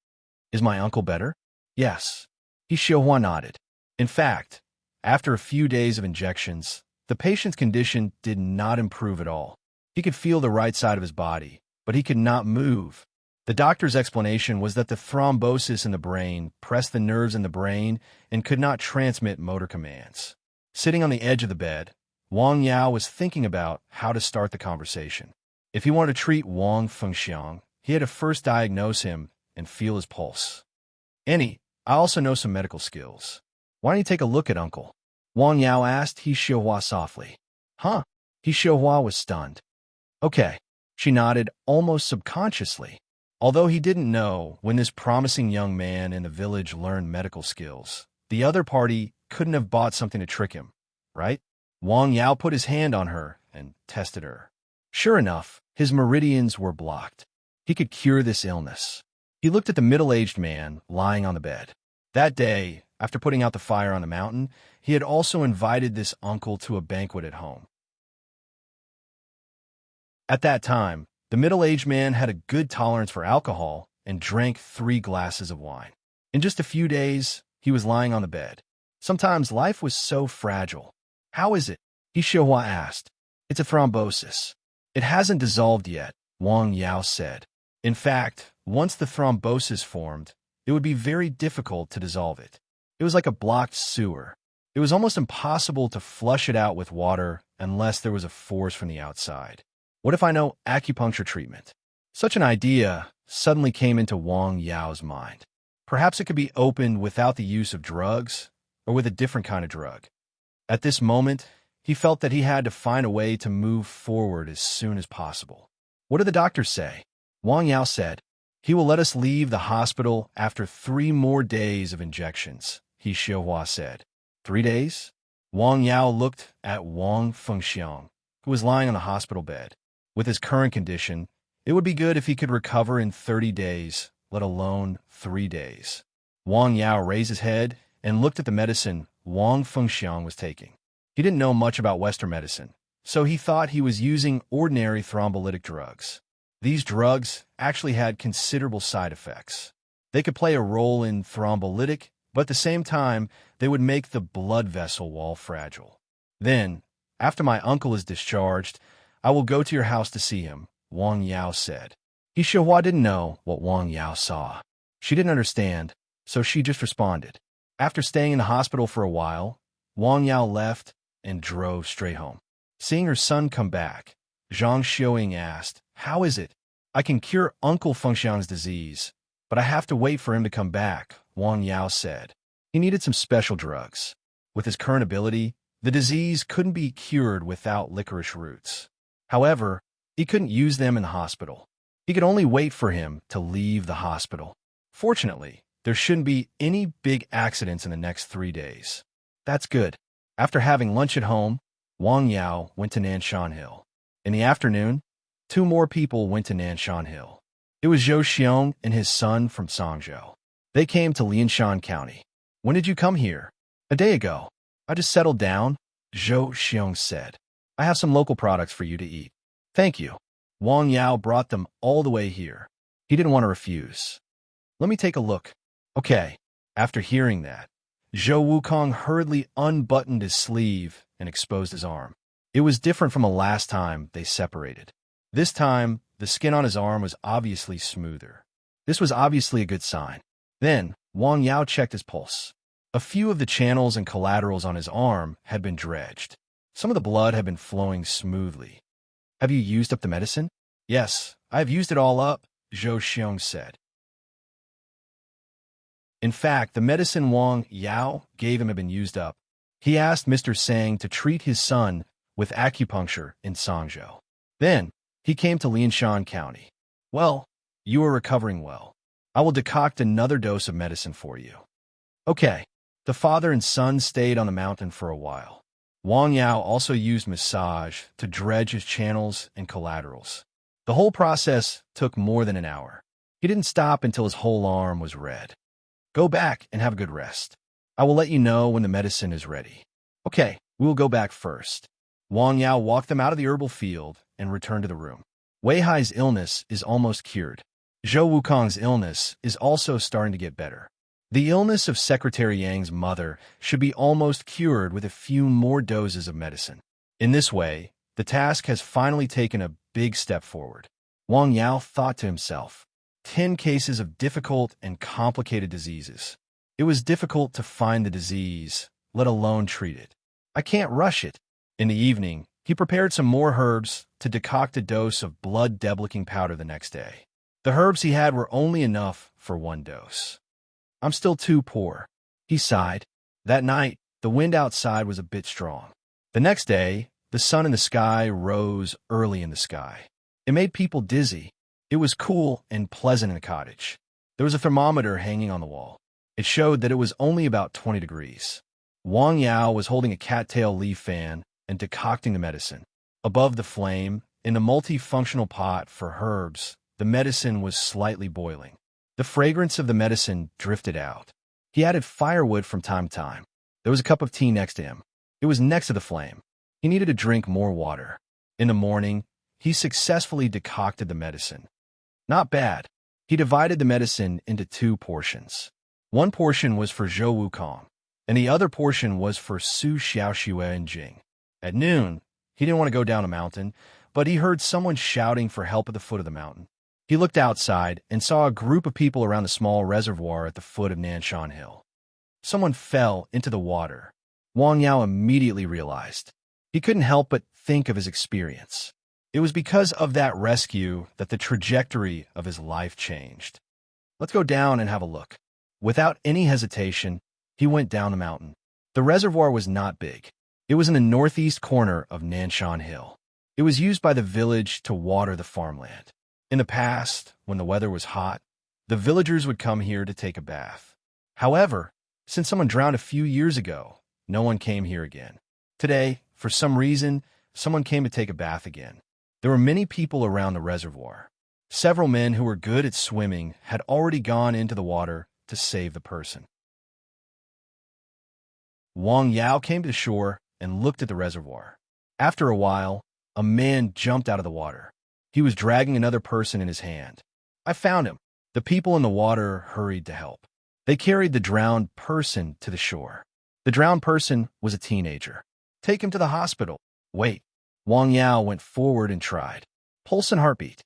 "Is my uncle better?" "Yes." He Xiuhua nodded. In fact, after a few days of injections, the patient's condition did not improve at all. He could feel the right side of his body, but he could not move. The doctor's explanation was that the thrombosis in the brain pressed the nerves in the brain and could not transmit motor commands. Sitting on the edge of the bed, Wang Yao was thinking about how to start the conversation. If he wanted to treat Wang Fengxiang, he had to first diagnose him and feel his pulse. "Annie, I also know some medical skills. Why don't you take a look at Uncle?" Wang Yao asked He Xiuhua softly. "Huh?" He Xiuhua was stunned. "Okay." She nodded almost subconsciously. Although he didn't know when this promising young man in the village learned medical skills, the other party couldn't have bought something to trick him, right? Wang Yao put his hand on her and tested her. Sure enough, his meridians were blocked. He could cure this illness. He looked at the middle-aged man lying on the bed. That day, after putting out the fire on the mountain, he had also invited this uncle to a banquet at home. At that time, the middle-aged man had a good tolerance for alcohol and drank 3 glasses of wine. In just a few days, he was lying on the bed. Sometimes life was so fragile. "How is it?" He Xiuhua asked. "It's a thrombosis. It hasn't dissolved yet," Wang Yao said. In fact, once the thrombosis formed, it would be very difficult to dissolve it. It was like a blocked sewer. It was almost impossible to flush it out with water unless there was a force from the outside. What if I know acupuncture treatment? Such an idea suddenly came into Wang Yao's mind. Perhaps it could be opened without the use of drugs, or with a different kind of drug. At this moment, he felt that he had to find a way to move forward as soon as possible. "What did the doctors say?" Wang Yao said. "He will let us leave the hospital after 3 more days of injections," He Xiuhua said. 3 days? Wang Yao looked at Wang Fengxiang, who was lying on the hospital bed. With his current condition, It would be good if he could recover in 30 days, let alone 3 days. Wang Yao raised his head and looked at the medicine Wang Fengxiang was taking. He didn't know much about Western medicine, so he thought he was using ordinary thrombolytic drugs. These drugs actually had considerable side effects. They could play a role in thrombolytic, but at the same time, they would make the blood vessel wall fragile. Then, after my uncle is discharged, I will go to your house to see him, Wang Yao said. He Shihua didn't know what Wang Yao saw. She didn't understand, so she just responded. After staying in the hospital for a while, Wang Yao left and drove straight home. Seeing her son come back, Zhang Xiaoying asked, "How is it? I can cure Uncle Fengxiang's disease, but I have to wait for him to come back," Wang Yao said. He needed some special drugs. With his current ability, the disease couldn't be cured without licorice roots. However, he couldn't use them in the hospital. He could only wait for him to leave the hospital. Fortunately, there shouldn't be any big accidents in the next 3 days. That's good. After having lunch at home, Wang Yao went to Nanshan Hill. In the afternoon, 2 more people went to Nanshan Hill. It was Zhou Xiong and his son from Songzhou. They came to Lianshan County. "When did you come here?" "A day ago. I just settled down," Zhou Xiong said. "I have some local products for you to eat." "Thank you." Wang Yao brought them all the way here. He didn't want to refuse. "Let me take a look." "Okay." After hearing that, Zhou Wukong hurriedly unbuttoned his sleeve and exposed his arm. It was different from the last time they separated. This time, the skin on his arm was obviously smoother. This was obviously a good sign. Then, Wang Yao checked his pulse. A few of the channels and collaterals on his arm had been dredged. Some of the blood had been flowing smoothly. "Have you used up the medicine?" "Yes, I have used it all up," Zhou Xiong said. In fact, the medicine Wang Yao gave him had been used up. He asked Mr. Sang to treat his son with acupuncture in Songzhou. Then, he came to Lianshan County. "Well, you are recovering well. I will decoct another dose of medicine for you." "Okay." The father and son stayed on the mountain for a while. Wang Yao also used massage to dredge his channels and collaterals. The whole process took more than an hour. He didn't stop until his whole arm was red. "Go back and have a good rest. I will let you know when the medicine is ready." "Okay, we will go back first." Wang Yao walked them out of the herbal field and returned to the room. Wei Hai's illness is almost cured. Zhou Wukong's illness is also starting to get better. The illness of Secretary Yang's mother should be almost cured with a few more doses of medicine. In this way, the task has finally taken a big step forward. Wang Yao thought to himself, 10 cases of difficult and complicated diseases. It was difficult to find the disease, let alone treat it. I can't rush it. In the evening, he prepared some more herbs to decoct a dose of blood deblicking powder the next day. The herbs he had were only enough for 1 dose. "I'm still too poor," he sighed. That night, the wind outside was a bit strong. The next day, the sun in the sky rose early in the sky. It made people dizzy. It was cool and pleasant in the cottage. There was a thermometer hanging on the wall. It showed that it was only about 20 degrees. Wang Yao was holding a cattail leaf fan and decocting the medicine. Above the flame, in a multifunctional pot for herbs, the medicine was slightly boiling. The fragrance of the medicine drifted out. He added firewood from time to time. There was a cup of tea next to him. It was next to the flame. He needed to drink more water. In the morning, he successfully decocted the medicine. Not bad. He divided the medicine into 2 portions. One portion was for Zhou Wukong, and the other portion was for Su Xiaoxue and Jing. At noon, he didn't want to go down a mountain, but he heard someone shouting for help at the foot of the mountain. He looked outside and saw a group of people around the small reservoir at the foot of Nanshan Hill. Someone fell into the water. Wang Yao immediately realized. He couldn't help but think of his experience. It was because of that rescue that the trajectory of his life changed. "Let's go down and have a look." Without any hesitation, he went down the mountain. The reservoir was not big. It was in the northeast corner of Nanshan Hill. It was used by the village to water the farmland. In the past, when the weather was hot, the villagers would come here to take a bath. However, since someone drowned a few years ago, no one came here again. Today, for some reason, someone came to take a bath again. There were many people around the reservoir. Several men who were good at swimming had already gone into the water to save the person. Wang Yao came to the shore and looked at the reservoir. After a while, a man jumped out of the water. He was dragging another person in his hand. I found him. The people in the water hurried to help. They carried the drowned person to the shore. The drowned person was a teenager. Take him to the hospital. Wait. Wang Yao went forward and tried. Pulse and heartbeat.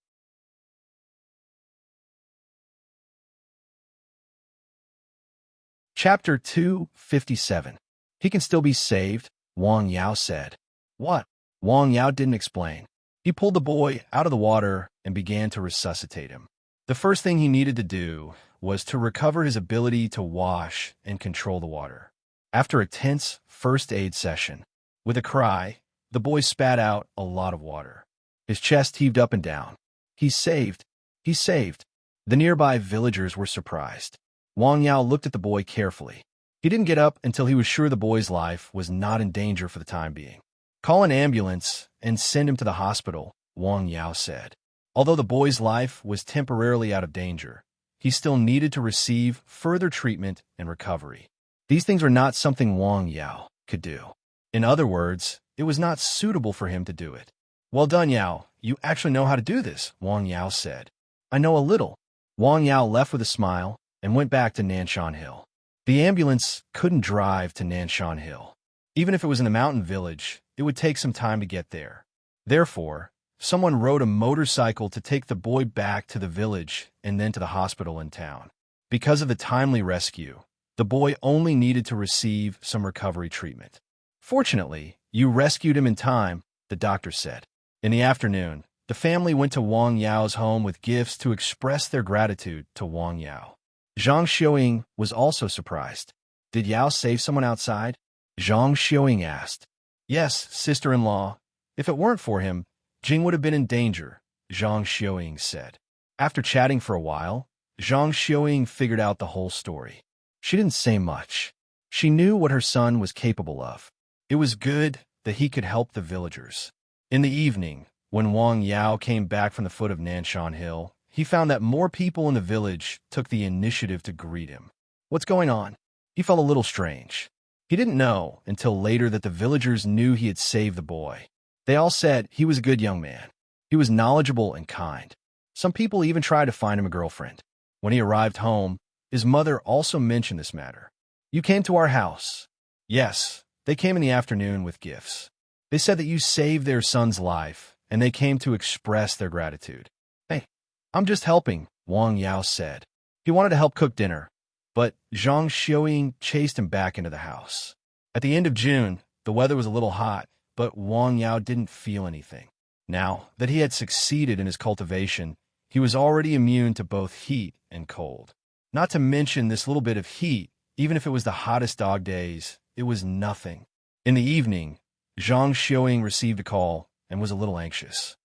Chapter 257. He can still be saved, Wang Yao said. What? Wang Yao didn't explain. He pulled the boy out of the water and began to resuscitate him. The first thing he needed to do was to recover his ability to wash and control the water. After a tense first aid session, with a cry, the boy spat out a lot of water. His chest heaved up and down. He's saved. He's saved. The nearby villagers were surprised. Wang Yao looked at the boy carefully. He didn't get up until he was sure the boy's life was not in danger for the time being. Call an ambulance and send him to the hospital, Wang Yao said. Although the boy's life was temporarily out of danger, he still needed to receive further treatment and recovery. These things were not something Wang Yao could do. In other words, it was not suitable for him to do it. Well done, Yao. You actually know how to do this, Wang Yao said. I know a little. Wang Yao left with a smile and went back to Nanshan Hill. The ambulance couldn't drive to Nanshan Hill. Even if it was in a mountain village, it would take some time to get there. Therefore, someone rode a motorcycle to take the boy back to the village and then to the hospital in town. Because of the timely rescue, the boy only needed to receive some recovery treatment. Fortunately, you rescued him in time, the doctor said. In the afternoon, the family went to Wang Yao's home with gifts to express their gratitude to Wang Yao. Zhang Xiuying was also surprised. Did Yao save someone outside? Zhang Xiuying asked. Yes, sister-in-law. If it weren't for him, Jing would have been in danger, Zhang Xiuying said. After chatting for a while, Zhang Xiuying figured out the whole story. She didn't say much. She knew what her son was capable of. It was good that he could help the villagers. In the evening, when Wang Yao came back from the foot of Nanshan Hill, he found that more people in the village took the initiative to greet him. What's going on? He felt a little strange. He didn't know until later that the villagers knew he had saved the boy. They all said he was a good young man. He was knowledgeable and kind. Some people even tried to find him a girlfriend. When he arrived home, his mother also mentioned this matter. You came to our house. Yes, they came in the afternoon with gifts. They said that you saved their son's life, and they came to express their gratitude. Hey, I'm just helping, Wang Yao said. He wanted to help cook dinner, but Zhang Xiuying chased him back into the house. At the end of June, the weather was a little hot, but Wang Yao didn't feel anything. Now that he had succeeded in his cultivation, he was already immune to both heat and cold. Not to mention this little bit of heat, even if it was the hottest dog days, it was nothing. In the evening, Zhang Xiuying received a call and was a little anxious.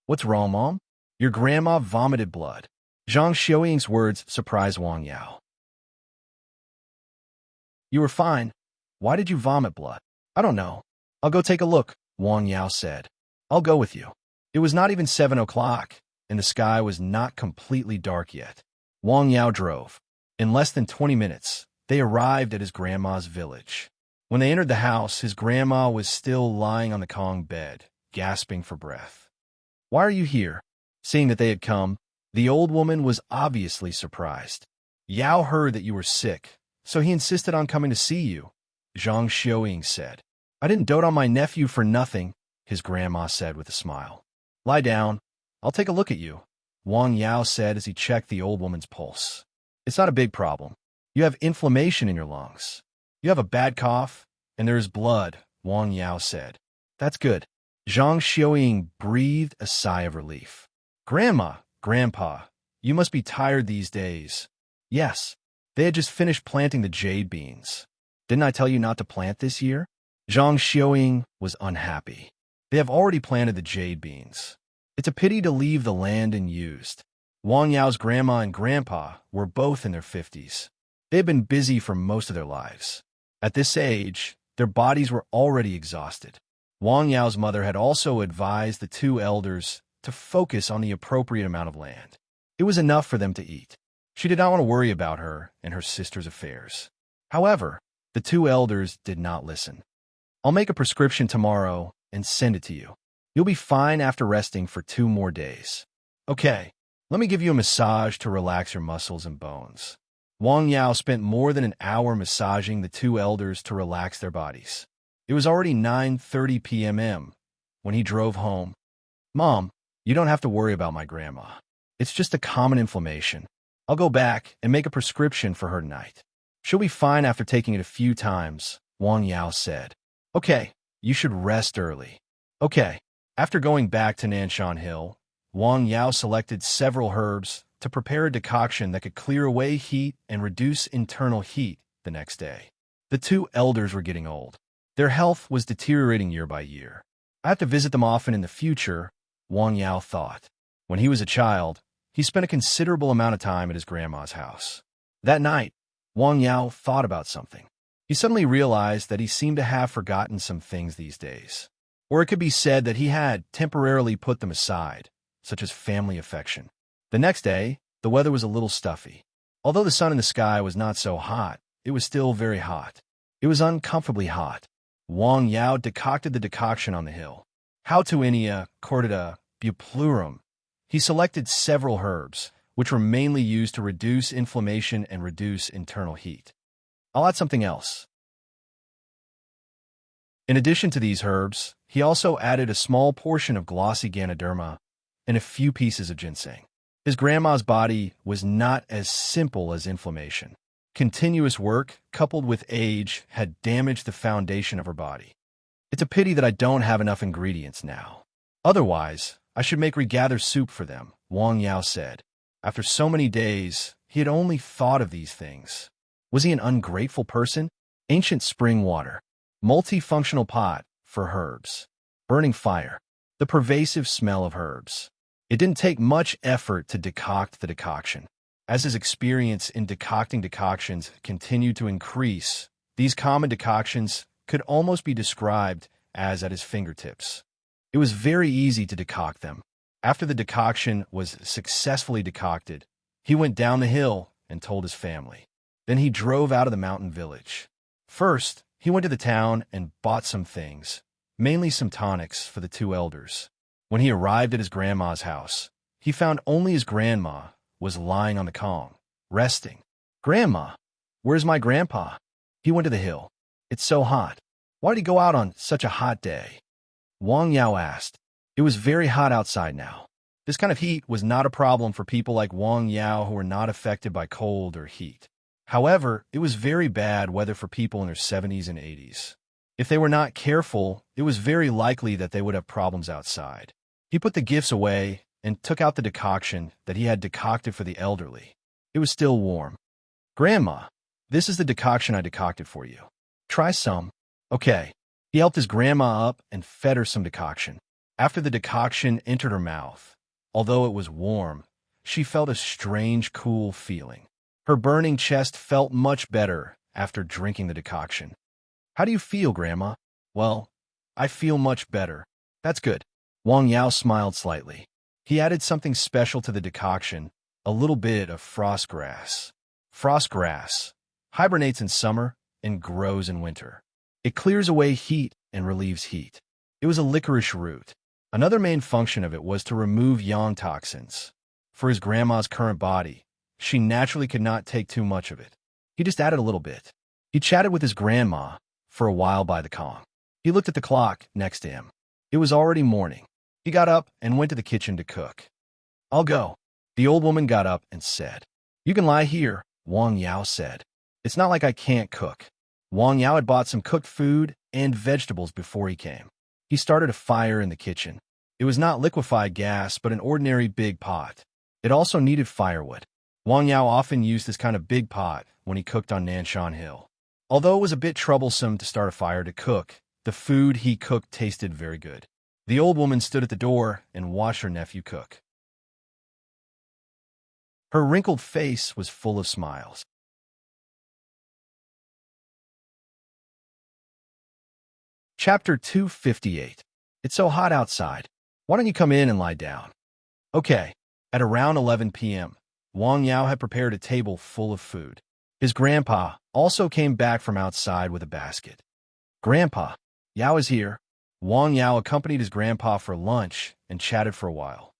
What's wrong, Mom? Your grandma vomited blood. Zhang Xiuying's words surprised Wang Yao. You were fine. Why did you vomit blood? I don't know. I'll go take a look, Wang Yao said. I'll go with you. It was not even 7 o'clock, and the sky was not completely dark yet. Wang Yao drove. In less than 20 minutes, they arrived at his grandma's village. When they entered the house, his grandma was still lying on the Kong bed, gasping for breath. Why are you here? Seeing that they had come, the old woman was obviously surprised. Yao heard that you were sick, so he insisted on coming to see you, Zhang Xiuying said. I didn't dote on my nephew for nothing, his grandma said with a smile. Lie down. I'll take a look at you, Wang Yao said as he checked the old woman's pulse. It's not a big problem. You have inflammation in your lungs. You have a bad cough, and there is blood, Wang Yao said. That's good. Zhang Xiuying breathed a sigh of relief. Grandma, Grandpa, you must be tired these days. Yes, they had just finished planting the jade beans. Didn't I tell you not to plant this year? Zhang Xiuying was unhappy. They have already planted the jade beans. It's a pity to leave the land unused. Wang Yao's grandma and grandpa were both in their 50s. They had been busy for most of their lives. At this age, their bodies were already exhausted. Wang Yao's mother had also advised the two elders to focus on the appropriate amount of land. It was enough for them to eat. She did not want to worry about her and her sister's affairs. However, the two elders did not listen. I'll make a prescription tomorrow and send it to you. You'll be fine after resting for 2 more days. Okay, let me give you a massage to relax your muscles and bones. Wang Yao spent more than an hour massaging the two elders to relax their bodies. It was already 9:30 p.m. when he drove home. Mom, you don't have to worry about my grandma. It's just a common inflammation. I'll go back and make a prescription for her tonight. She'll be fine after taking it a few times, Wang Yao said. Okay, you should rest early. Okay. After going back to Nanshan Hill, Wang Yao selected several herbs to prepare a decoction that could clear away heat and reduce internal heat the next day. The two elders were getting old. Their health was deteriorating year by year. I have to visit them often in the future, Wang Yao thought. When he was a child, he spent a considerable amount of time at his grandma's house. That night, Wang Yao thought about something. He suddenly realized that he seemed to have forgotten some things these days. Or it could be said that he had temporarily put them aside, such as family affection. The next day, the weather was a little stuffy. Although the sun in the sky was not so hot, it was still very hot. It was uncomfortably hot. Wang Yao decocted the decoction on the hill. Hautuinia cordata buplurum. He selected several herbs, which were mainly used to reduce inflammation and reduce internal heat. I'll add something else. In addition to these herbs, he also added a small portion of glossy Ganoderma and a few pieces of ginseng. His grandma's body was not as simple as inflammation. Continuous work, coupled with age, had damaged the foundation of her body. It's a pity that I don't have enough ingredients now. Otherwise, I should make regather soup for them, Wang Yao said. After so many days, he had only thought of these things. Was he an ungrateful person? Ancient spring water. Multifunctional pot for herbs. Burning fire. The pervasive smell of herbs. It didn't take much effort to decoct the decoction. As his experience in decocting decoctions continued to increase, these common decoctions could almost be described as at his fingertips. It was very easy to decoct them. After the decoction was successfully decocted, he went down the hill and told his family. Then he drove out of the mountain village. First, he went to the town and bought some things, mainly some tonics for the two elders. When he arrived at his grandma's house, he found only his grandma was lying on the kong, resting. Grandma, where's my grandpa? He went to the hill. It's so hot. Why did he go out on such a hot day? Wang Yao asked. It was very hot outside now. This kind of heat was not a problem for people like Wang Yao who were not affected by cold or heat. However, it was very bad weather for people in their 70s and 80s. If they were not careful, it was very likely that they would have problems outside. He put the gifts away and took out the decoction that he had decocted for the elderly. It was still warm. Grandma, this is the decoction I decocted for you. Try some. Okay. He helped his grandma up and fed her some decoction. After the decoction entered her mouth, although it was warm, she felt a strange, cool feeling. Her burning chest felt much better after drinking the decoction. How do you feel, Grandma? Well, I feel much better. That's good. Wang Yao smiled slightly. He added something special to the decoction, a little bit of frost grass. Frost grass hibernates in summer and grows in winter. It clears away heat and relieves heat. It was a licorice root. Another main function of it was to remove yang toxins. For his grandma's current body, she naturally could not take too much of it. He just added a little bit. He chatted with his grandma for a while by the kong. He looked at the clock next to him. It was already morning. He got up and went to the kitchen to cook. I'll go. The old woman got up and said. You can lie here, Wang Yao said. It's not like I can't cook. Wang Yao had bought some cooked food and vegetables before he came. He started a fire in the kitchen. It was not liquefied gas, but an ordinary big pot. It also needed firewood. Wang Yao often used this kind of big pot when he cooked on Nanshan Hill. Although it was a bit troublesome to start a fire to cook, the food he cooked tasted very good. The old woman stood at the door and watched her nephew cook. Her wrinkled face was full of smiles. Chapter 258. It's so hot outside. Why don't you come in and lie down? Okay, at around 11 p.m., Wang Yao had prepared a table full of food. His grandpa also came back from outside with a basket. Grandpa, Yao is here. Wang Yao accompanied his grandpa for lunch and chatted for a while.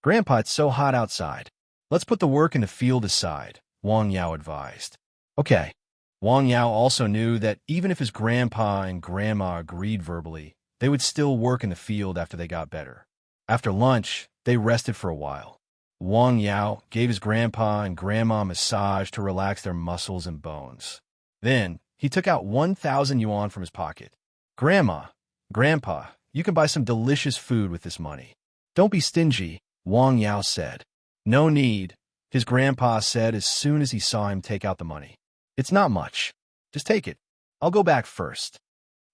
Grandpa, it's so hot outside. Let's put the work in the field aside, Wang Yao advised. Okay. Wang Yao also knew that even if his grandpa and grandma agreed verbally, they would still work in the field after they got better. After lunch, they rested for a while. Wang Yao gave his grandpa and grandma a massage to relax their muscles and bones. Then, he took out 1,000 yuan from his pocket. Grandma, Grandpa, you can buy some delicious food with this money. Don't be stingy, Wang Yao said. No need, his grandpa said as soon as he saw him take out the money. It's not much. Just take it. I'll go back first.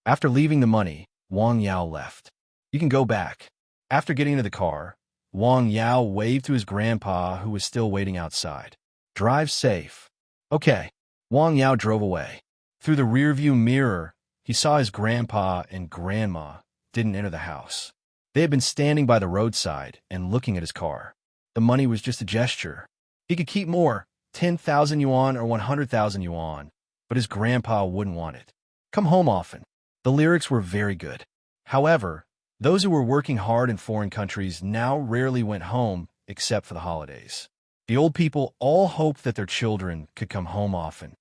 After leaving the money, Wang Yao left. You can go back. After getting into the car, Wang Yao waved to his grandpa who was still waiting outside. Drive safe. Okay. Wang Yao drove away. Through the rearview mirror, he saw his grandpa and grandma didn't enter the house. They had been standing by the roadside and looking at his car. The money was just a gesture. He could keep more, 10,000 yuan or 100,000 yuan, but his grandpa wouldn't want it. Come home often. The lyrics were very good. However, those who were working hard in foreign countries now rarely went home except for the holidays. The old people all hoped that their children could come home often.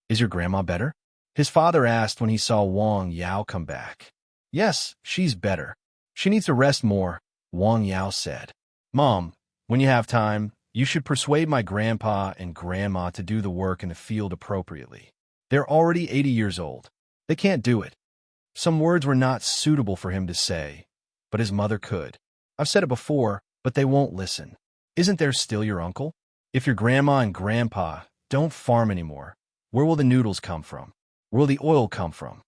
Is your grandma better? His father asked when he saw Wang Yao come back. Yes, she's better. She needs to rest more, Wang Yao said. Mom, when you have time, you should persuade my grandpa and grandma to do the work in the field appropriately. They're already 80 years old. They can't do it. Some words were not suitable for him to say, but his mother could. I've said it before, but they won't listen. Isn't there still your uncle? If your grandma and grandpa don't farm anymore, where will the noodles come from? Where will the oil come from?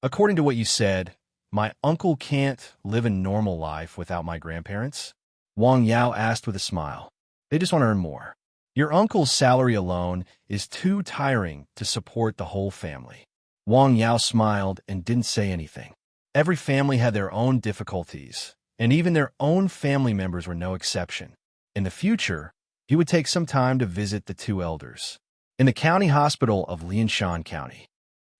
According to what you said, my uncle can't live a normal life without my grandparents? Wang Yao asked with a smile. They just want to earn more. Your uncle's salary alone is too tiring to support the whole family. Wang Yao smiled and didn't say anything. Every family had their own difficulties, and even their own family members were no exception. In the future, he would take some time to visit the two elders. In the county hospital of Lianshan County.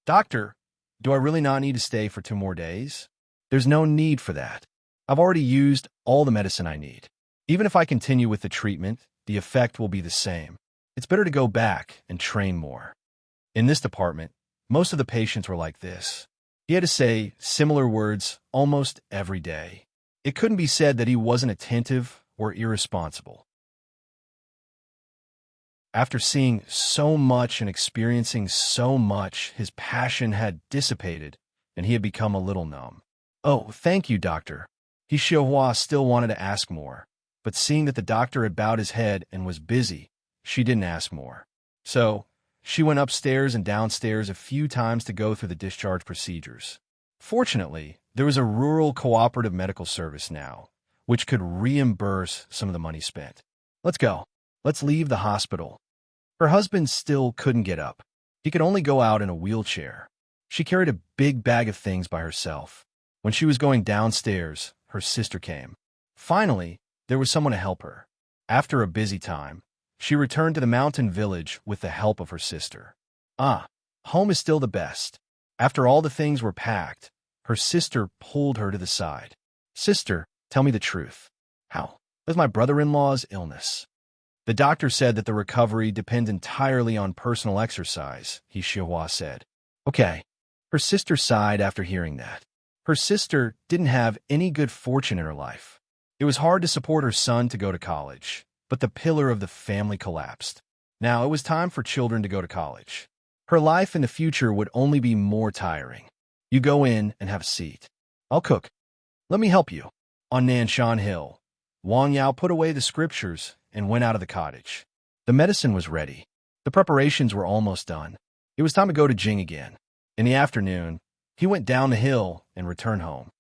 Doctor, do I really not need to stay for 2 more days? There's no need for that. I've already used all the medicine I need. Even if I continue with the treatment, the effect will be the same. It's better to go back and train more. In this department, most of the patients were like this. He had to say similar words almost every day. It couldn't be said that he wasn't attentive or irresponsible. After seeing so much and experiencing so much, his passion had dissipated, and he had become a little numb. Oh, thank you, doctor. He Xiaohua still wanted to ask more, but seeing that the doctor had bowed his head and was busy, she didn't ask more. So, she went upstairs and downstairs a few times to go through the discharge procedures. Fortunately, there was a rural cooperative medical service now, which could reimburse some of the money spent. Let's go. Let's leave the hospital. Her husband still couldn't get up. He could only go out in a wheelchair. She carried a big bag of things by herself. When she was going downstairs, her sister came. Finally, there was someone to help her. After a busy time, she returned to the mountain village with the help of her sister. Home is still the best. After all the things were packed, her sister pulled her to the side. Sister, tell me the truth. How? With my brother-in-law's illness. The doctor said that the recovery depends entirely on personal exercise, he Xiaohua said. Okay. Her sister sighed after hearing that. Her sister didn't have any good fortune in her life. It was hard to support her son to go to college, but the pillar of the family collapsed. Now it was time for children to go to college. Her life in the future would only be more tiring. You go in and have a seat. I'll cook. Let me help you. On Nanshan Hill, Wang Yao put away the scriptures and went out of the cottage. The medicine was ready. The preparations were almost done. It was time to go to Jing again. In the afternoon, he went down the hill and returned home.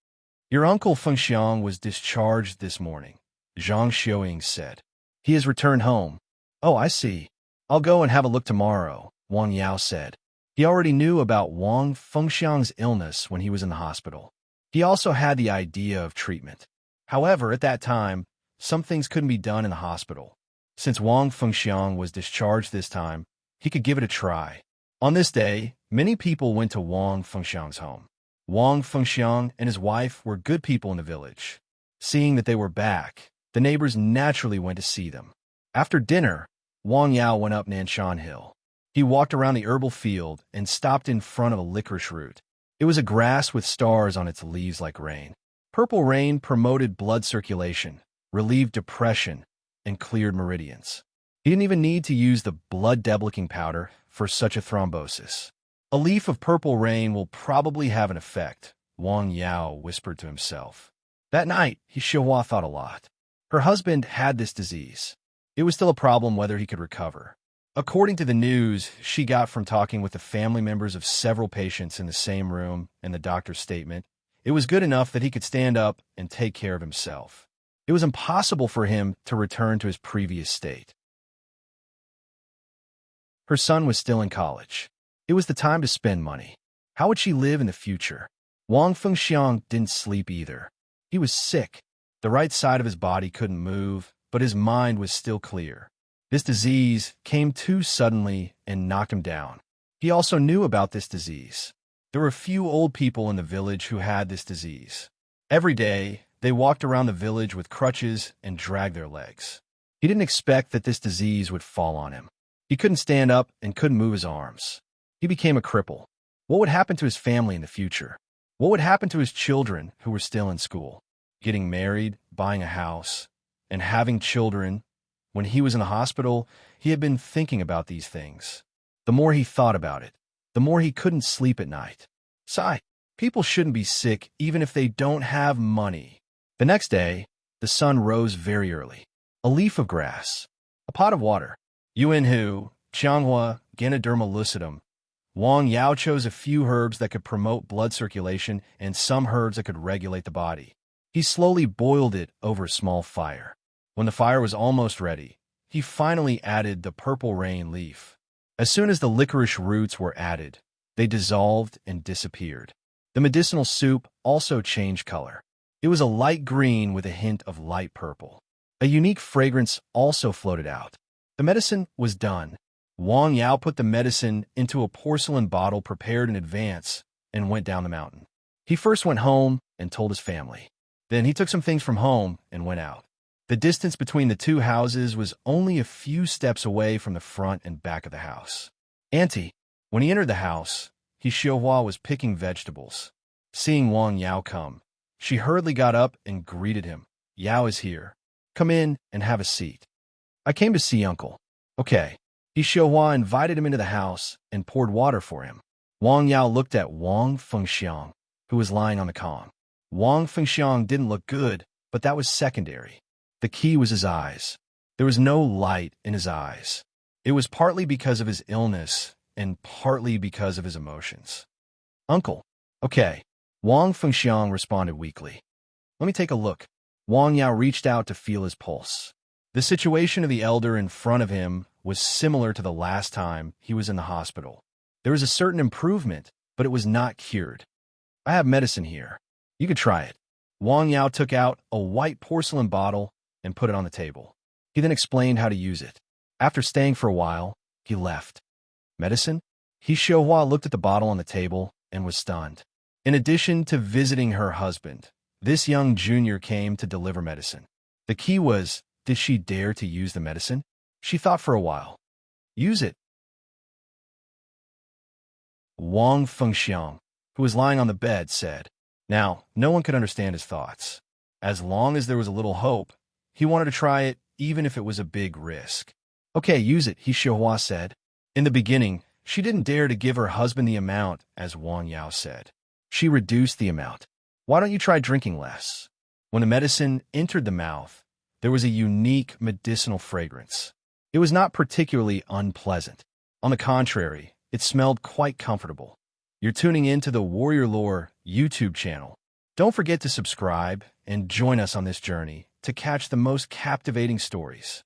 Your uncle Feng Xiang was discharged this morning, Zhang Xiaoying said. He has returned home. Oh, I see. I'll go and have a look tomorrow, Wang Yao said. He already knew about Wang Fengxiang's illness when he was in the hospital. He also had the idea of treatment. However, at that time, some things couldn't be done in the hospital. Since Wang Fengxiang was discharged this time, he could give it a try. On this day, many people went to Wang Fengxiang's home. Wang Fengxiang and his wife were good people in the village. Seeing that they were back, the neighbors naturally went to see them. After dinner, Wang Yao went up Nanshan Hill. He walked around the herbal field and stopped in front of a licorice root. It was a grass with stars on its leaves like rain. Purple rain promoted blood circulation, relieved depression, and cleared meridians. He didn't even need to use the blood deblicking powder for such a thrombosis. A leaf of purple rain will probably have an effect, Wang Yao whispered to himself. That night, Xiahua thought a lot. Her husband had this disease. It was still a problem whether he could recover. According to the news she got from talking with the family members of several patients in the same room and the doctor's statement, it was good enough that he could stand up and take care of himself. It was impossible for him to return to his previous state. Her son was still in college. It was the time to spend money. How would she live in the future? Wang Fengxiang didn't sleep either. He was sick. The right side of his body couldn't move, but his mind was still clear. This disease came too suddenly and knocked him down. He also knew about this disease. There were few old people in the village who had this disease. Every day, they walked around the village with crutches and dragged their legs. He didn't expect that this disease would fall on him. He couldn't stand up and couldn't move his arms. He became a cripple. What would happen to his family in the future? What would happen to his children who were still in school? Getting married, buying a house, and having children. When he was in the hospital, he had been thinking about these things. The more he thought about it, the more he couldn't sleep at night. Sigh, people shouldn't be sick even if they don't have money. The next day, the sun rose very early. A leaf of grass, a pot of water. Yuanhu, Qianghua, Ganoderma lucidum. Wang Yao chose a few herbs that could promote blood circulation and some herbs that could regulate the body. He slowly boiled it over a small fire. When the fire was almost ready, he finally added the purple rain leaf. As soon as the licorice roots were added, they dissolved and disappeared. The medicinal soup also changed color. It was a light green with a hint of light purple. A unique fragrance also floated out. The medicine was done. Wang Yao put the medicine into a porcelain bottle prepared in advance and went down the mountain. He first went home and told his family. Then he took some things from home and went out. The distance between the two houses was only a few steps away from the front and back of the house. Auntie, when he entered the house, Xiahua was picking vegetables. Seeing Wang Yao come, she hurriedly got up and greeted him. Yao is here. Come in and have a seat. I came to see Uncle. Okay. Xiahua invited him into the house and poured water for him. Wang Yao looked at Wang Fengxiang, who was lying on the kong. Wang Fengxiang didn't look good, but that was secondary. The key was his eyes. There was no light in his eyes. It was partly because of his illness and partly because of his emotions. Uncle. Okay. Wang Fengxiang responded weakly. Let me take a look. Wang Yao reached out to feel his pulse. The situation of the elder in front of him was similar to the last time he was in the hospital. There was a certain improvement, but it was not cured. I have medicine here. You could try it. Wang Yao took out a white porcelain bottle and put it on the table. He then explained how to use it. After staying for a while, he left. Medicine? Xiahua looked at the bottle on the table and was stunned. In addition to visiting her husband, this young junior came to deliver medicine. The key was, did she dare to use the medicine? She thought for a while. Use it. Wang Fengxiang, who was lying on the bed, said. Now, no one could understand his thoughts. As long as there was a little hope, he wanted to try it even if it was a big risk. Okay, use it, Xiahua said. In the beginning, she didn't dare to give her husband the amount, as Wang Yao said. She reduced the amount. Why don't you try drinking less? When the medicine entered the mouth, there was a unique medicinal fragrance. It was not particularly unpleasant. On the contrary, it smelled quite comfortable. You're tuning in to the Warrior Lore YouTube channel. Don't forget to subscribe and join us on this journey to catch the most captivating stories.